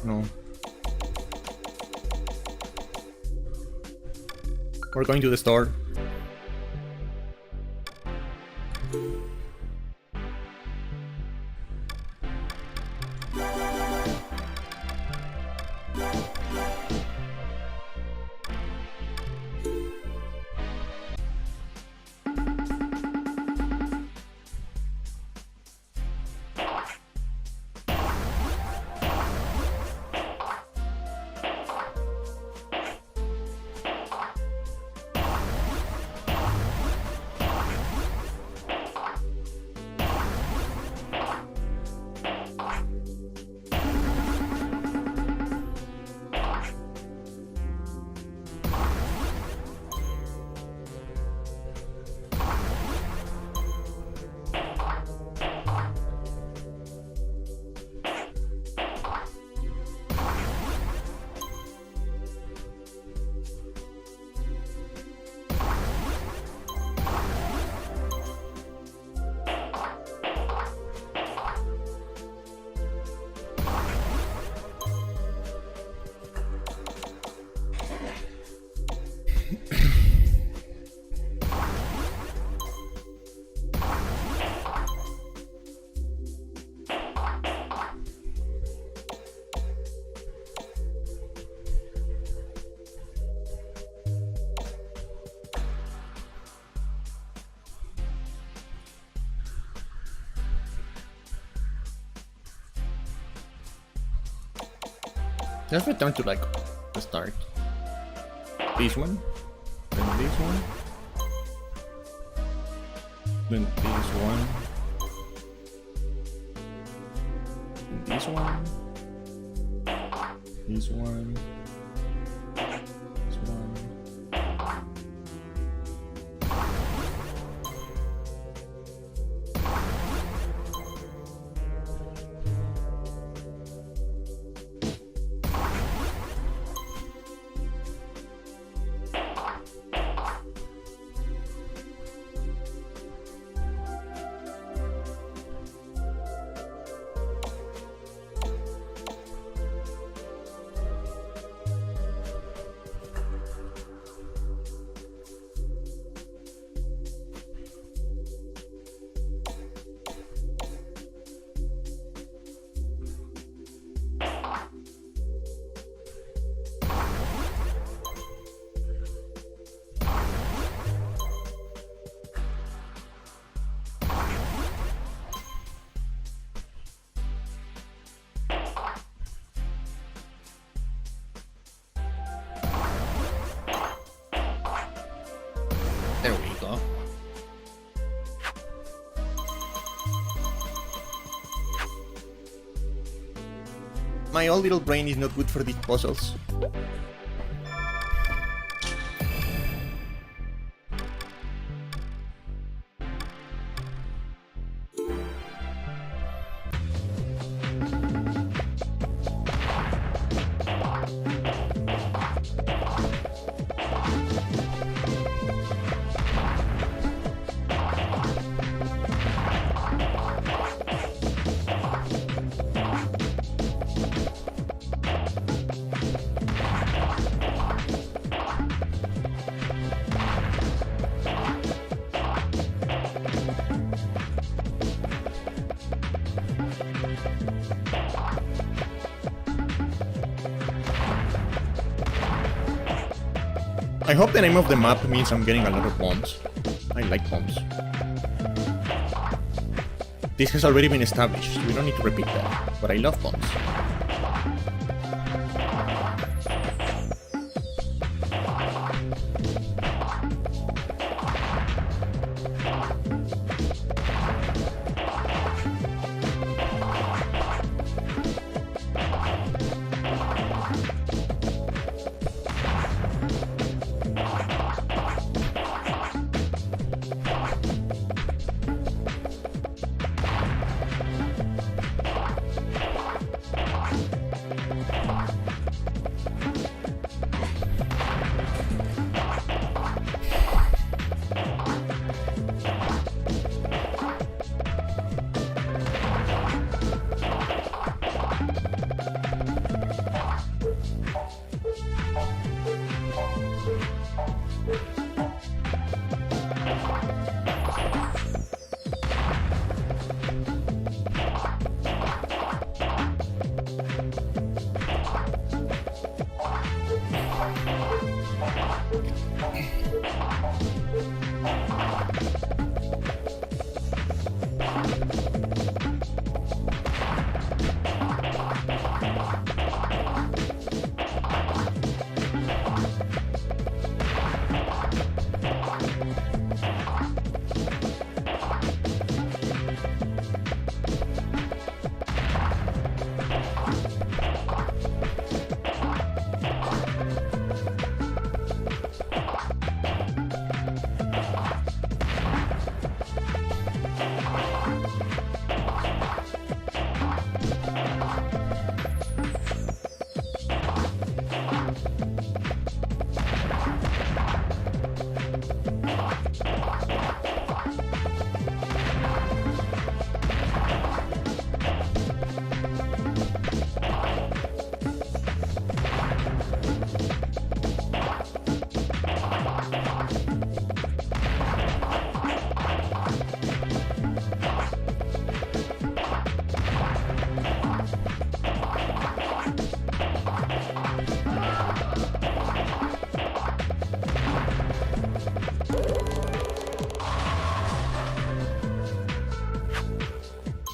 No. We're going to the store. Let's return to like the start. This one, then this one, then this one, then this one, this one, this one. There we go. My old little brain is not good for these puzzles. I hope the name of the map means I'm getting a lot of bombs. I like bombs. This has already been established, we don't need to repeat that, but I love bombs.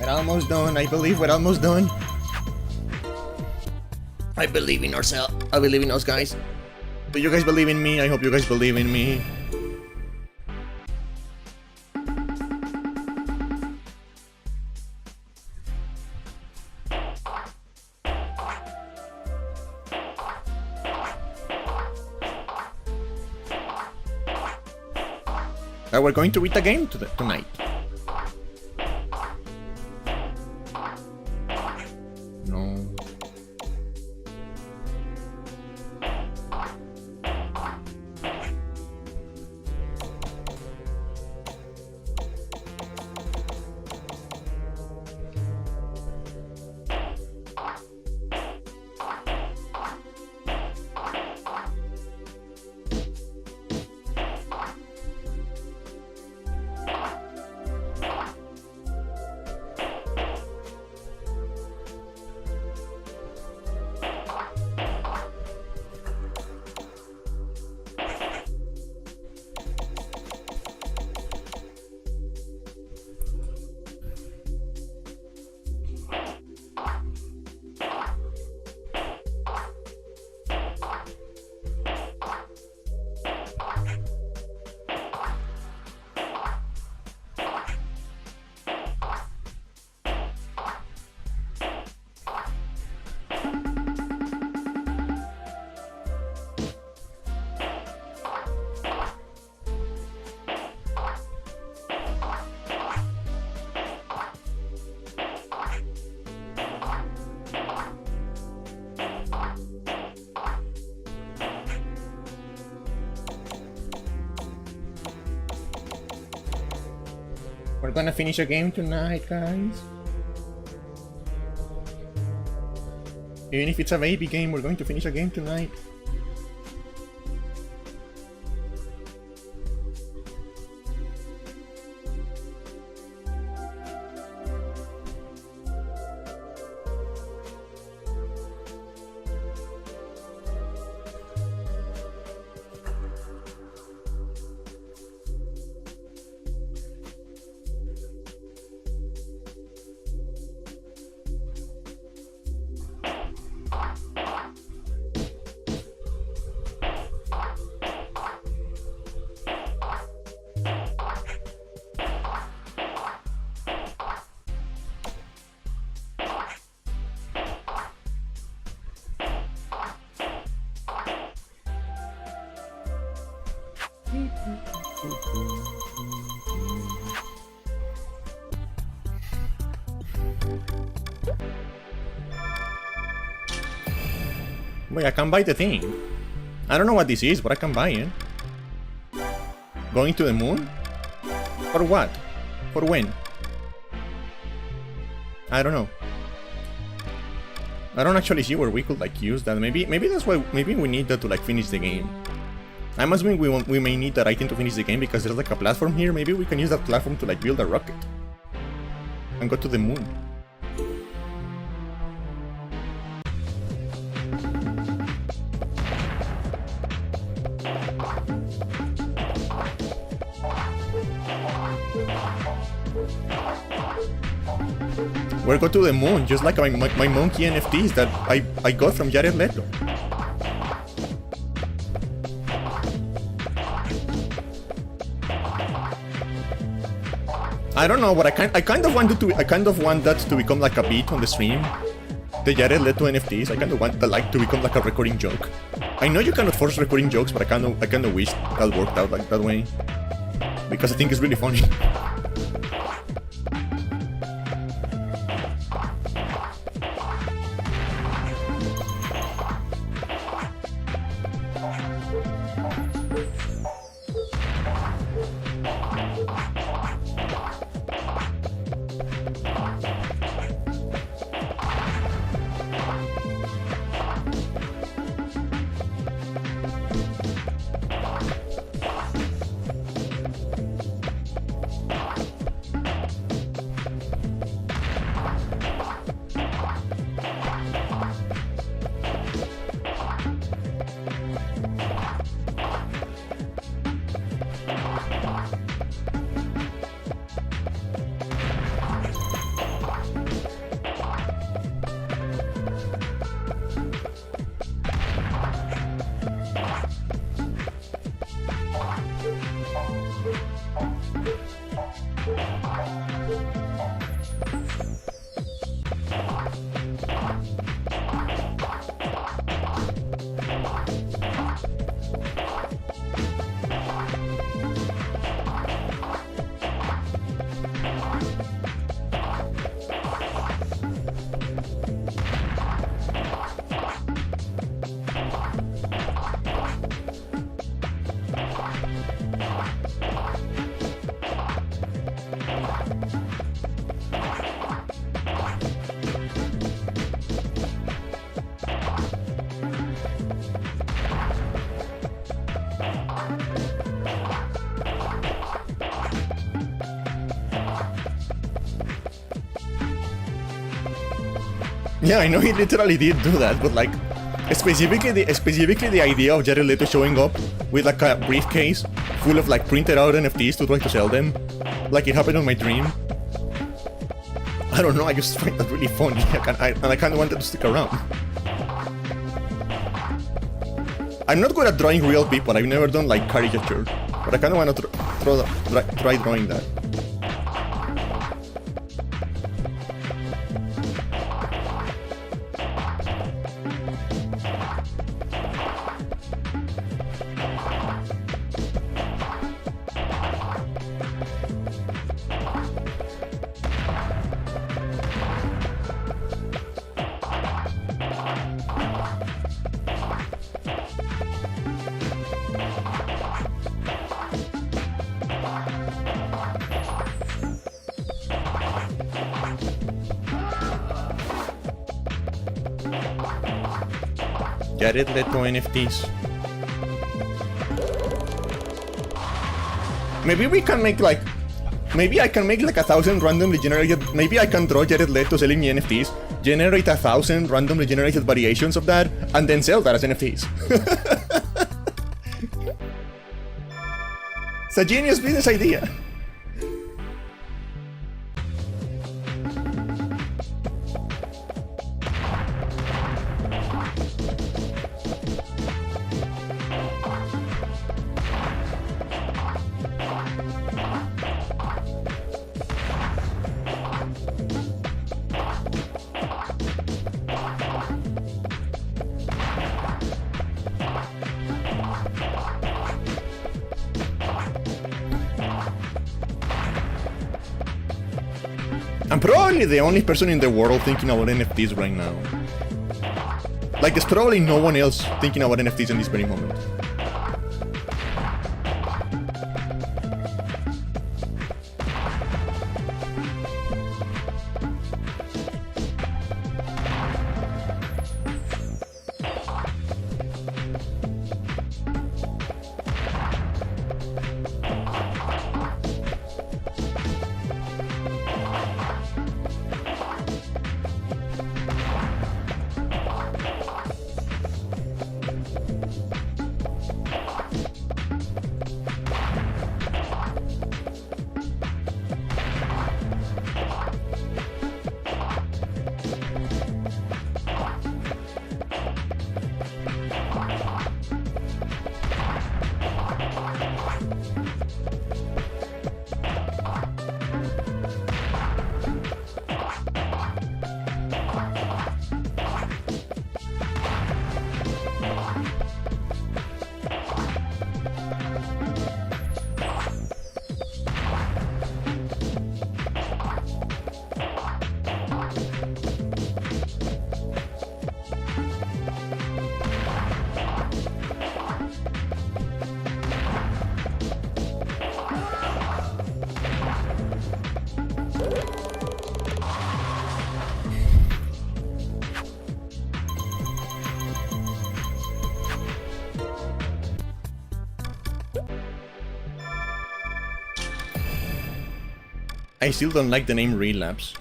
We're almost done. I believe we're almost done. I believe in ourselves. I believe in us, guys. Do you guys believe in me? I hope you guys believe in me. We're going to beat the game tonight. No. We're gonna finish a game tonight, guys. Even if it's a baby game, we're going to finish a game tonight. Wait, I can buy the thing. I don't know what this is, but I can buy it. Going to the moon? For what? For when? I don't know. I don't actually see where we could like use that. Maybe that's why. Maybe we need that to like finish the game. I'm assuming we may need that item to finish the game because there's like a platform here. Maybe we can use that platform to like build a rocket and go to the moon. We'll go to the moon, just like my monkey NFTs that I got from Jared Leto. I don't know, but I kind of want that to become like a beat on the stream. The Jared Leto NFTs, I kind of want that like to become like a recurring joke. I know you cannot force recurring jokes, but I kind of wish that worked out like that way because I think it's really funny. Yeah, I know he literally did do that, but like, specifically the idea of Jared Leto showing up with like a briefcase full of like printed out NFTs to try to sell them, like it happened on my dream. I don't know, I just find that really funny, and I kind of wanted to stick around. I'm not good at drawing real people, I've never done like caricature, but I kind of want to try drawing that. Jared Leto NFTs. Maybe we can make like... Maybe I can make like 1,000 randomly generated... Maybe I can draw Jared Leto selling me NFTs, generate 1,000 randomly generated variations of that, and then sell that as NFTs. It's a genius business idea. I'm probably the only person in the world thinking about NFTs right now. Like, there's probably no one else thinking about NFTs in this very moment. I still don't like the name Relapse.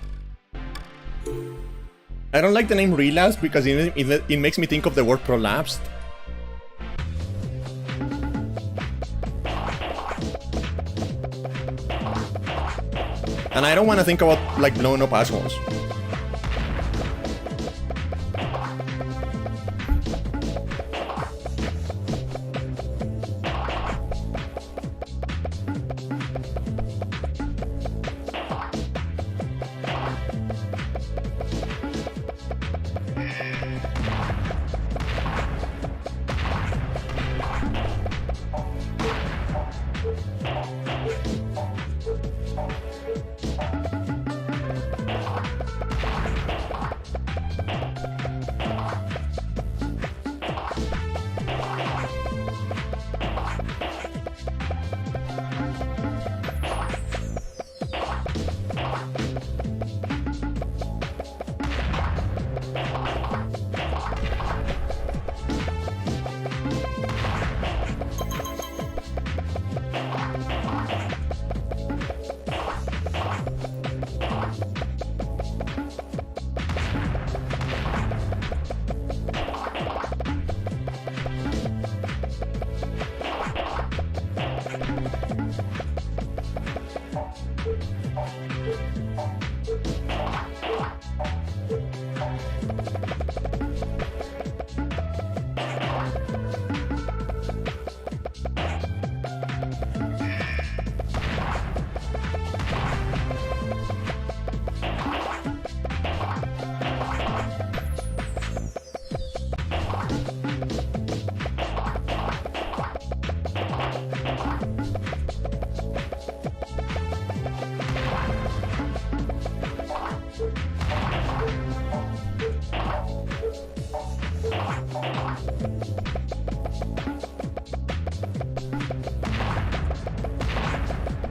I don't like the name Relapse because it makes me think of the word prolapsed. And I don't want to think about like blowing up assholes.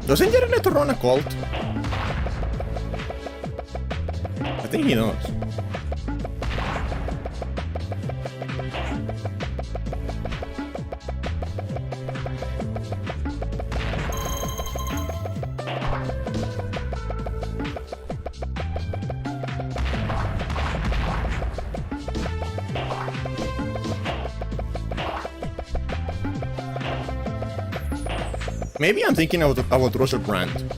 Doesn't Jared Leto run a cult? I think he does. Maybe I'm thinking about Russell Brand.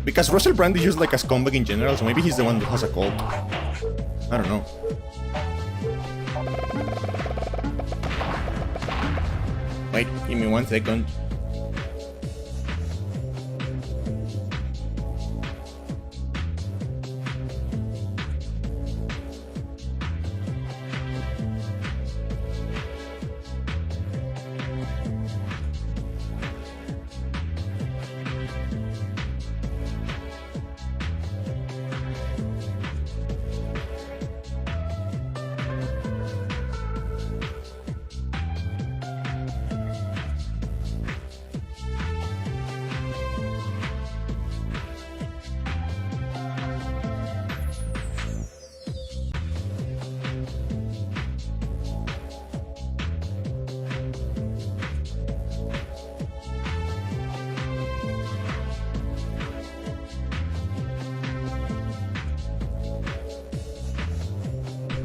Because Russell Brand is just like a scumbag in general, so maybe he's the one that has a cult. I don't know. Wait, give me 1 second.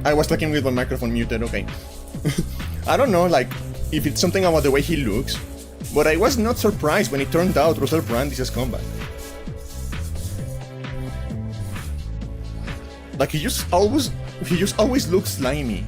I was talking with my microphone muted, okay. I don't know, like, if it's something about the way he looks, but I was not surprised when it turned out Russell Brand is a scumbag. Like, he just always looks slimy.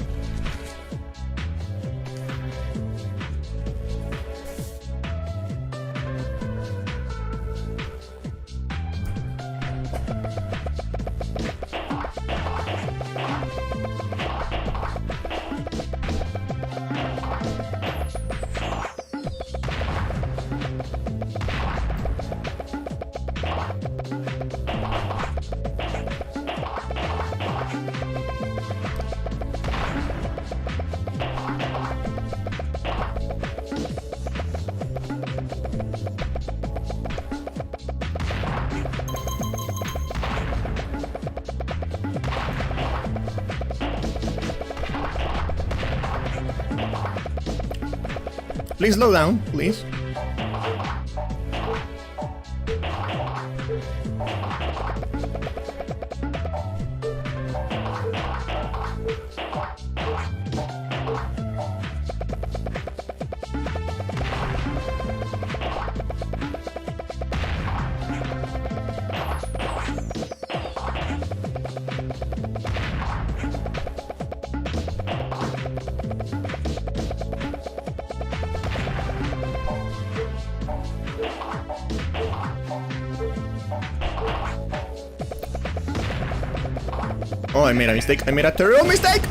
Please slow down, please. Oh, I made a mistake. I made a terrible mistake!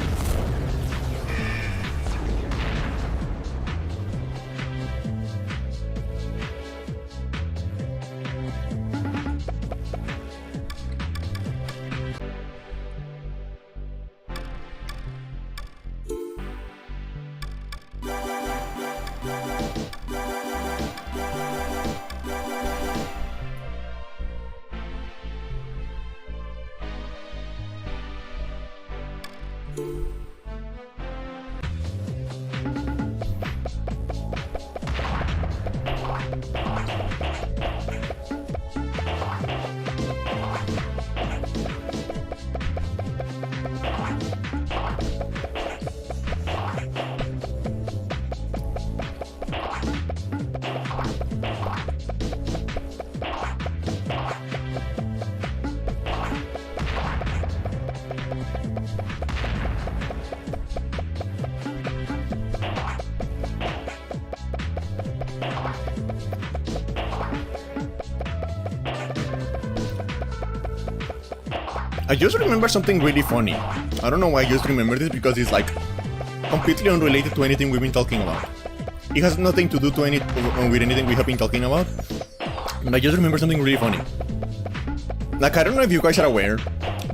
I just remember something really funny. I don't know why I just remember this, because it's like completely unrelated to anything we've been talking about. It has nothing to do with anything we have been talking about. And I just remember something really funny. Like, I don't know if you guys are aware,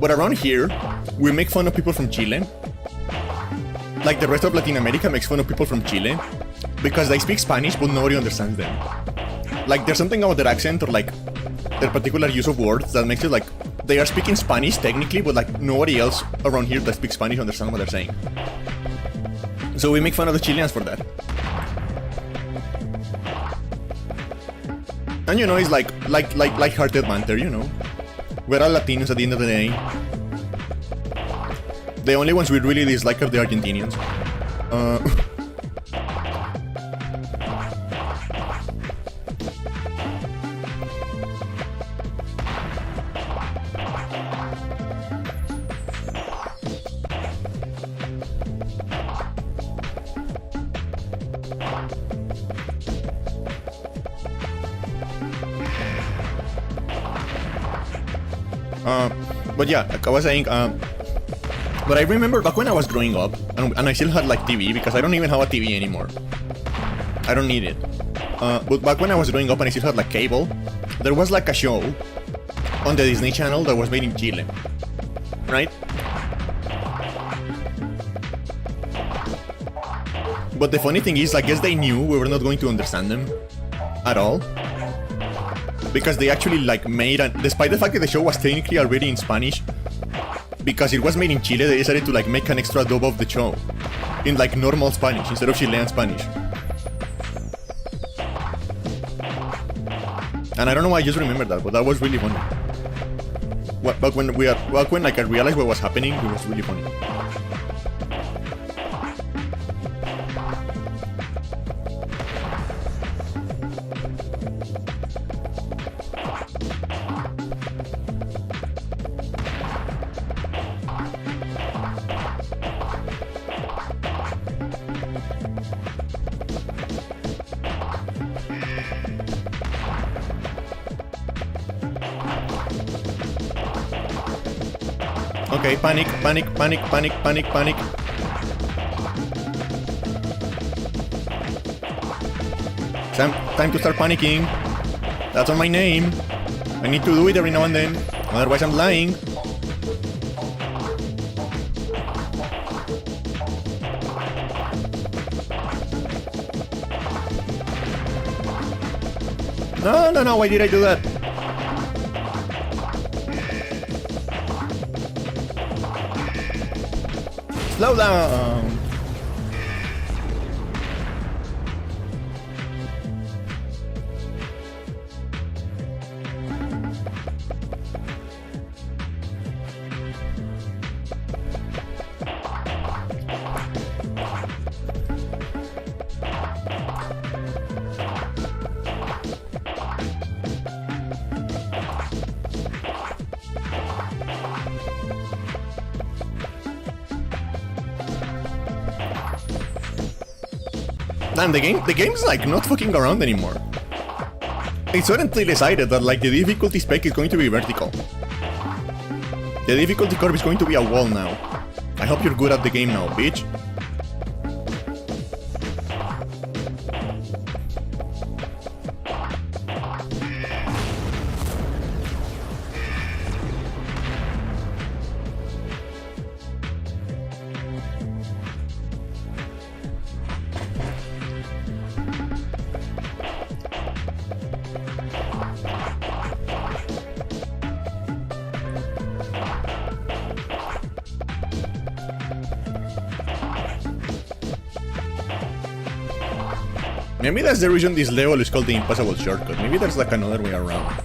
but around here, we make fun of people from Chile. Like the rest of Latin America makes fun of people from Chile, because they speak Spanish but nobody understands them. Like, there's something about their accent or like their particular use of words that makes it like they are speaking Spanish technically, but like nobody else around here that speaks Spanish understands what they're saying. So we make fun of the Chileans for that. And you know, it's like light-hearted banter, you know. We're all Latinos at the end of the day. The only ones we really dislike are the Argentinians. But yeah, like I was saying, but I remember back when I was growing up, and I still had like TV, because I don't even have a TV anymore. I don't need it. But back when I was growing up and I still had like cable, there was like a show on the Disney Channel that was made in Chile, right? But the funny thing is, I guess they knew we were not going to understand them at all. Because they actually like made, despite the fact that the show was technically already in Spanish, because it was made in Chile, they decided to like make an extra dub of the show in like normal Spanish instead of Chilean Spanish. And I don't know why I just remembered that, but that was really funny. Back when like I realized what was happening, it was really funny. Okay, panic. Time to start panicking. That's on my name. I need to do it every now and then, otherwise I'm lying. No, why did I do that? Slow down! Damn, the game's like not fucking around anymore. It suddenly decided that like the difficulty spec is going to be vertical. The difficulty curve is going to be a wall now. I hope you're good at the game now, bitch. Maybe that's the reason this level is called the impossible shortcut. Maybe there's like another way around.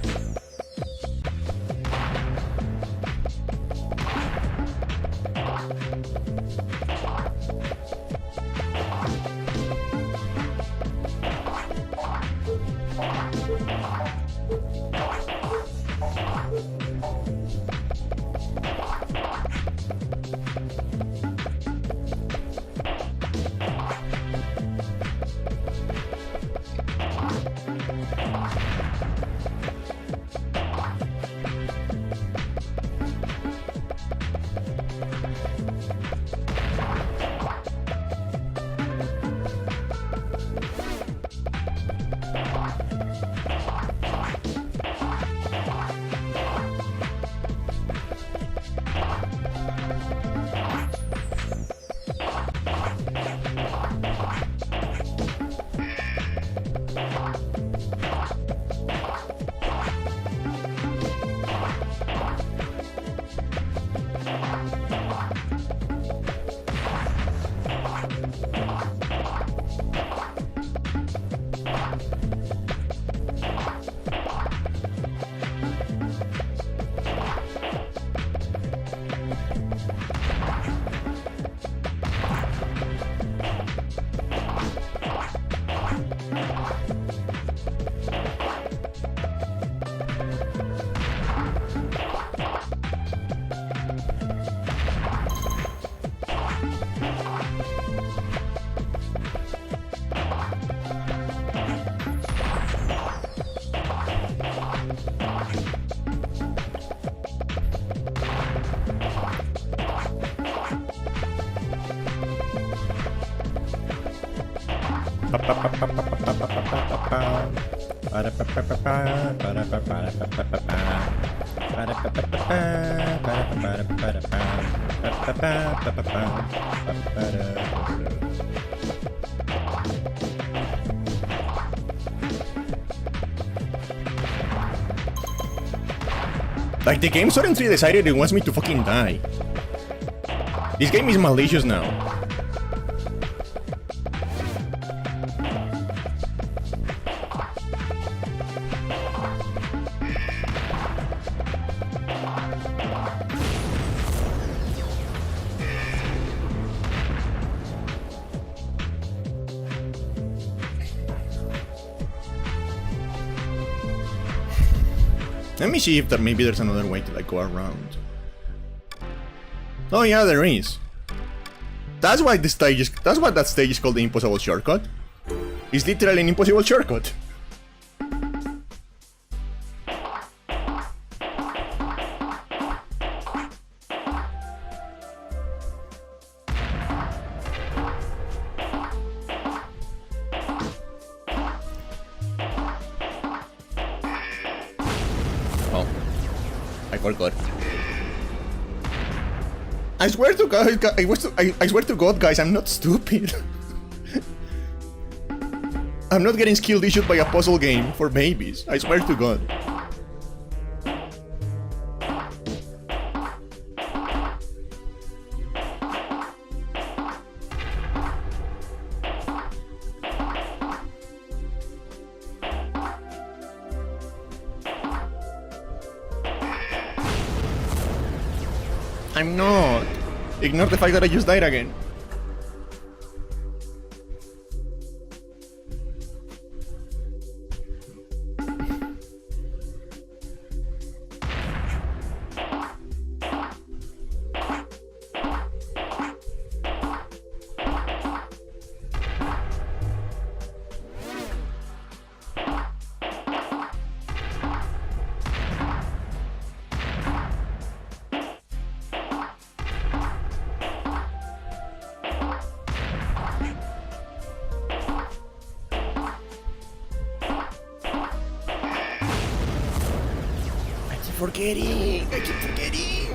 Like, the game suddenly decided it wants me to fucking die. This game is malicious now. Let me see if maybe there's another way to like go around. Oh yeah, there is. That's why this stage is. That's what that stage is called, the impossible shortcut. It's literally an impossible shortcut. Forgot. I swear to God, I swear to God, guys, I'm not stupid. I'm not getting skill issued by a puzzle game for babies. I swear to God. I'm not. Ignore the fact that I just died again. I keep forgetting.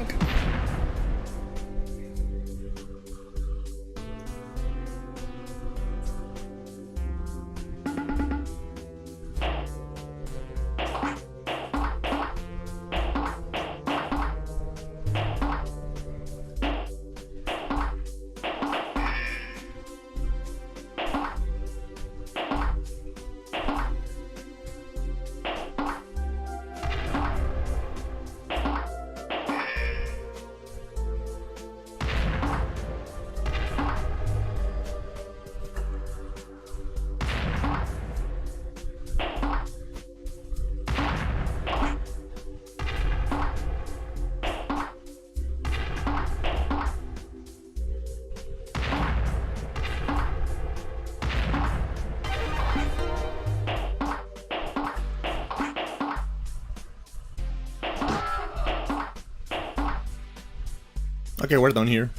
Okay, we're done here.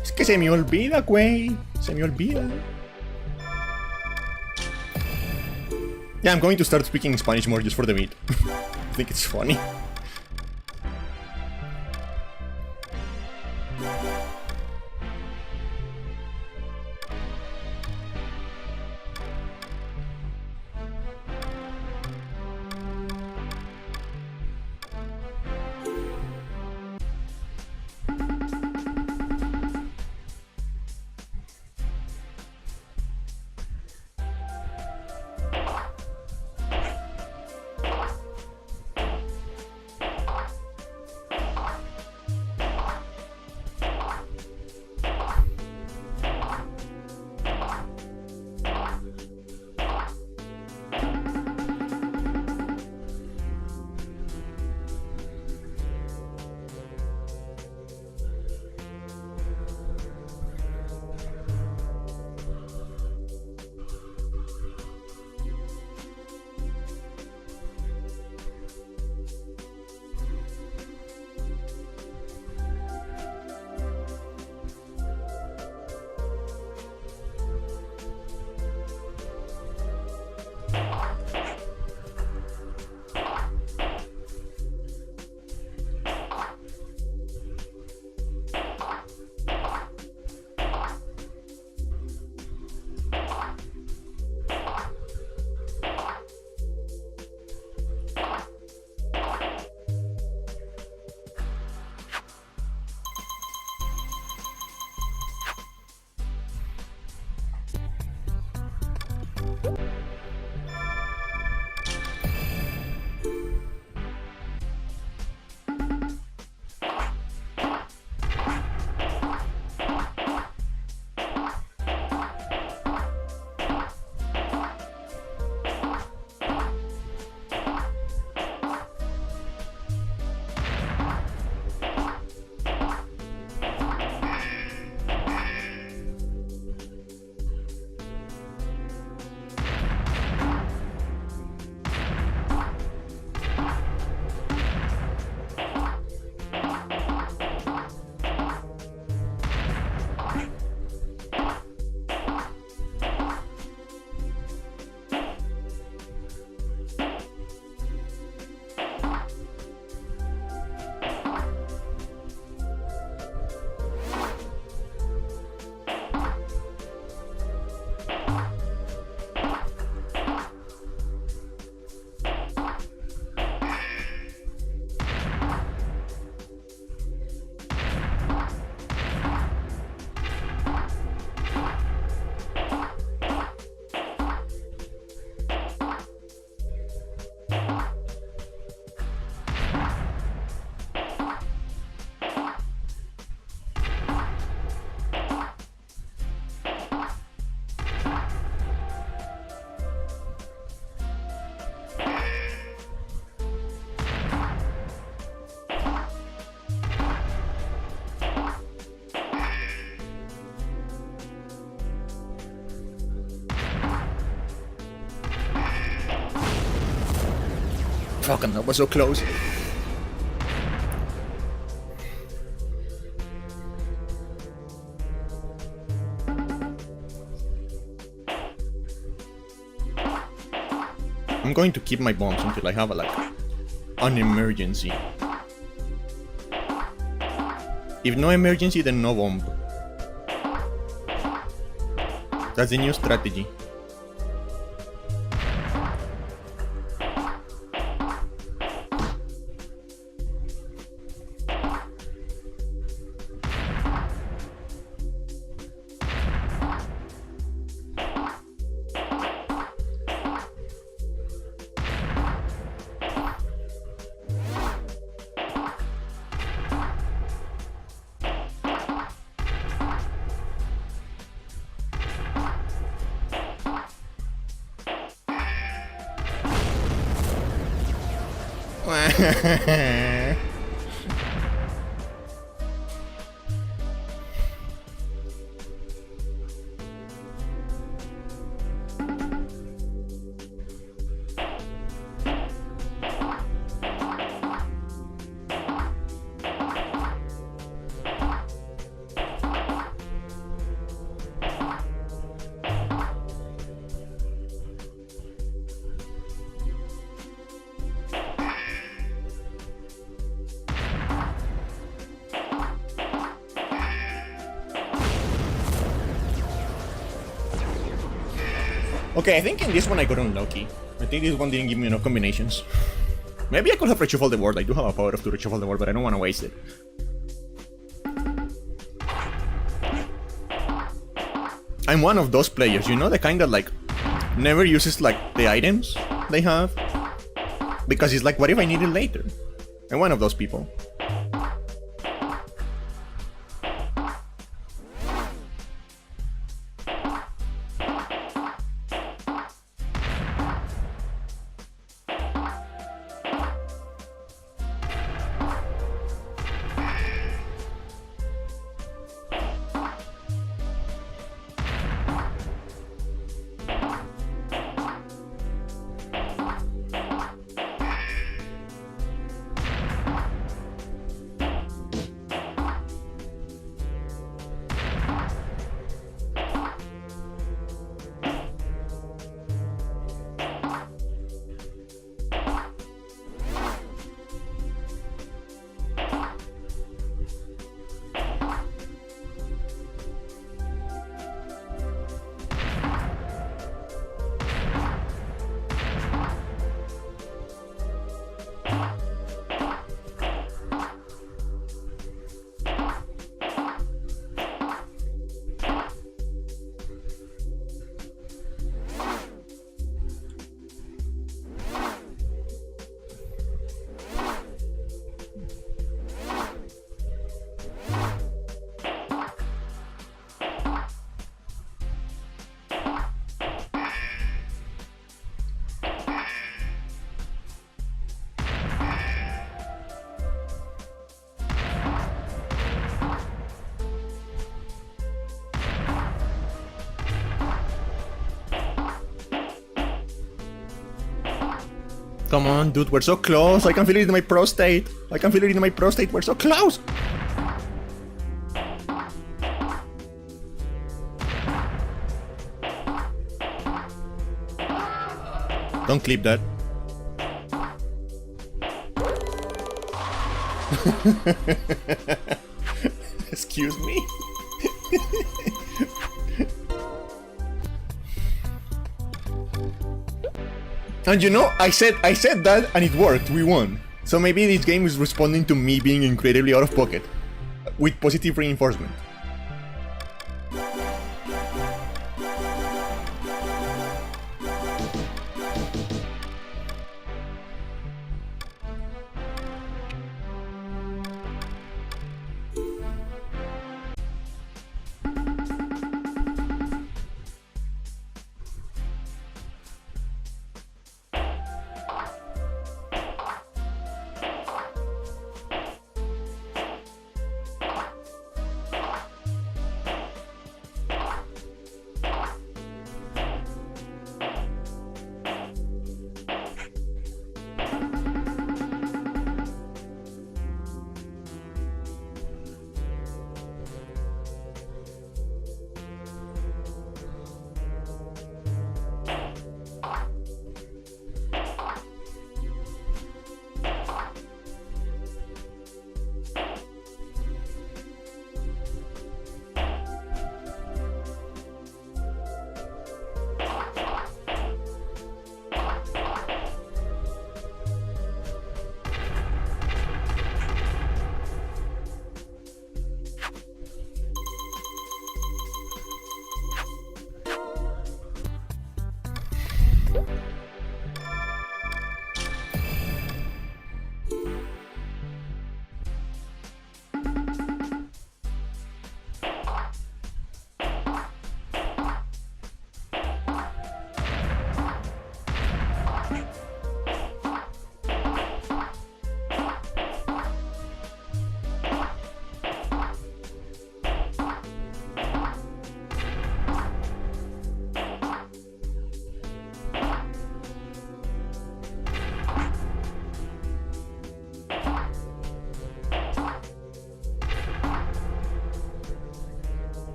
Es que se me olvida, güey. Se me olvida. Yeah, I'm going to start speaking Spanish more just for the beat. I think it's funny. Fucking, that was so close. I'm going to keep my bombs until I have an emergency. If no emergency, then no bomb. That's the new strategy. Okay, I think in this one I got unlucky. I think this one didn't give me enough combinations. Maybe I could have reshuffled the board. I do have a power to reshuffle the board, but I don't want to waste it. I'm one of those players, you know, the kind that like never uses like the items they have because it's like, what if I need it later? I'm one of those people. Come on, dude, we're so close. I can feel it in my prostate. I can feel it in my prostate. We're so close. Don't clip that. Excuse me. And you know, I said that and it worked, we won. So maybe this game is responding to me being incredibly out of pocket, with positive reinforcement.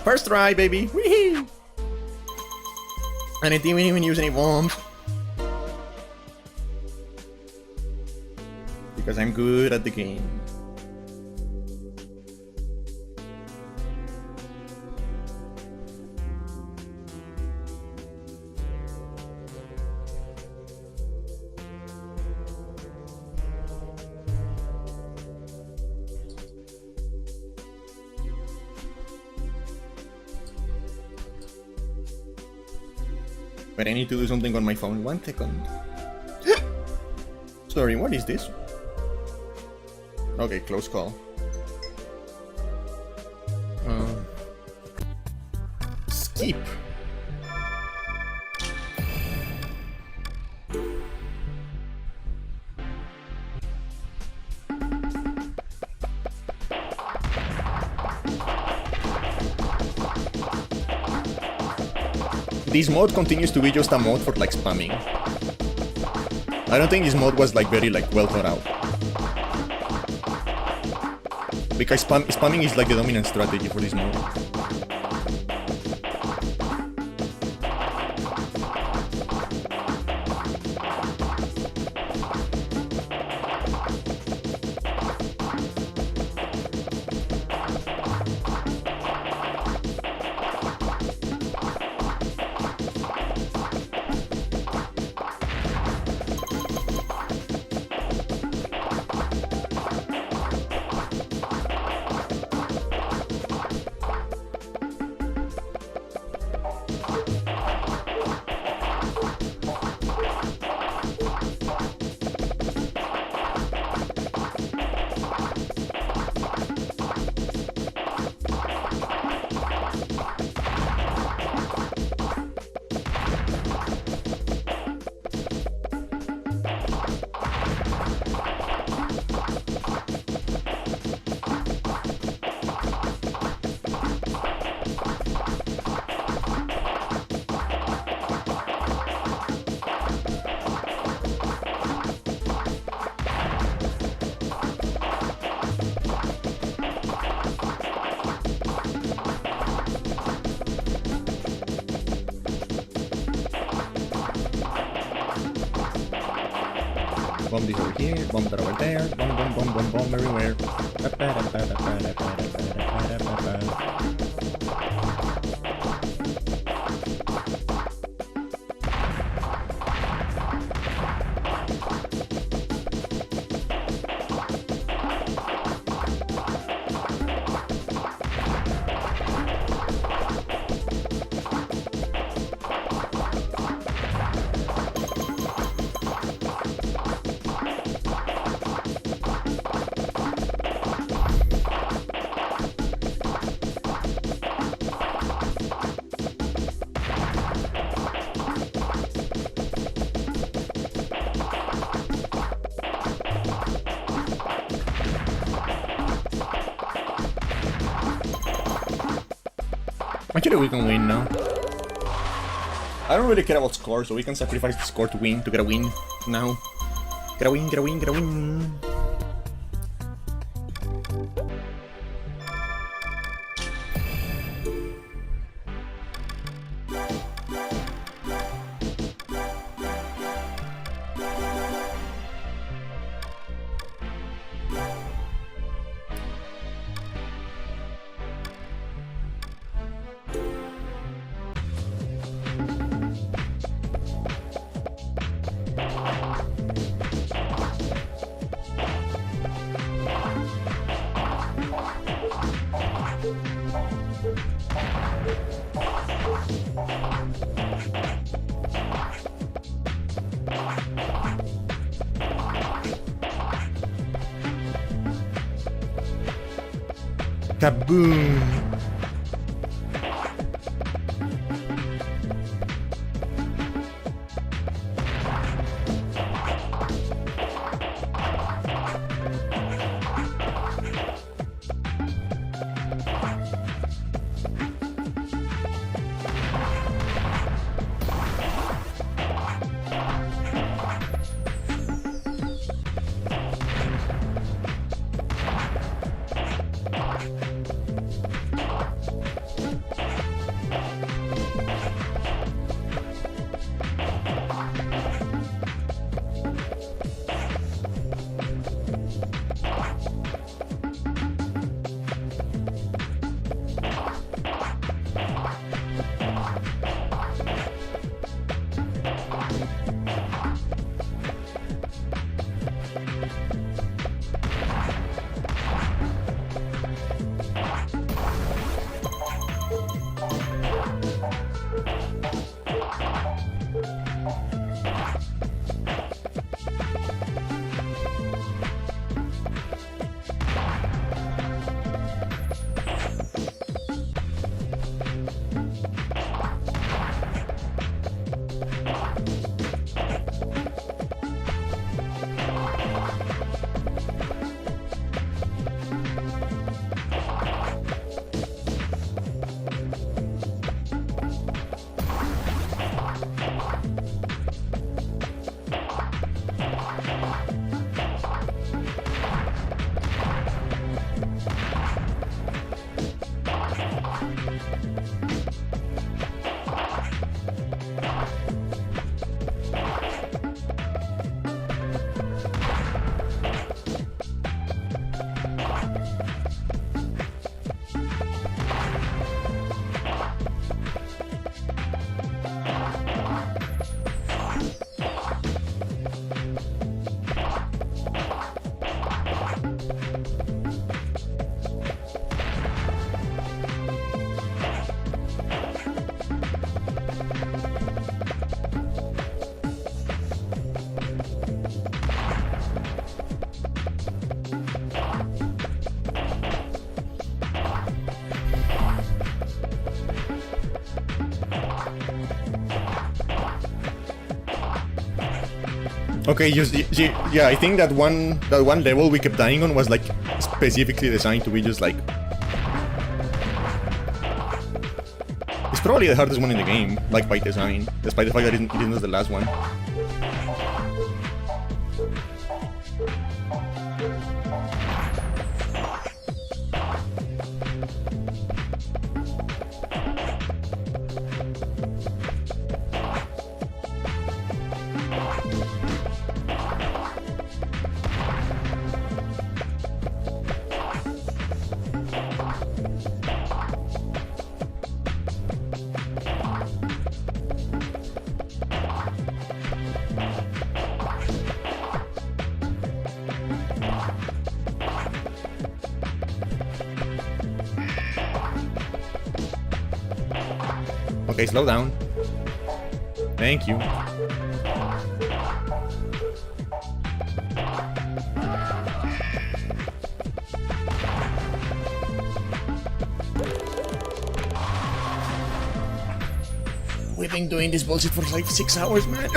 First try, baby! Wee-hee! And I didn't even use any bombs. Because I'm good at the game. But I need to do something on my phone. 1 second. Sorry, what is this? Okay, close call. Skip. This mod continues to be just a mod for like spamming. I don't think this mod was like very like well thought out. Because spamming is like the dominant strategy for this mod. Bomb this over here, bomb that over there, bomb, bomb, bomb, bomb, bomb everywhere. Actually, we can win now. I don't really care about score, so we can sacrifice the score to win, to get a win now. Get a win, get a win, get a win. Kaboom! Okay, yeah, I think that one level we kept dying on was like specifically designed to be just like... It's probably the hardest one in the game, like by design, despite the fact that it isn't the last one. Okay, slow down. Thank you. We've been doing this bullshit for like 6 hours, man.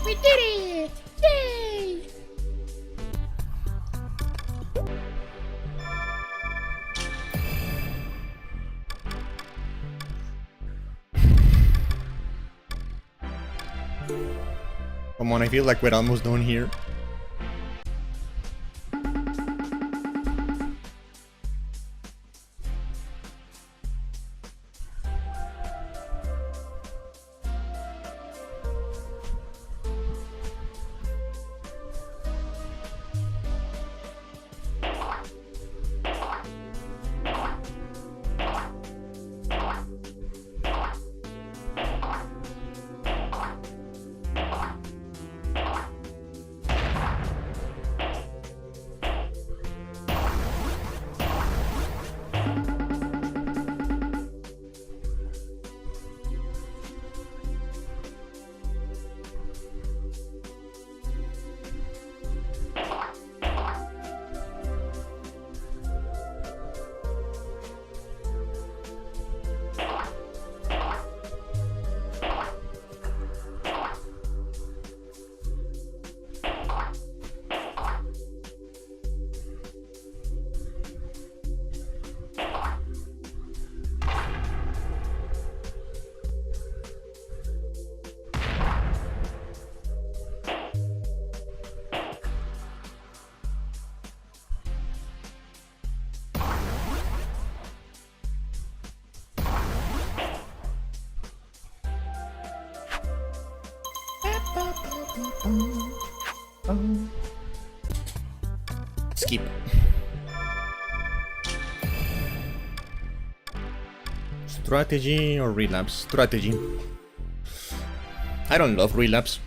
We did it! Yay! Come on, I feel like we're almost done here. Strategy or relapse? Strategy. I don't love relapse.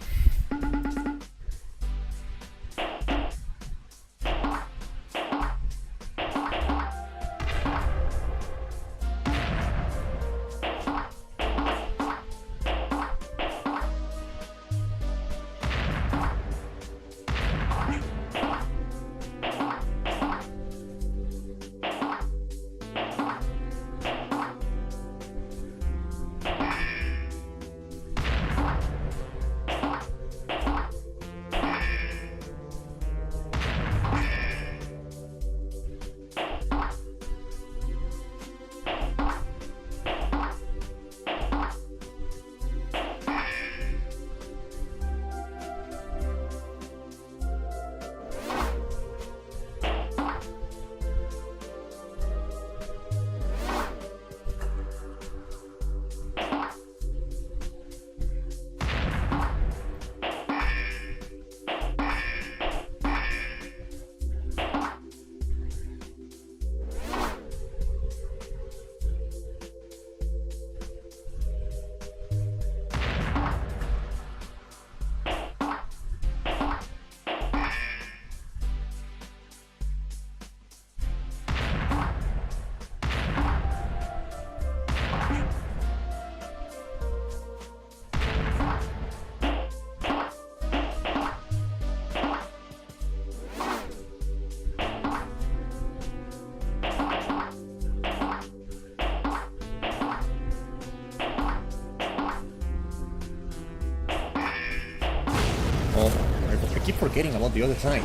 I keep forgetting about the other side.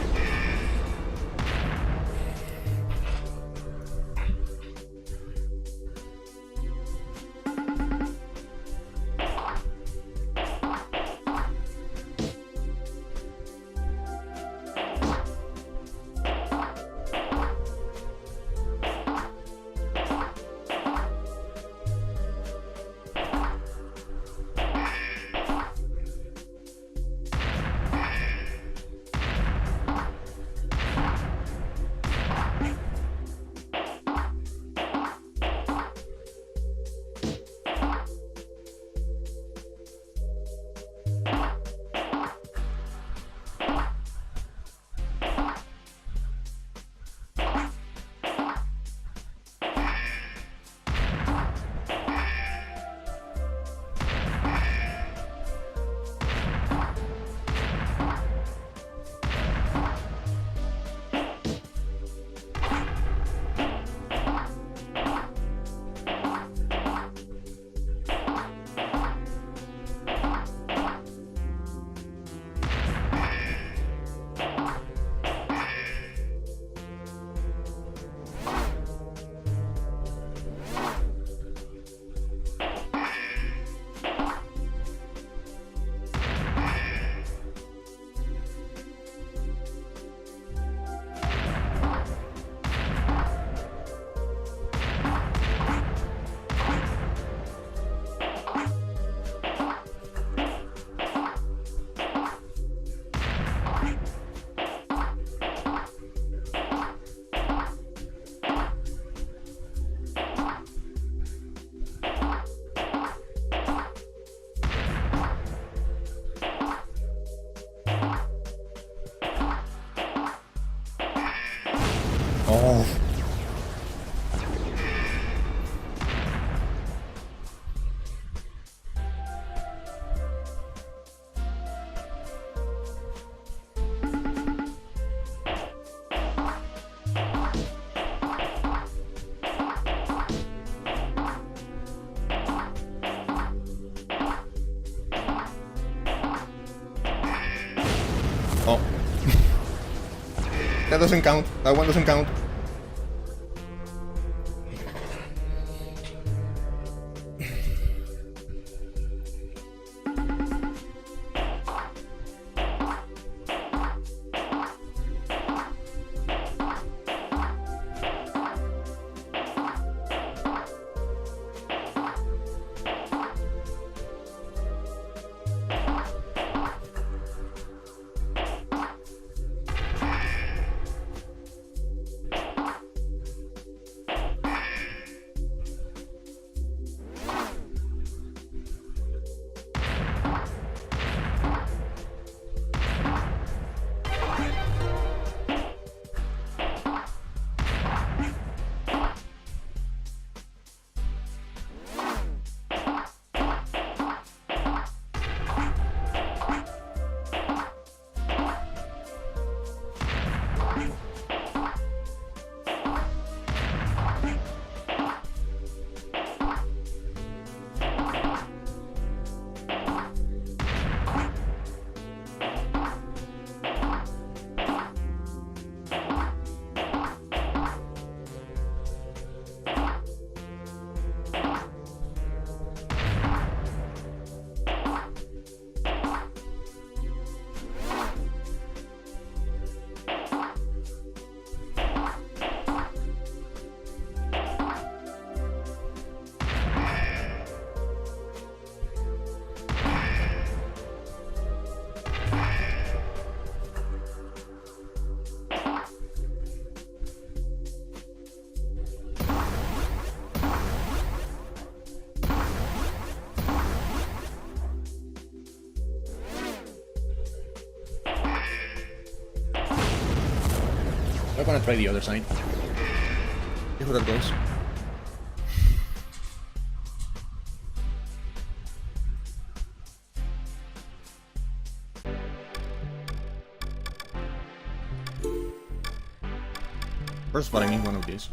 Oh. Oh. That doesn't count. That one doesn't count. gonna try the other side. See how that goes. First of all, I need one of these.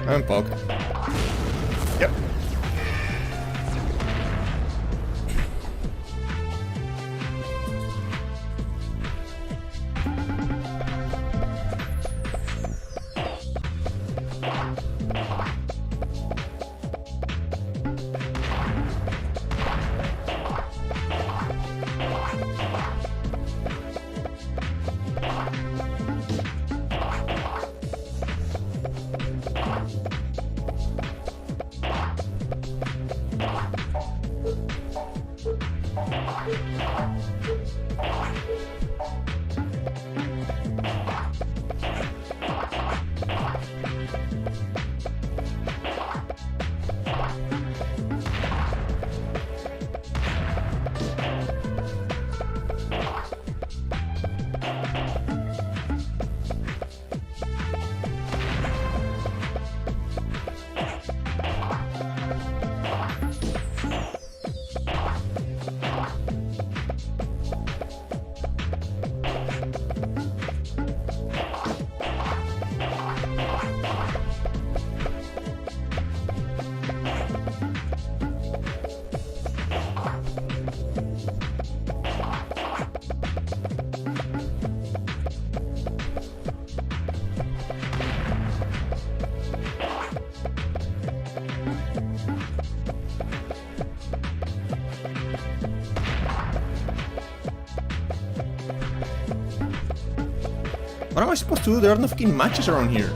I'm poked. Yep. What am I supposed to do? There are no fucking matches around here.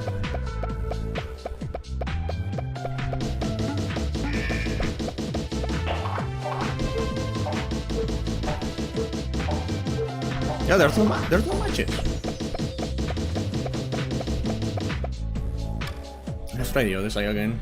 Yeah, there's no matches. Let's try the other side again.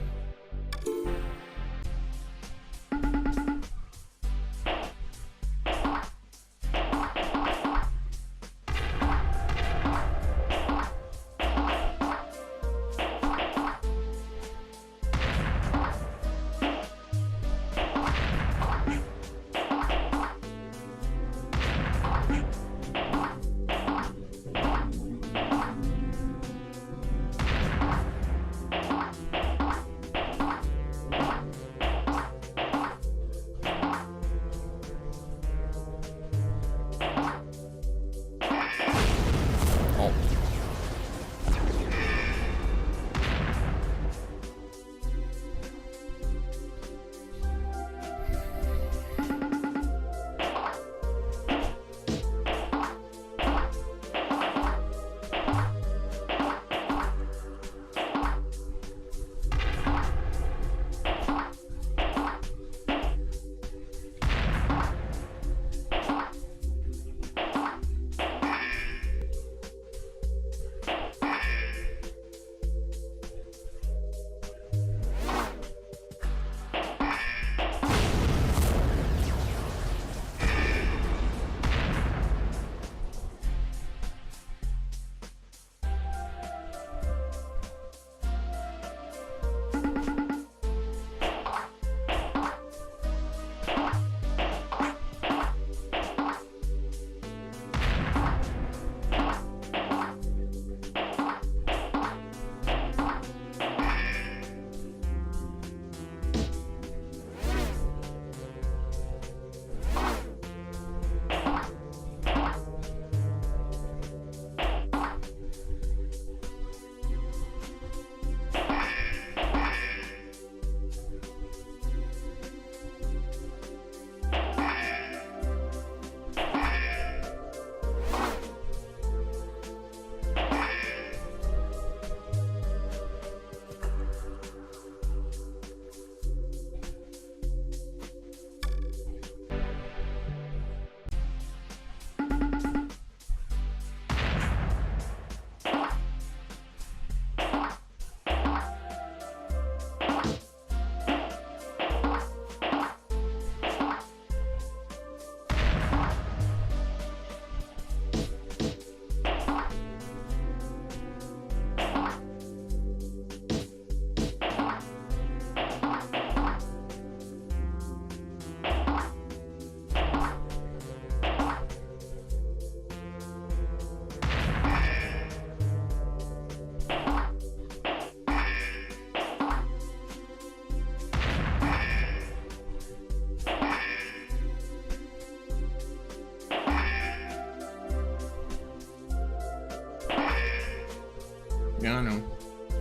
No.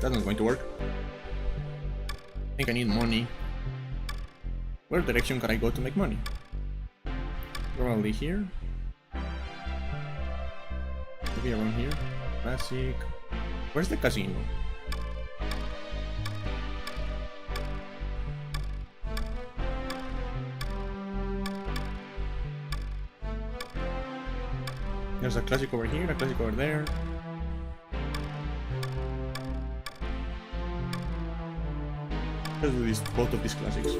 That's not going to work. I think I need money. Where direction can I go to make money? Probably here. Maybe around here. Classic. Where's the casino? There's a classic over here, a classic over there. Let's do this, both of these classics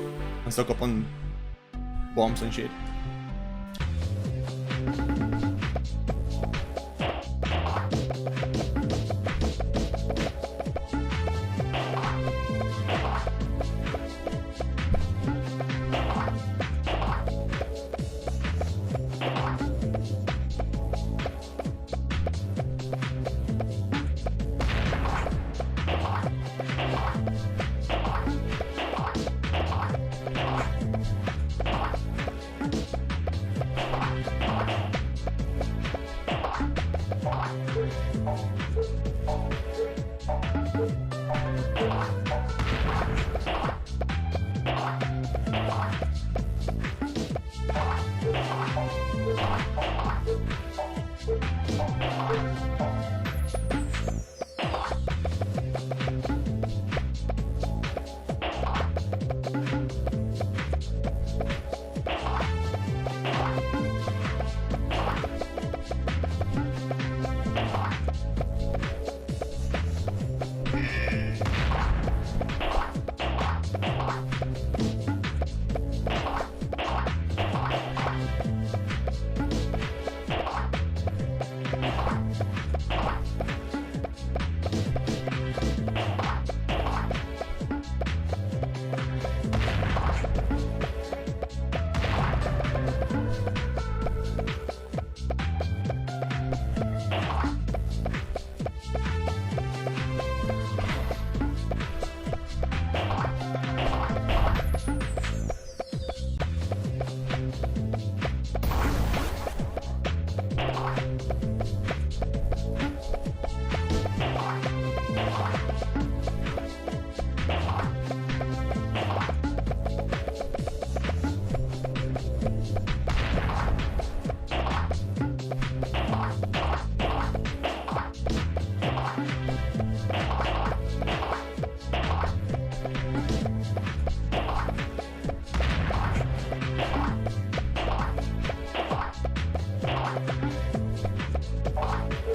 and stock up on bombs and shit.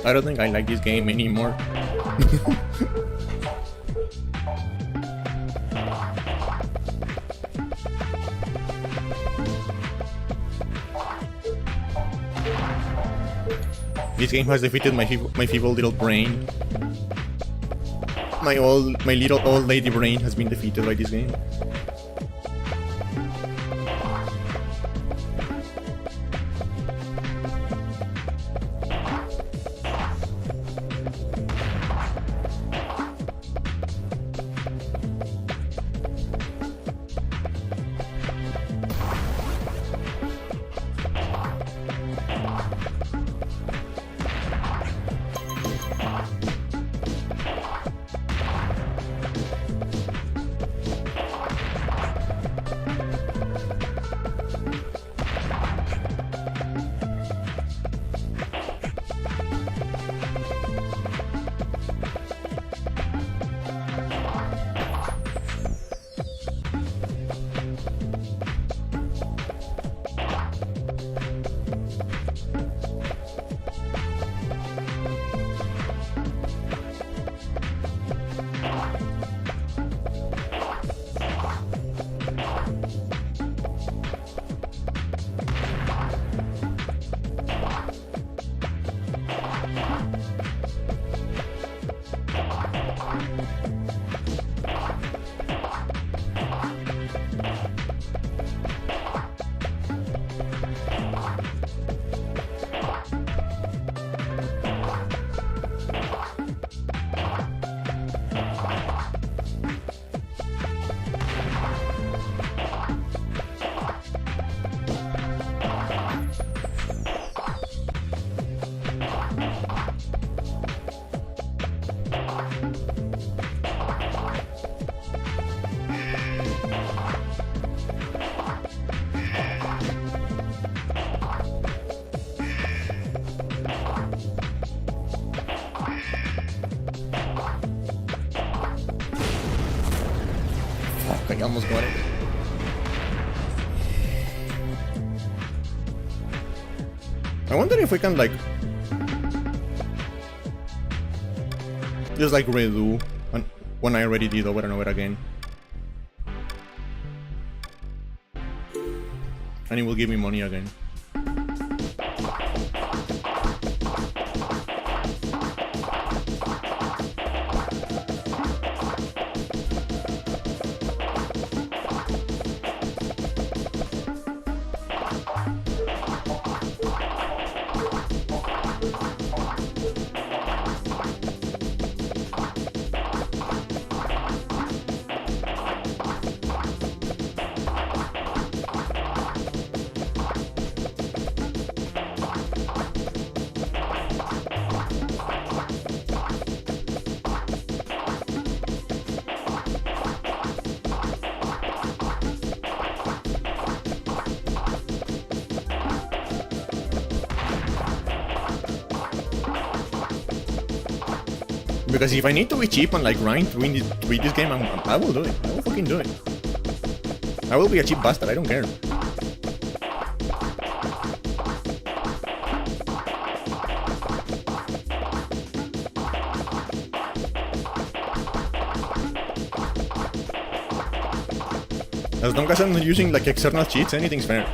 I don't think I like this game anymore. This game has defeated my feeble little brain. My little old lady brain has been defeated by this game. almost got it. I wonder if we can like just like redo when I already did over and over again. And it will give me money again. Because if I need to be cheap and like grind to win this game, I will do it. I will fucking do it. I will be a cheap bastard, I don't care. As long as I'm not using like external cheats, anything's fair.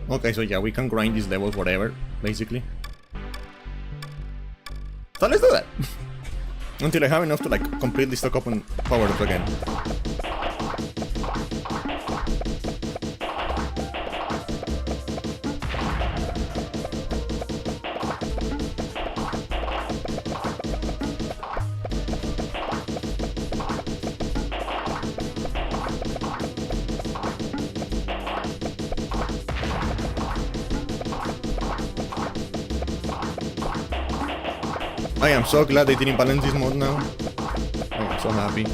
Okay, so yeah, we can grind these levels whatever, basically. So let's do that! Until I have enough to like completely stock up on power-ups again. I am so glad they didn't balance this mode now. I am so happy.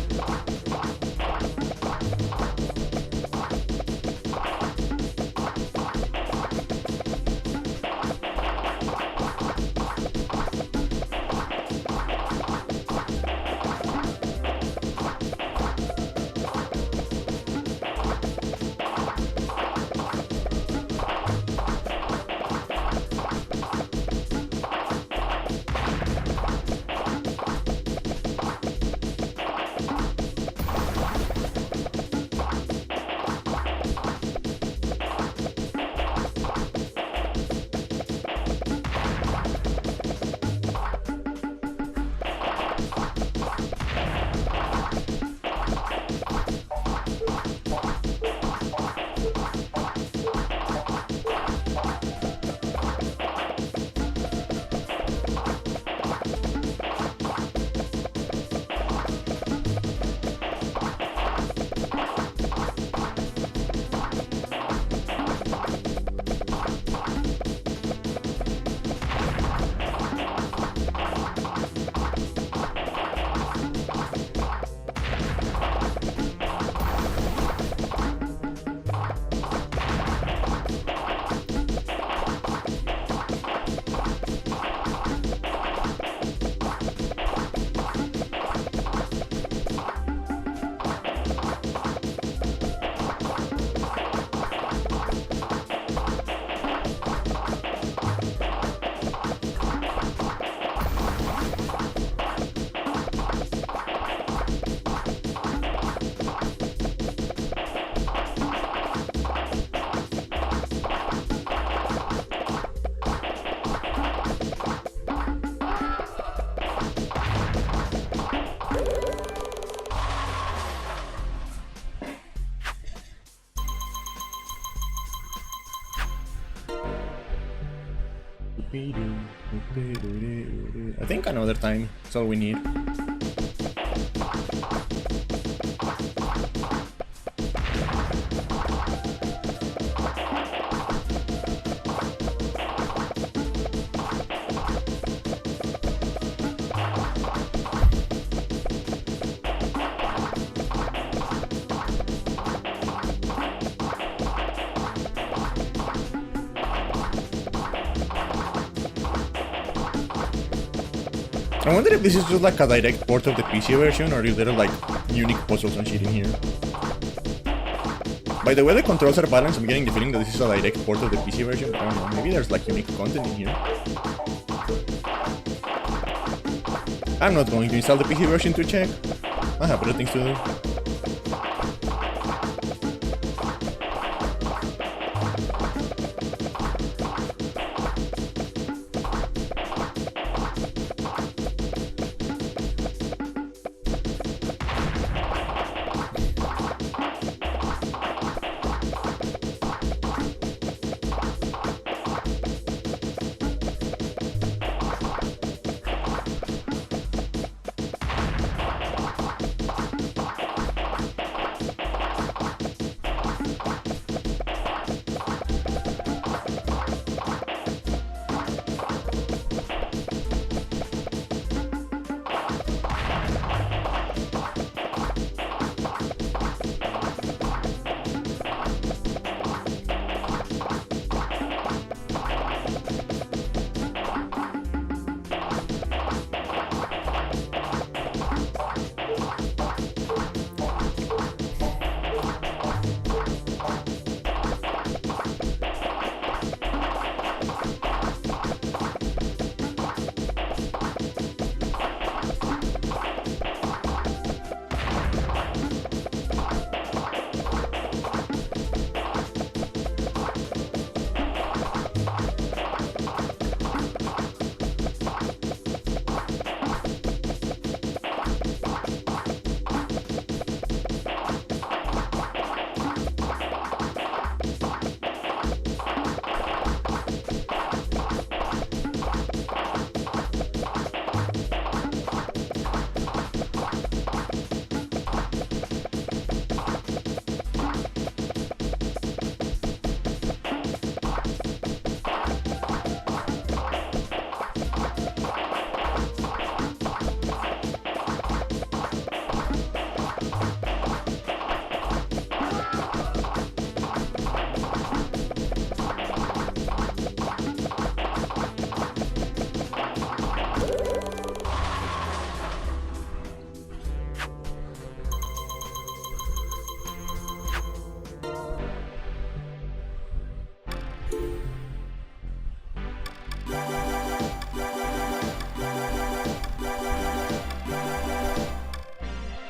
I think another time. That's all we need. I wonder if this is just like a direct port of the PC version, or if there are like unique puzzles and shit in here. By the way the controls are balanced, I'm getting the feeling that this is a direct port of the PC version, but I don't know, maybe there's like unique content in here. I'm not going to install the PC version to check. I have other things to do.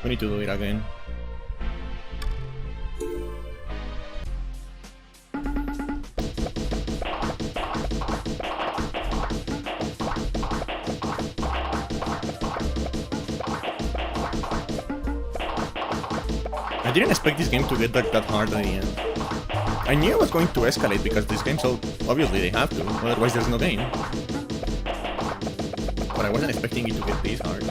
We need to do it again. I didn't expect this game to get that hard at the end. I knew it was going to escalate because this game, so obviously they have to, otherwise there's no game. But I wasn't expecting it to get this hard.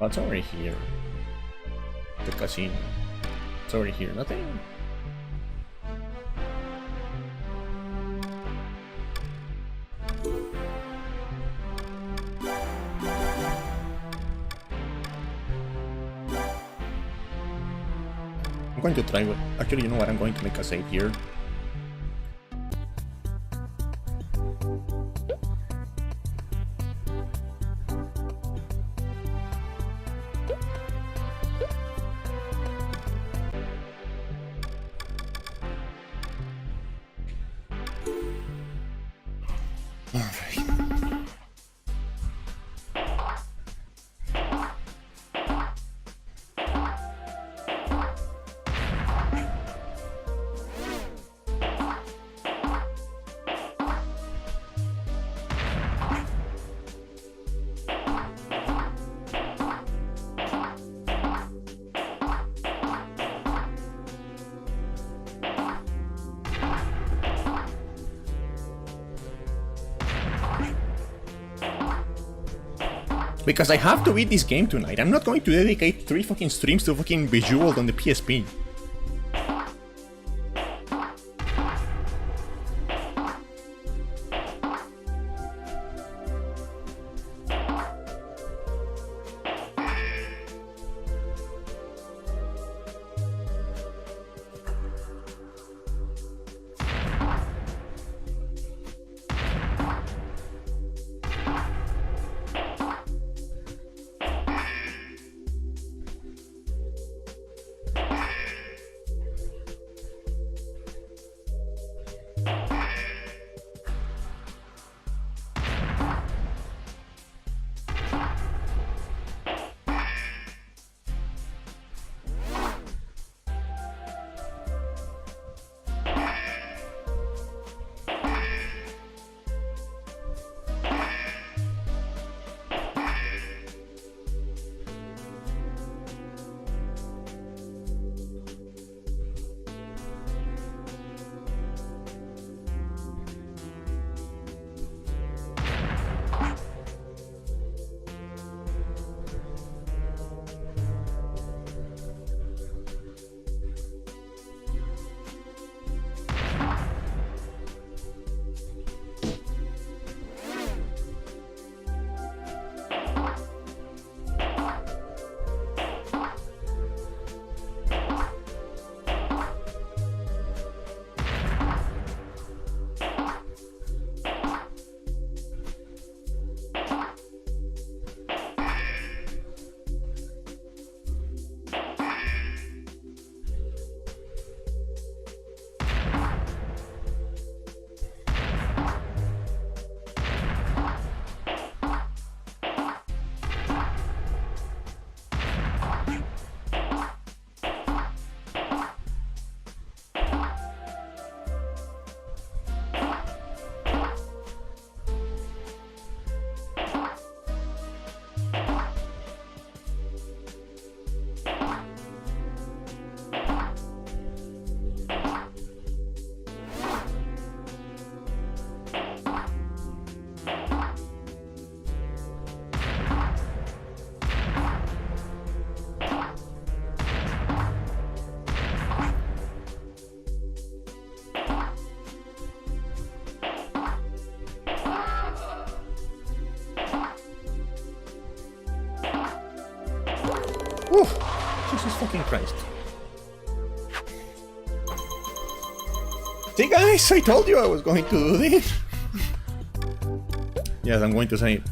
What's over here? The casino. What's over here? Nothing? I'm going to try what... Actually, you know what? I'm going to make a save here. Because I have to beat this game tonight. I'm not going to dedicate 3 fucking streams to fucking Bejeweled on the PSP. Whew. Jesus fucking Christ. See guys, I told you I was going to do this. Yes, I'm going to say it.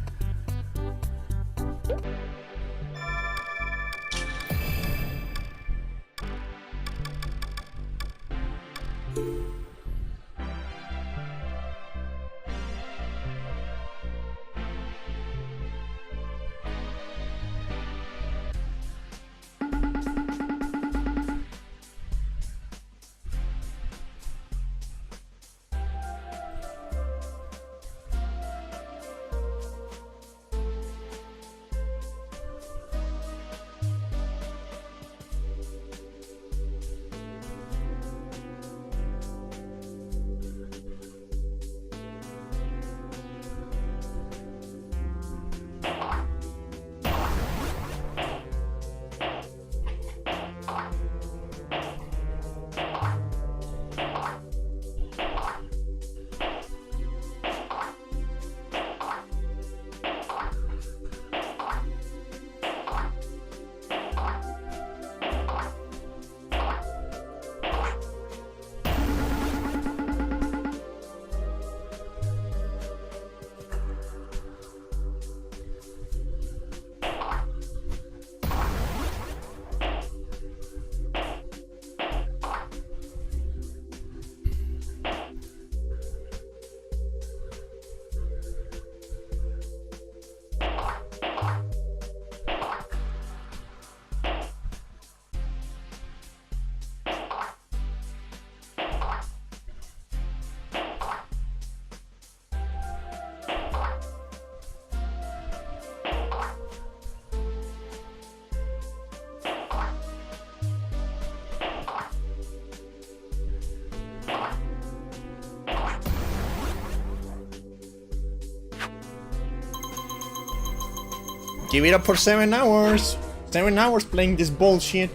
Give it up for 7 hours. 7 hours playing this bullshit.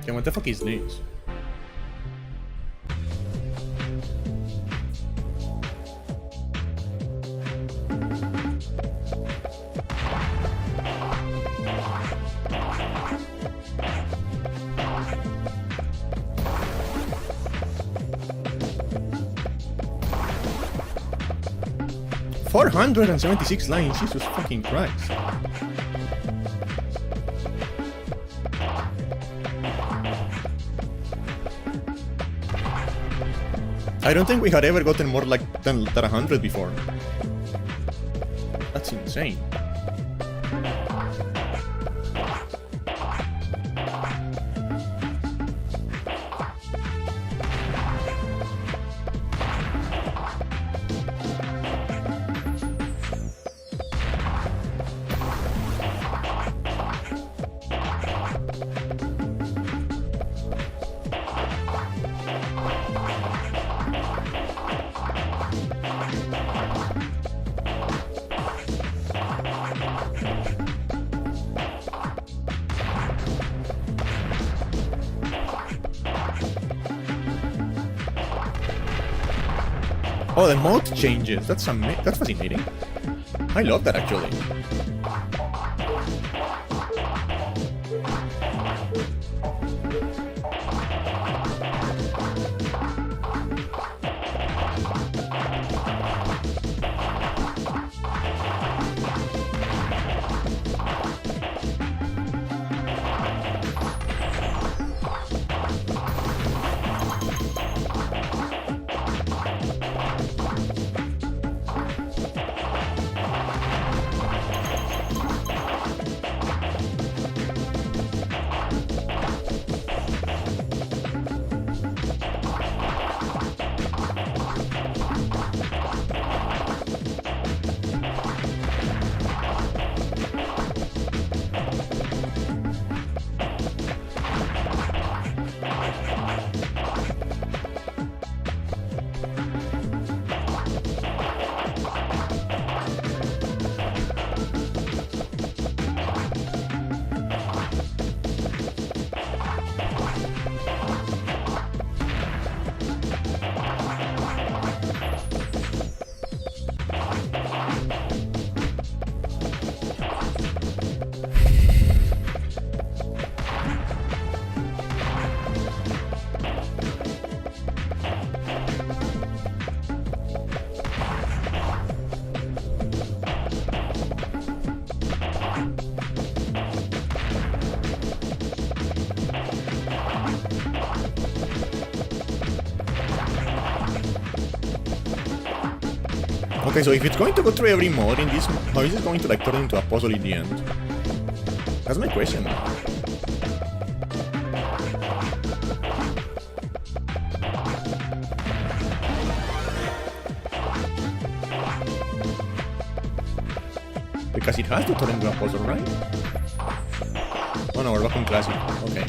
Okay, what the fuck is this? $476 lines, Jesus fucking Christ. I don't think we had ever gotten more like than 100 before. That's insane. Oh, the mode changes. That's fascinating. I love that actually. Okay, so if it's going to go through every mode in this, how is it going to like turn into a puzzle in the end? That's my question now. Because it has to turn into a puzzle, right? Oh no, we're back on classic. Okay.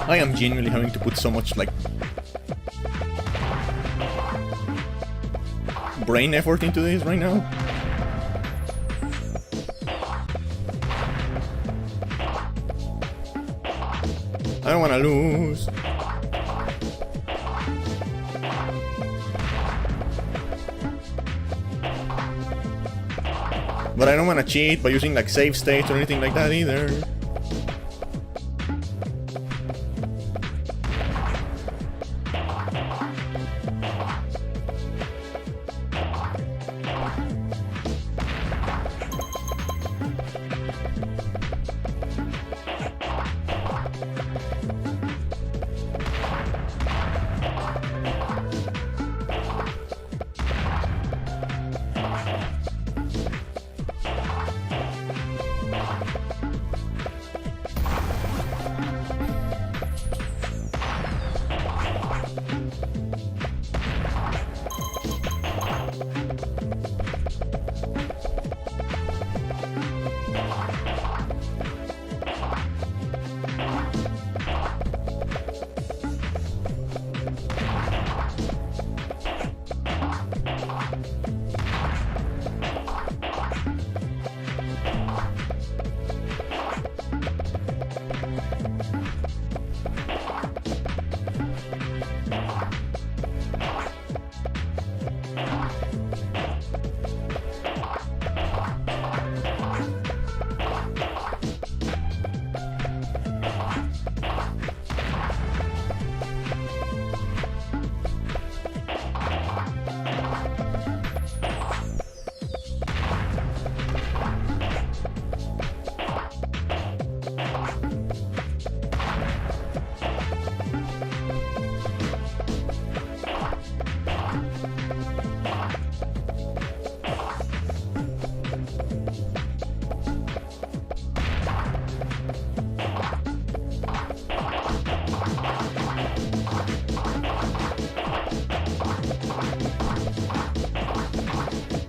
I am genuinely having to put so much, like, brain effort into this right now. I don't wanna lose. But I don't wanna cheat by using like save states or anything like that either.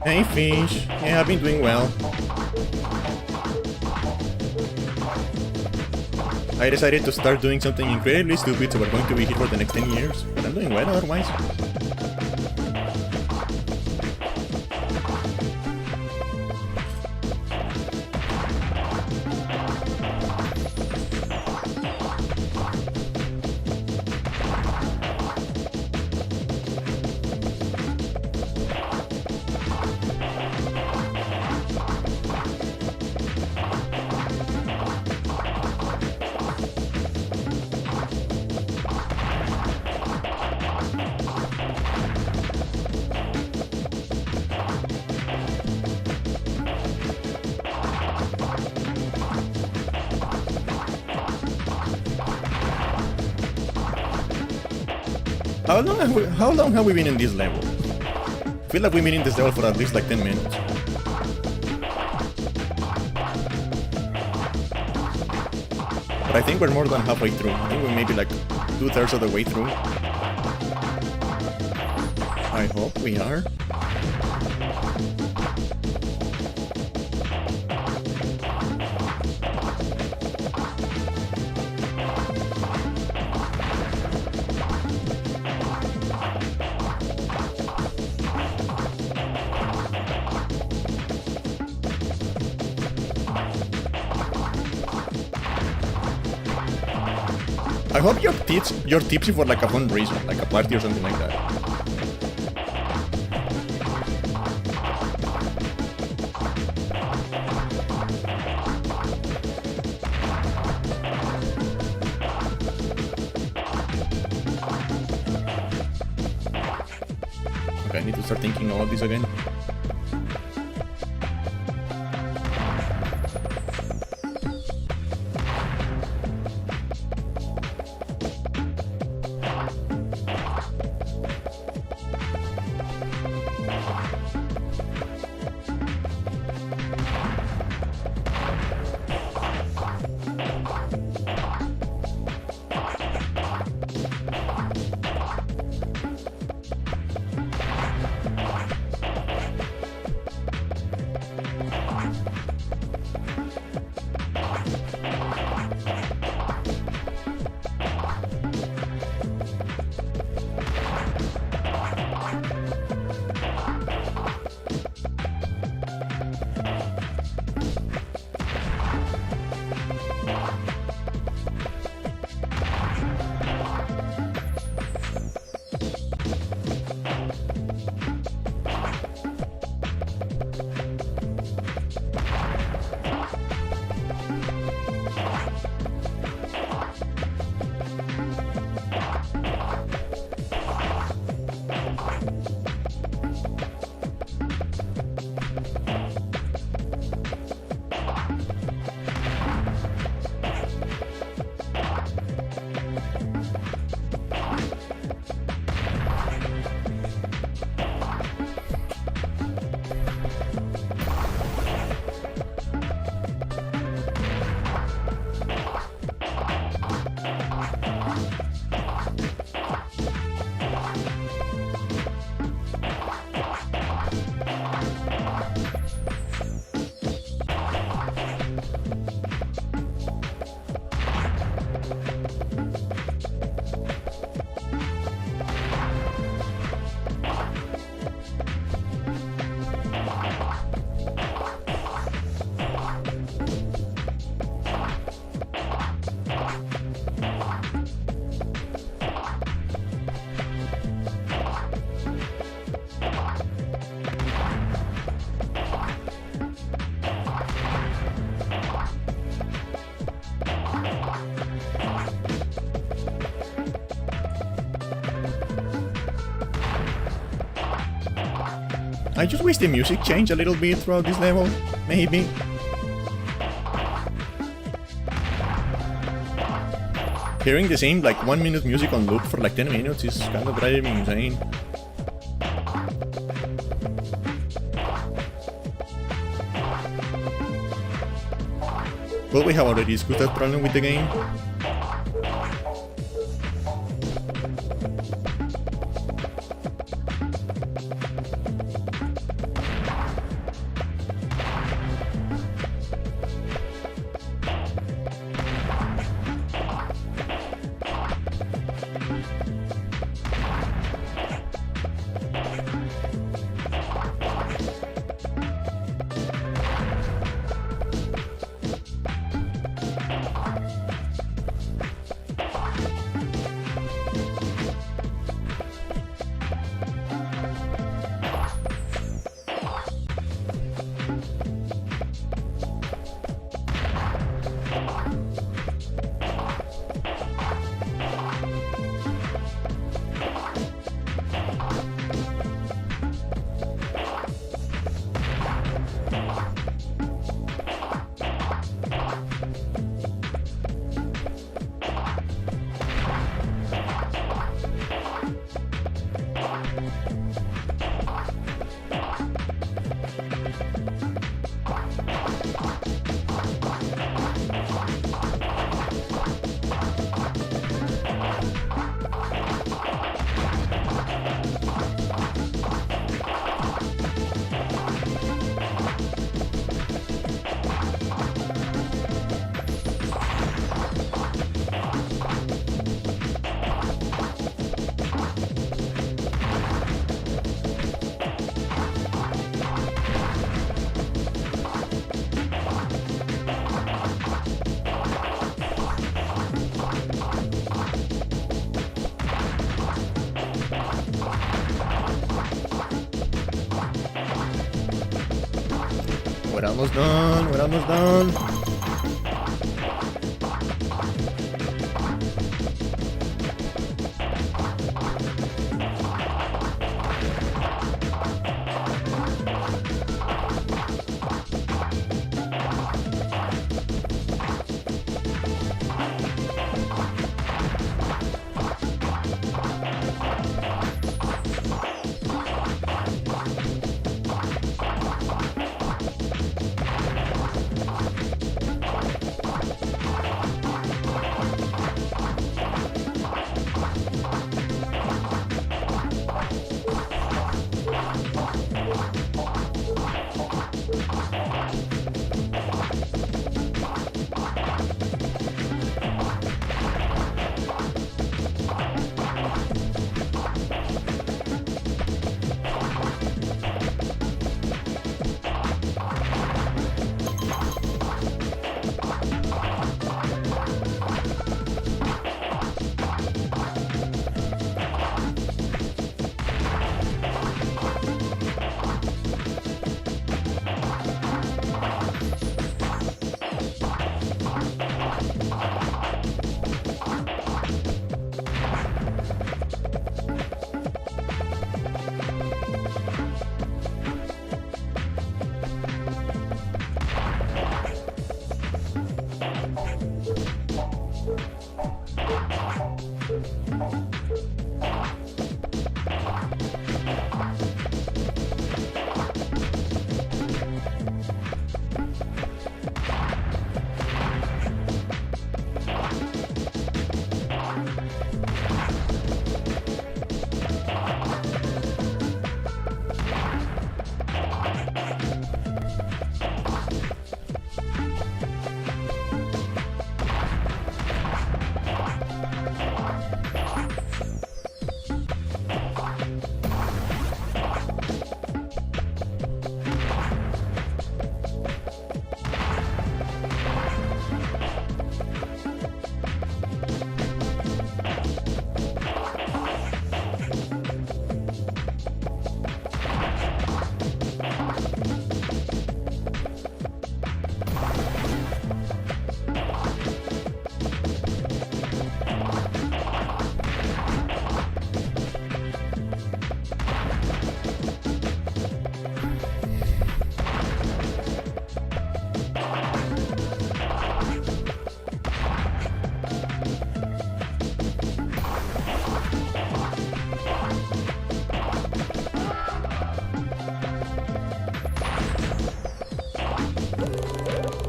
Hey fish, yeah, I've been doing well. I decided to start doing something incredibly stupid, so we're going to be here for the next 10 years. But I'm doing well otherwise. How long have we been in this level? I feel like we've been in this level for at least like 10 minutes. But I think we're more than halfway through. I think we may be like 2/3 of the way through. I hope we are. I hope you're tipsy for like a fun reason, like a party or something like that. Okay, I need to start thinking about this again. I just wish the music changed a little bit throughout this level, maybe. Hearing the same like 1 minute music on loop for like 10 minutes is kind of driving me insane. Well, we have already discussed that problem with the game. We're almost done, we're almost done.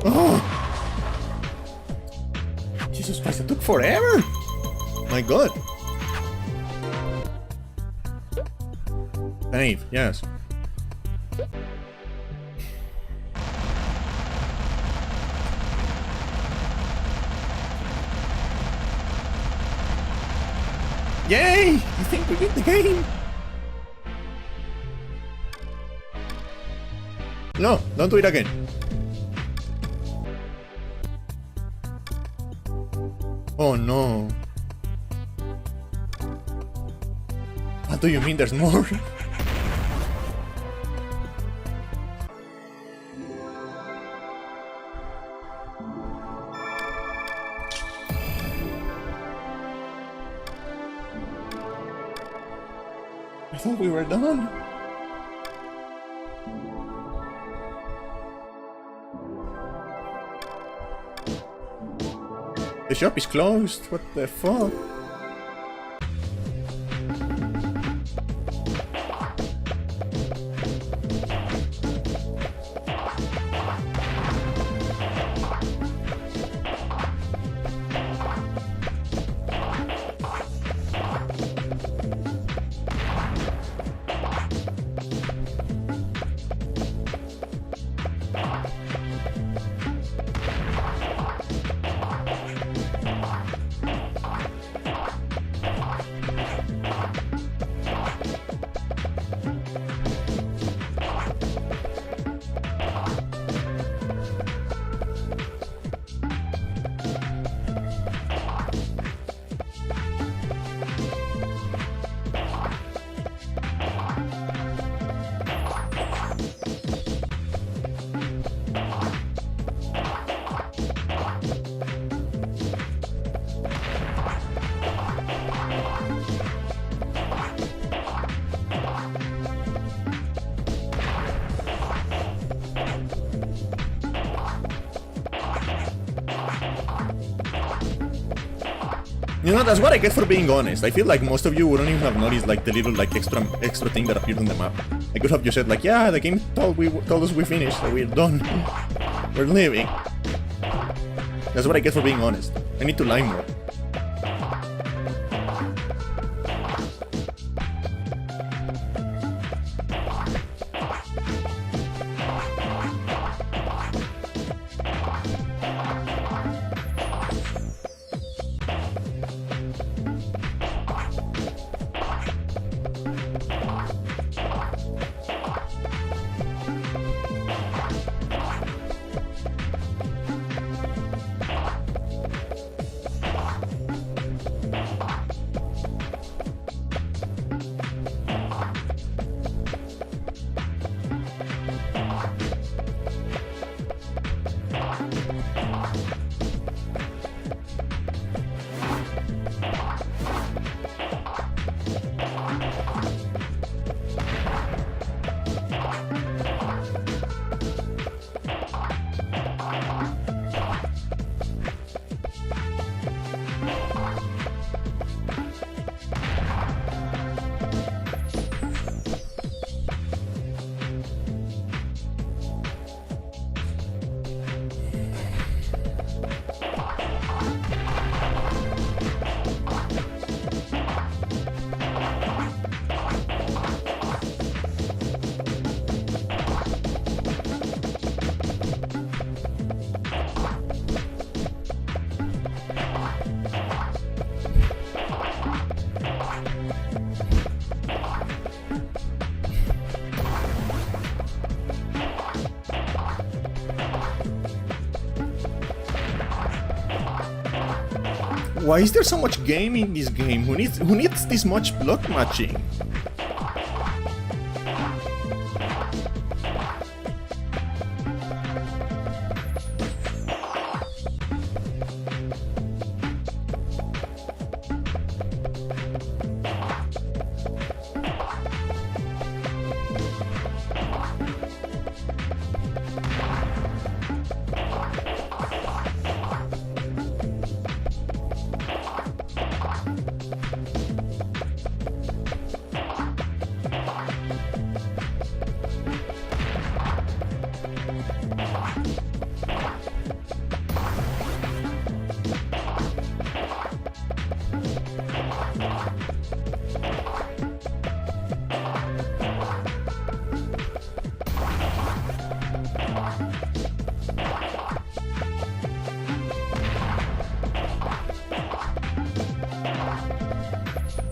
Oh! Jesus Christ, it took forever! My god. Save, yes. Yay! I think we beat the game! No, don't do it again. Oh no. What do you mean there's more? I thought we were done. The shop is closed. What the fuck? You know, that's what I get for being honest. I feel like most of you wouldn't even have noticed like the little like extra thing that appeared on the map. I could have just said like, yeah, the game told us we finished, so we're done. We're leaving. That's what I get for being honest. I need to lie more. Why is there so much game in this game? Who needs this much block matching?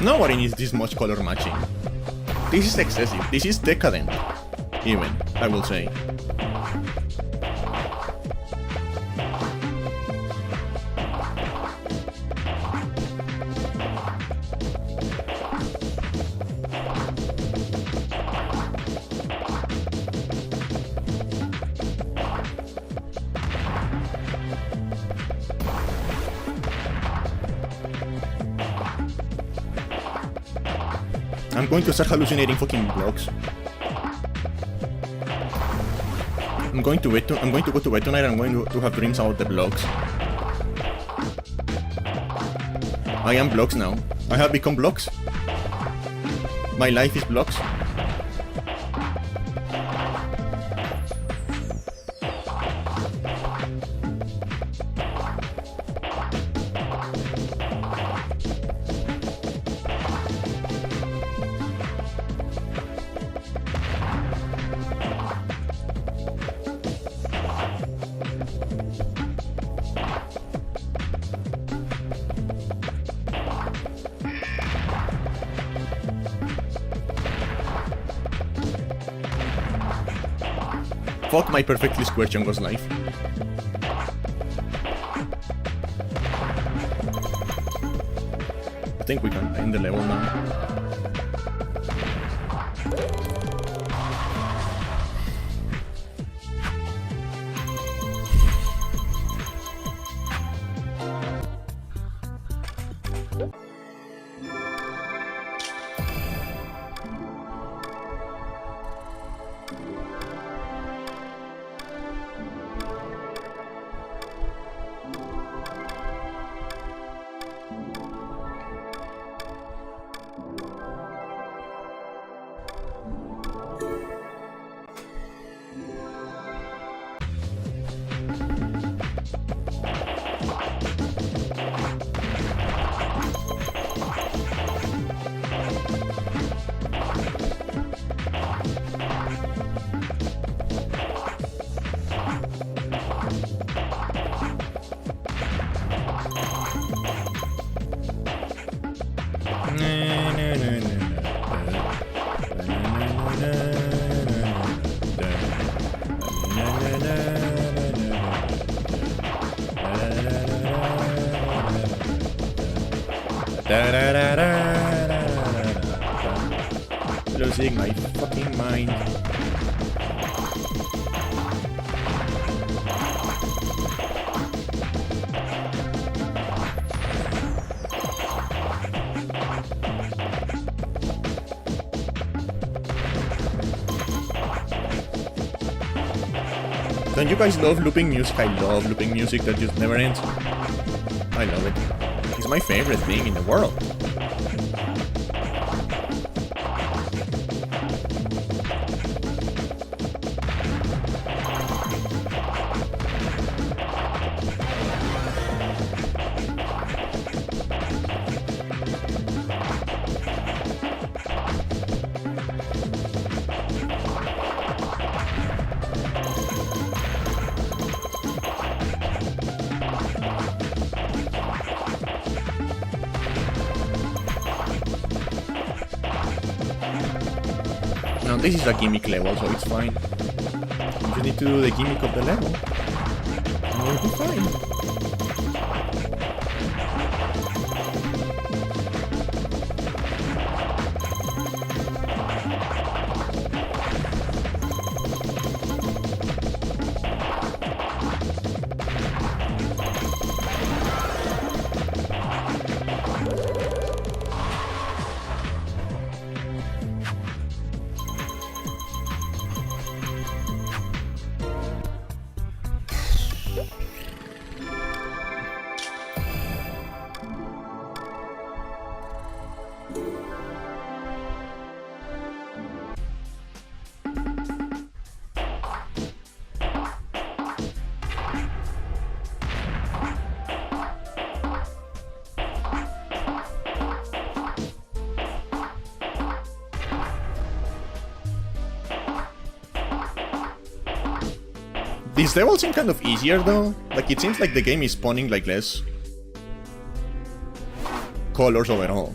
Nobody needs this much color matching. This is excessive. This is decadent. Even, I will say. I'm going to start hallucinating fucking blocks. I'm going to go to bed tonight and I'm going to have dreams about the blocks. I am blocks now. I have become blocks. My life is blocks. Fuck my perfectly square Chongo's life. I think we can end the level now. Losing my fucking mind. Don't you guys love looping music? I love looping music that just never ends. I love it. It's my favorite thing in the world. Now this is a gimmick level, so it's fine. You just need to do the gimmick of the level. And we'll be fine. These levels seem kind of easier though. Like it seems like the game is spawning like less colors overall.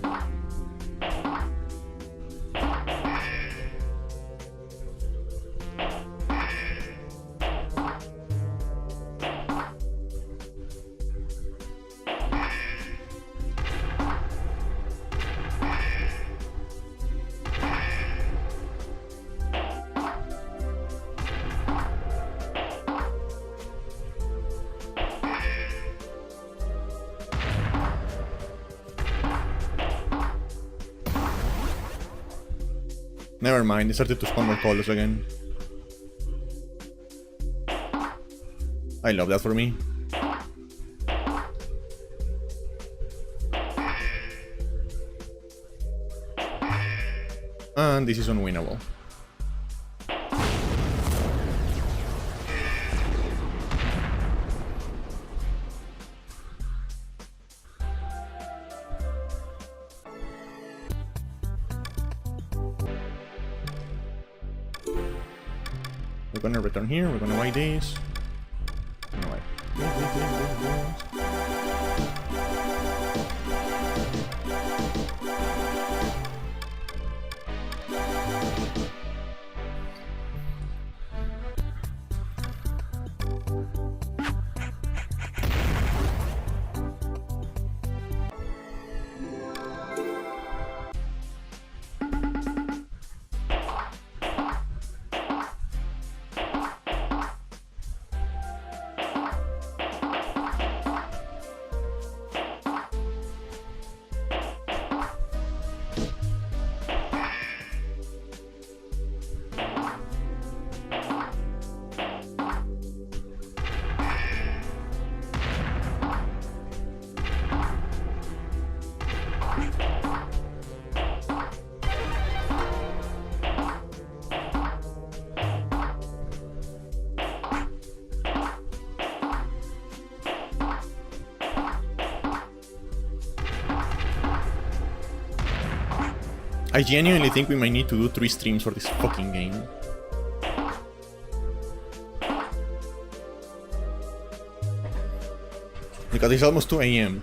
Never mind, they started to spawn more colors again. I love that for me. And this is unwinnable. We're gonna return here, we're gonna buy this. I genuinely think we might need to do 3 streams for this fucking game. Because it's almost 2 AM.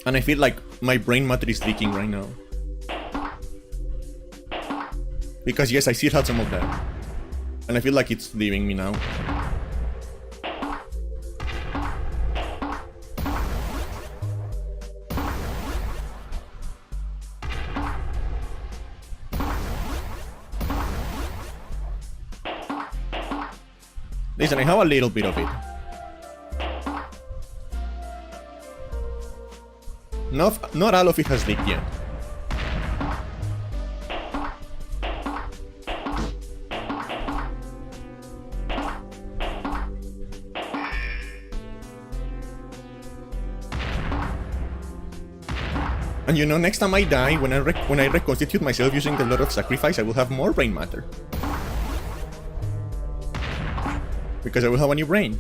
And I feel like my brain matter is leaking right now. Because yes, I still had some of that. And I feel like it's leaving me now. Listen, I have a little bit of it. Not all of it has leaked yet. And you know, next time I die, when I reconstitute myself using the Lord of Sacrifice, I will have more brain matter. Because I will have a new brain.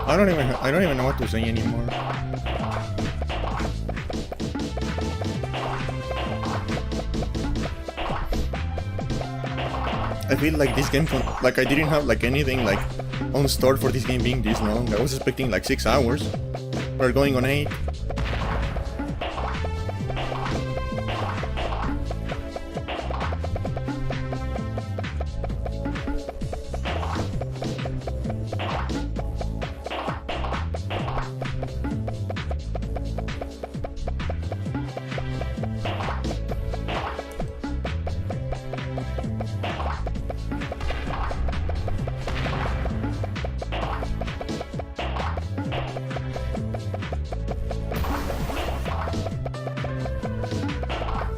I don't even know what to say anymore. I feel like this game, like I didn't have like anything like on store for this game being this long. I was expecting like 6 hours. We're going on 8.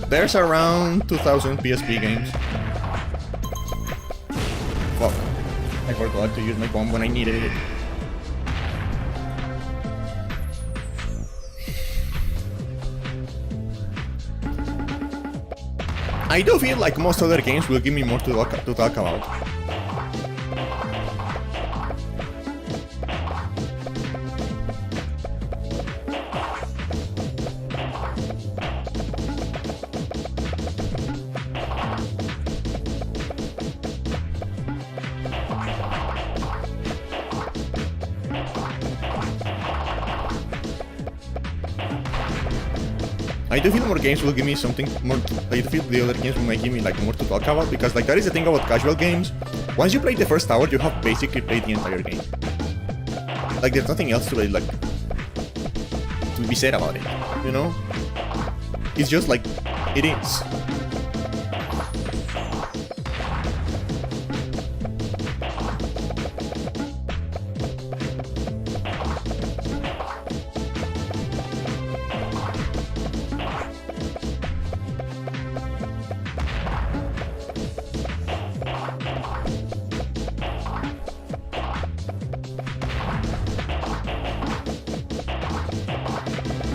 There's around 2,000 PSP games. Fuck. I forgot to use my bomb when I needed it. I do feel like most other games will give me more to talk about. I do feel more games will give me something more. I do feel the other games might give me like more to talk about, because like that is the thing about casual games. Once you play the first hour, you have basically played the entire game. Like there's nothing else to like to be said about it, you know? It's just like it is.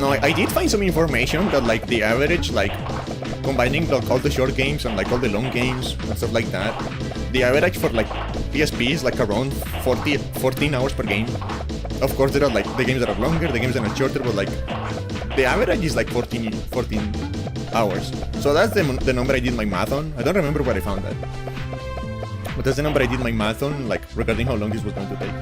No, I did find some information that like the average, like combining like all the short games and like all the long games and stuff like that, the average for like PSP is like around 14 hours per game. Of course there are like the games that are longer, the games that are shorter, but like the average is like 14 hours. So that's the number I did my math on. I don't remember where I found that, but that's the number I did my math on, like regarding how long this was going to take.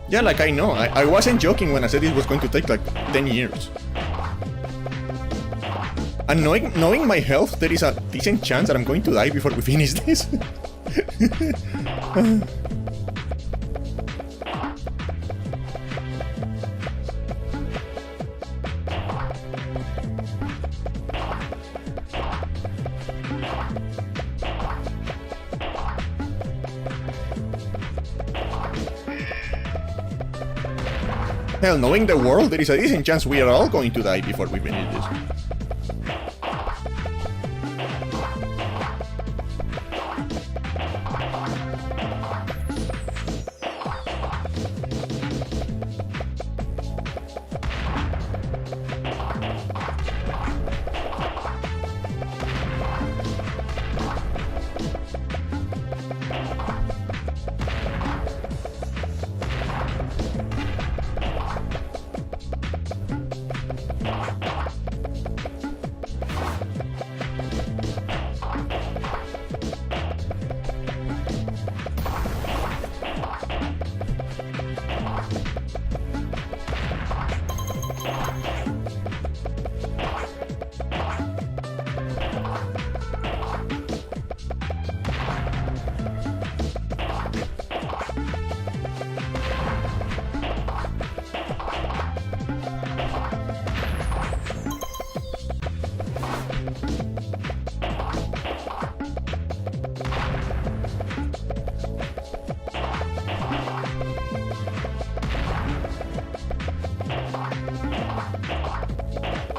Yeah, like I know. I wasn't joking when I said it was going to take like 10 years. And knowing my health, there is a decent chance that I'm going to die before we finish this. Hell, knowing the world, there is a decent chance we are all going to die before we finish this.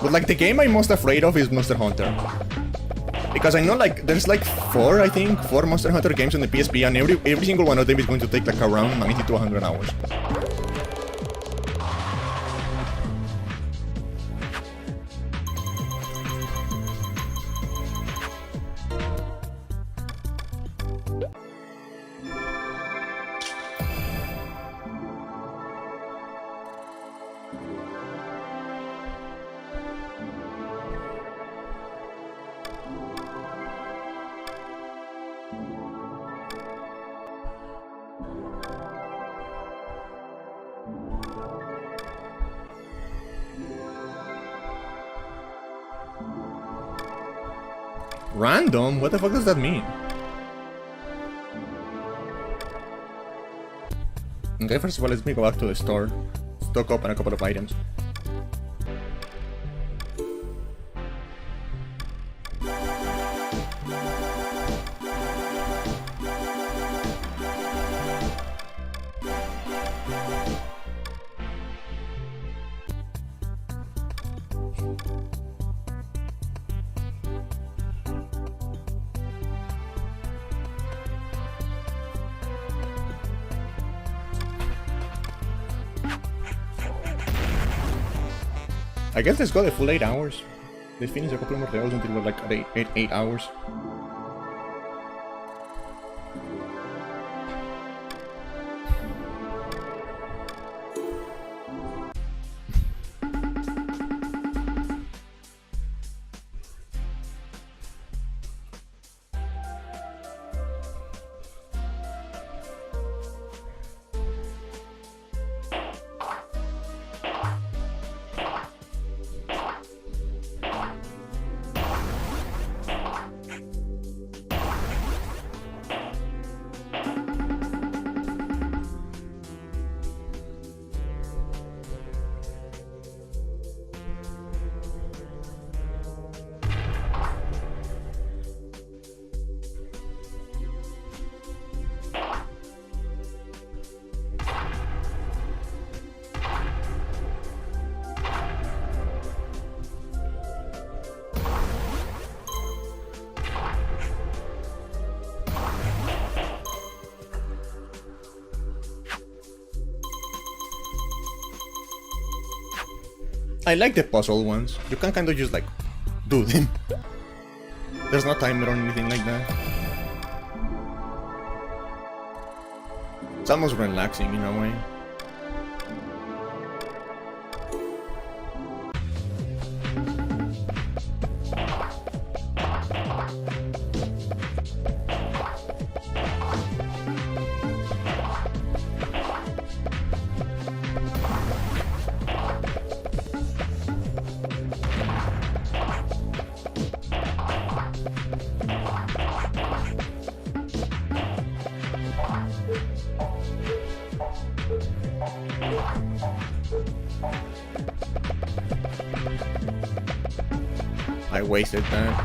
But like the game I'm most afraid of is Monster Hunter. Because I know like there's like four Monster Hunter games on the PSP, and every single one of them is going to take like around 90 to 100 hours. Random? What the fuck does that mean? Okay, first of all, let me go back to the store. Stock up on a couple of items. I guess let's go the full 8 hours. Let's finish a couple more levels until we're like at 8 hours. I like the puzzle ones. You can kind of just like do them. There's no timer or anything like that. It's almost relaxing in a way. I wasted that.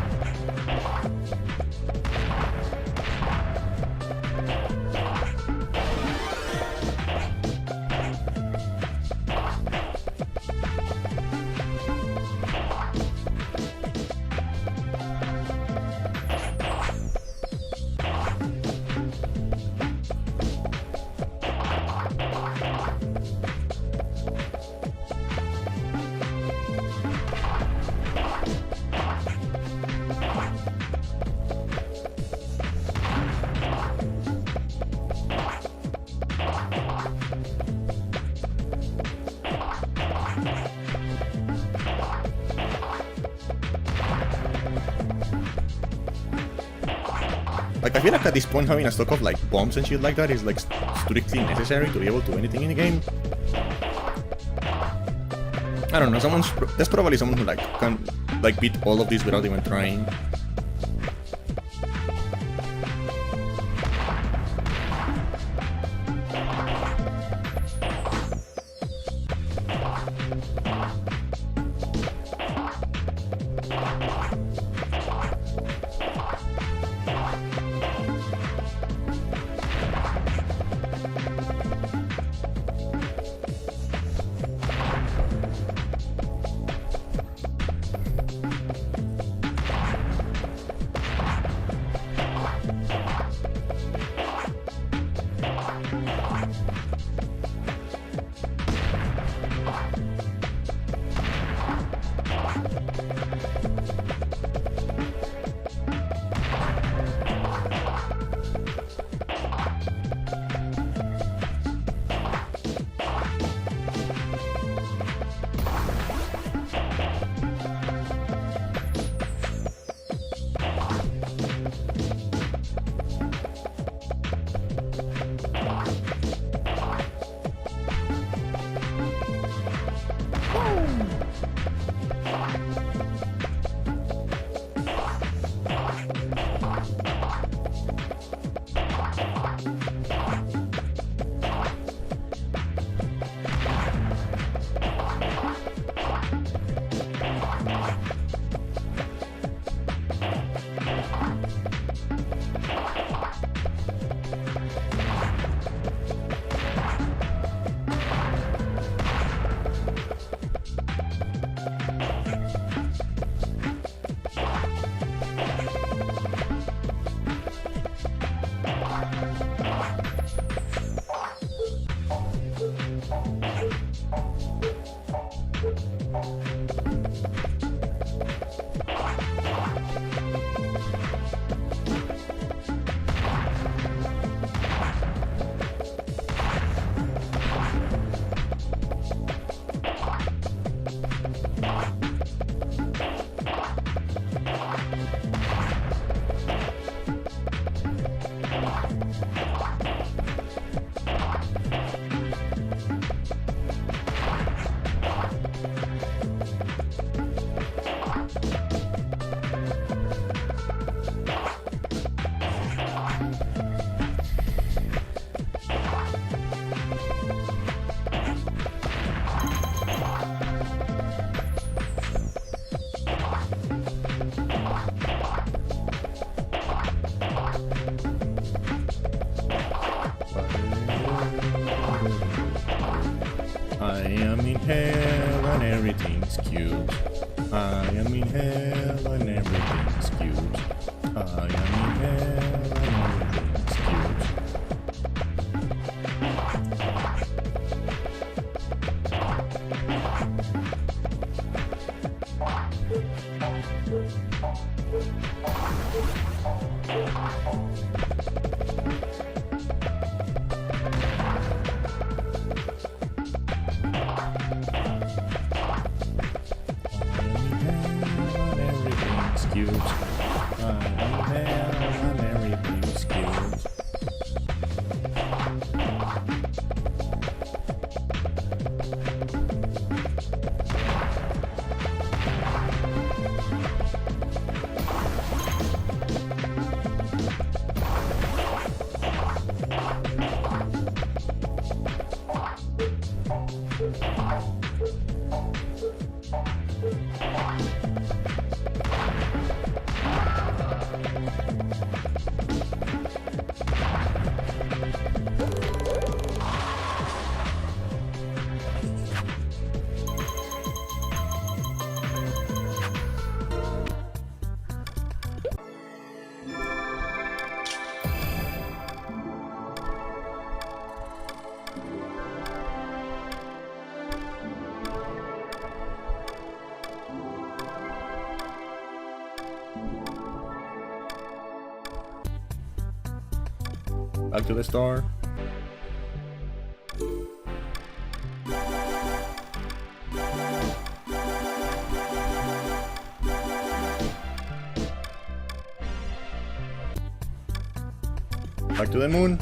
Like, I feel like at this point having a stock of like bombs and shit like that is like strictly necessary to be able to do anything in the game. I don't know, there's probably someone who like can like beat all of this without even trying. hell and everything's cute. I am in hell and everything's cute. I am in hell and everything's cute. Everything's cute. I'm there and everything's cute. Back to the store. Back to the moon.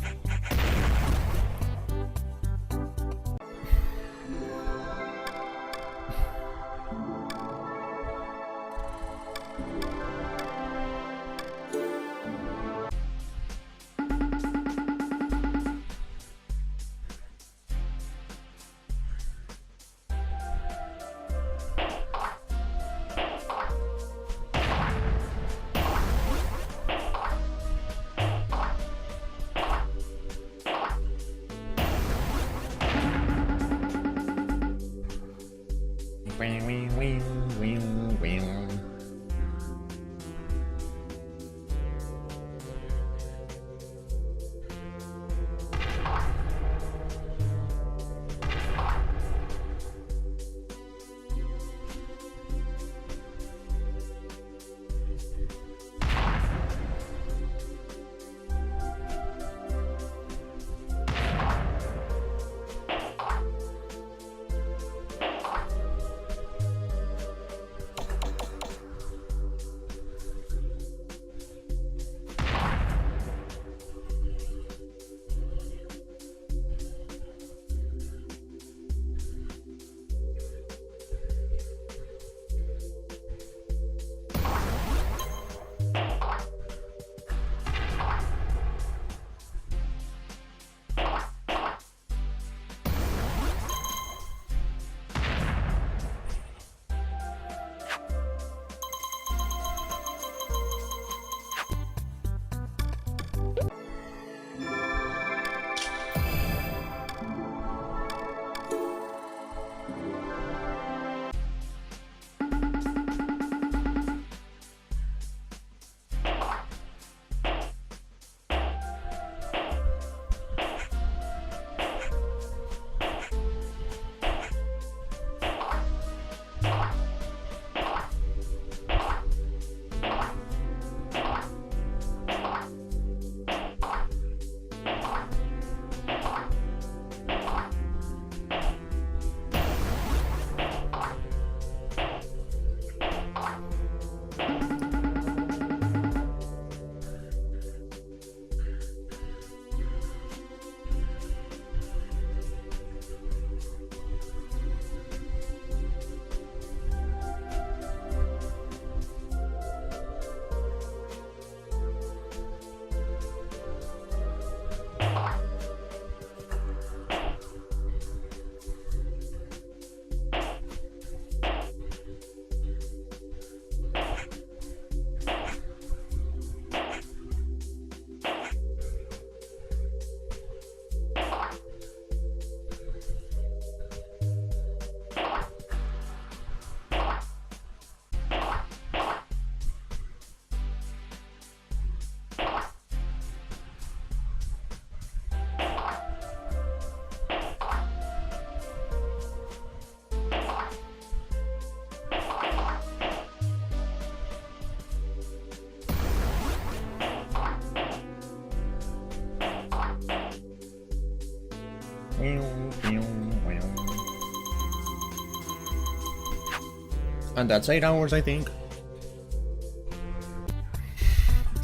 And that's 8 hours, I think.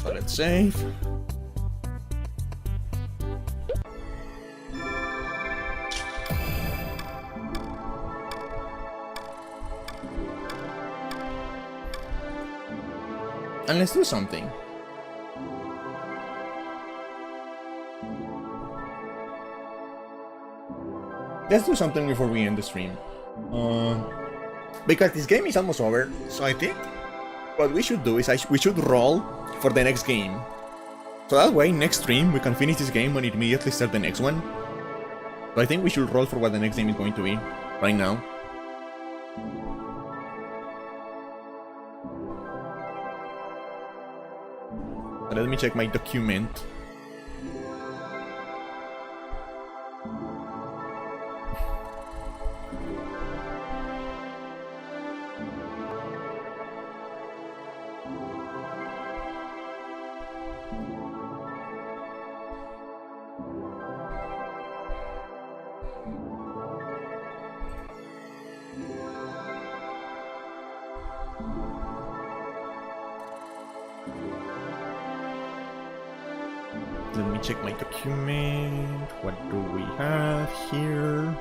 So let's save. And let's do something. Let's do something before we end the stream. Because this game is almost over, so I think what we should do is we should roll for the next game. So that way, next stream, we can finish this game and immediately start the next one. So I think we should roll for what the next game is going to be, right now. Let me check my document. Let me check my document. What do we have here?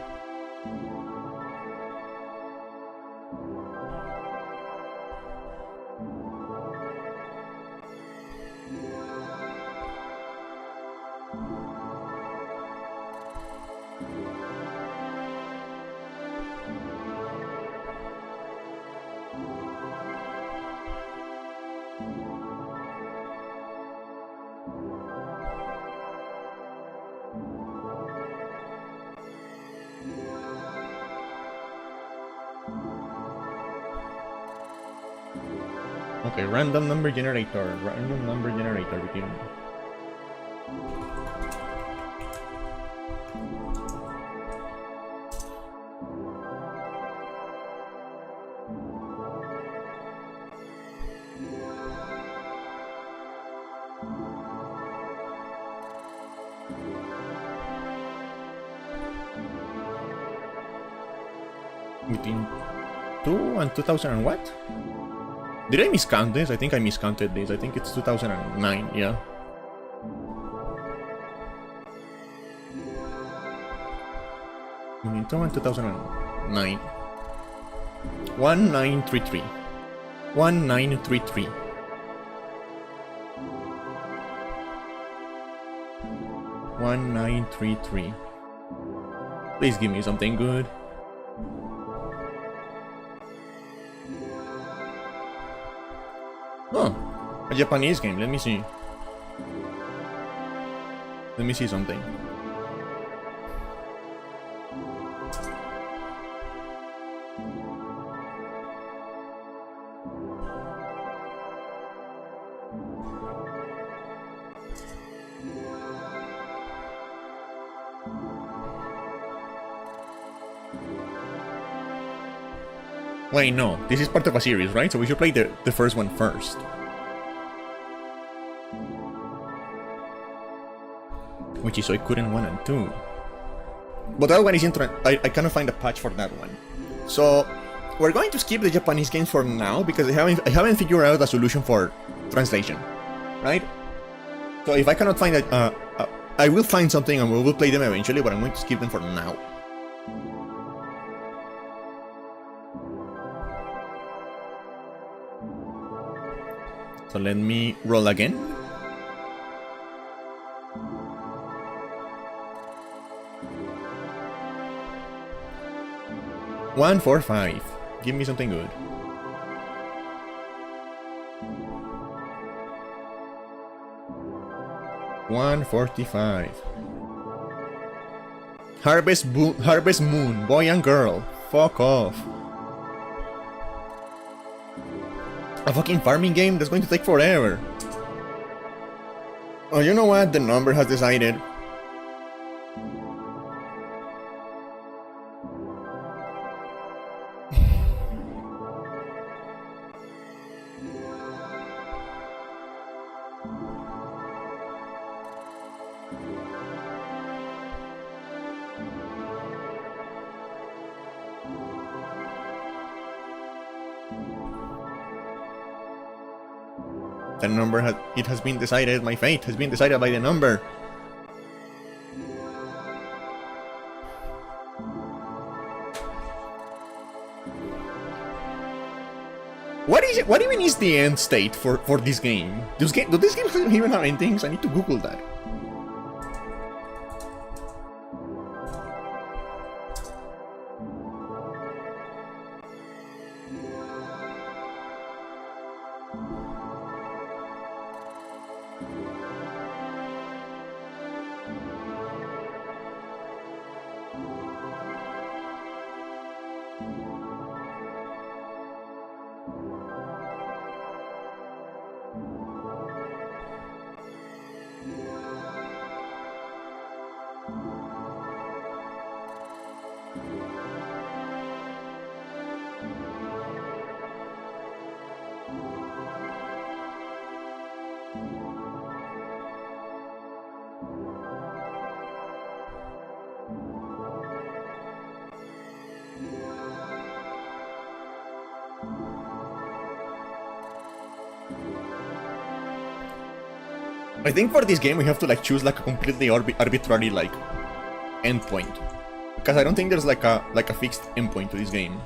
Okay, random number generator begin. Between 2 and 2000 and what? Did I miscount this? I think I miscounted this. I think it's 2009, yeah. Between 2 and 2009. 1933. 1933. 1933. Please give me something good. Oh, a Japanese game. Let me see. Let me see something. Wait, no. This is part of a series, right? So we should play the first one first. Which is Suikoden 1 and 2. But that one is I cannot find a patch for that one. So we're going to skip the Japanese games for now because I haven't figured out a solution for translation, right? So if I cannot find I will find something and we will play them eventually, but I'm going to skip them for now. So let me roll again. One, 4, 5. Give me something good. $145. Harvest Moon, boy and girl. Fuck off. A fucking farming game that's going to take forever. Oh, you know what? The number has decided. The number has been decided. My fate has been decided by the number. What is it? What even is the end state for this game? Do these games even have endings? I need to Google that. I think for this game we have to like choose like a completely arbitrary like endpoint, because I don't think there's like a fixed endpoint to this game.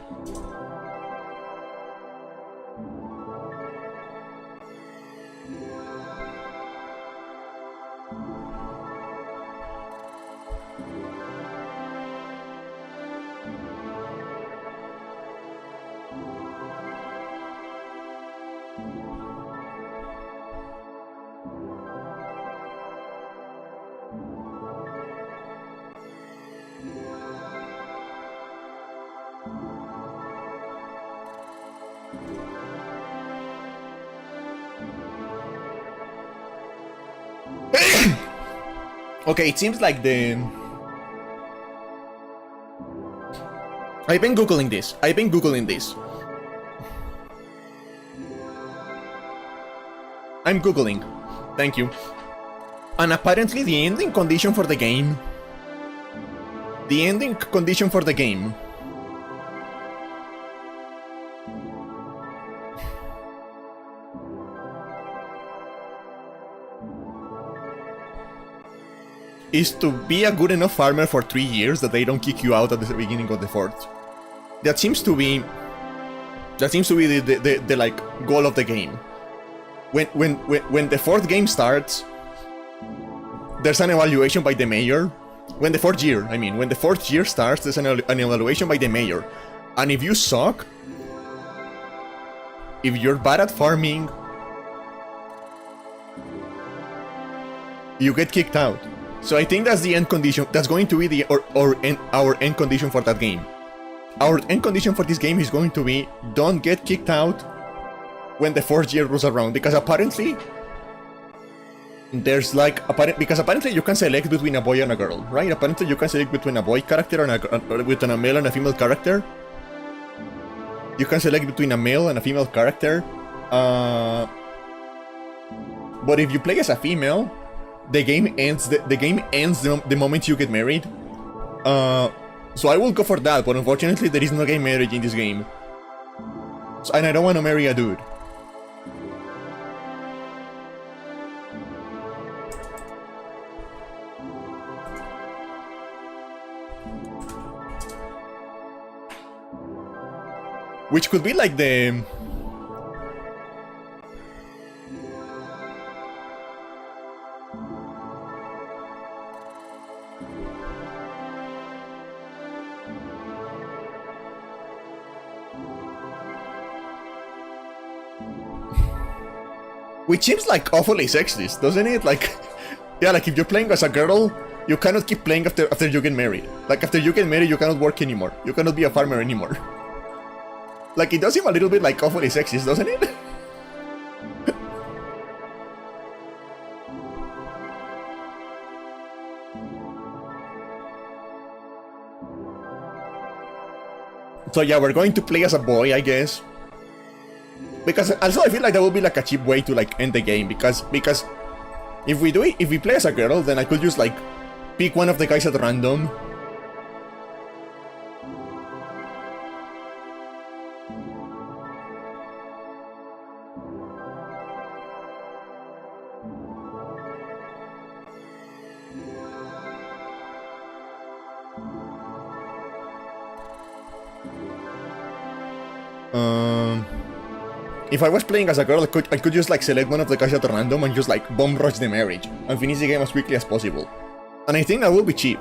Okay, it seems like the... I've been googling this. I'm googling. Thank you. And apparently the ending condition for the game... is to be a good enough farmer for 3 years that they don't kick you out at the beginning of the fourth. That seems to be the like goal of the game. When the fourth game starts, there's an evaluation by the mayor. When the fourth year starts, there's an evaluation by the mayor. And if you suck, if you're bad at farming, you get kicked out. So I think that's the end condition. That's going to be our end condition for that game. Our end condition for this game is going to be don't get kicked out when the fourth year rolls around, because apparently there's like apparently you can select between a boy and a girl, right? Apparently you can select between a boy character and between a male and a female character. You can select between a male and a female character. But if you play as a female, the game ends the moment you get married. So I will go for that, but unfortunately there is no gay marriage in this game. So, and I don't want to marry a dude. Which could be like the... Which seems like awfully sexist, doesn't it? Like, yeah, like if you're playing as a girl, you cannot keep playing after you get married. Like after you get married, you cannot work anymore. You cannot be a farmer anymore. Like it does seem a little bit like awfully sexist, doesn't it? So yeah, we're going to play as a boy, I guess. Because also I feel like that would be like a cheap way to like end the game, because if we play as a girl, then I could just like pick one of the guys at random. If I was playing as a girl, I could just like select one of the guys at random and just like bomb rush the marriage and finish the game as quickly as possible. And I think that will be cheap.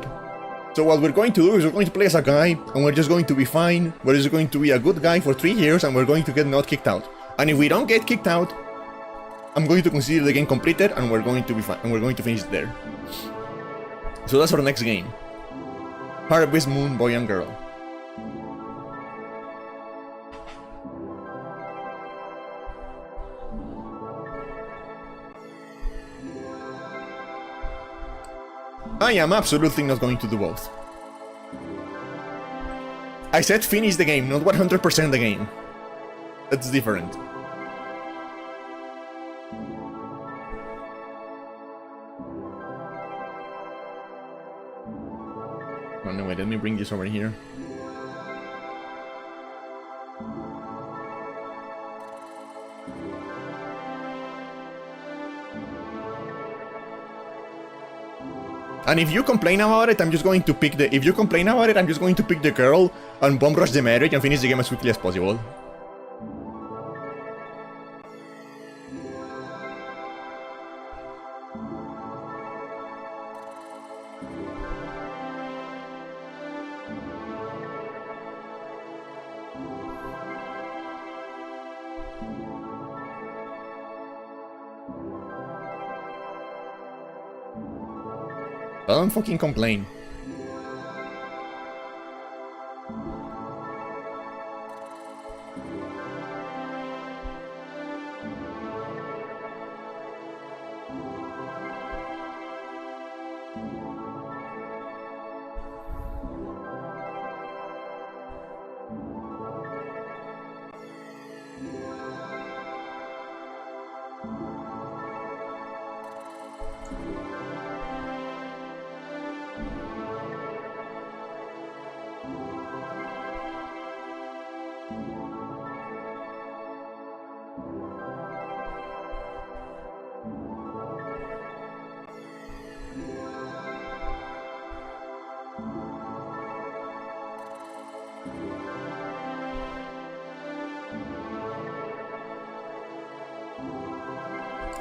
So what we're going to do is we're going to play as a guy and we're just going to be fine. We're just going to be a good guy for 3 years and we're going to get not kicked out. And if we don't get kicked out, I'm going to consider the game completed and we're going to be fine and we're going to finish it there. So that's our next game. Harvest Moon Boy and Girl. I am absolutely not going to do both. I said finish the game, not 100% the game. That's different. Oh no, wait, let me bring this over here. And if you complain about it, I'm just going to pick the... If you complain about it, I'm just going to pick the girl and bomb rush the marriage and finish the game as quickly as possible. Don't fucking complain.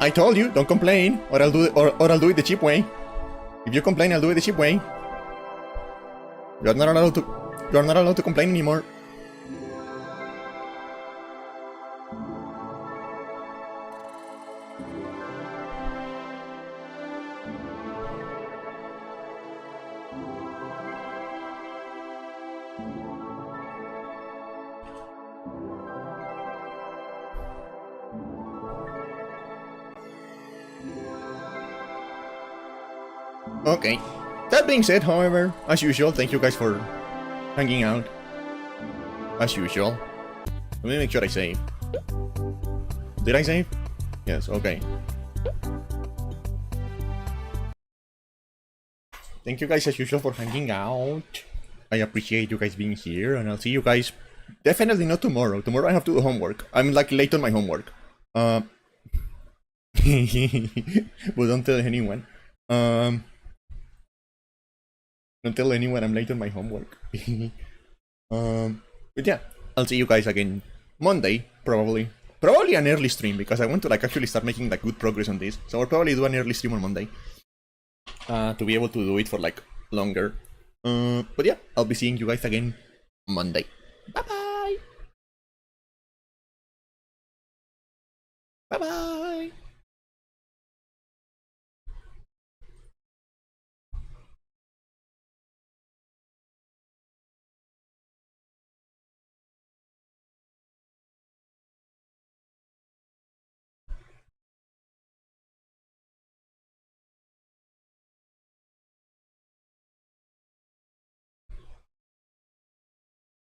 I told you, don't complain, or I'll do it, or I'll do it the cheap way. If you complain, I'll do it the cheap way. You're not allowed to complain anymore. Okay. That being said, however, as usual, thank you guys for hanging out. As usual. Let me make sure I save. Did I save? Yes, okay. Thank you guys as usual for hanging out. I appreciate you guys being here, and I'll see you guys definitely not tomorrow. Tomorrow I have to do homework. I'm like late on my homework. But don't tell anyone. Don't tell anyone I'm late on my homework. But yeah, I'll see you guys again Monday, probably. Probably an early stream, because I want to like actually start making like good progress on this. So I'll probably do an early stream on Monday. To be able to do it for like longer. But yeah, I'll be seeing you guys again Monday. Bye bye! Bye bye!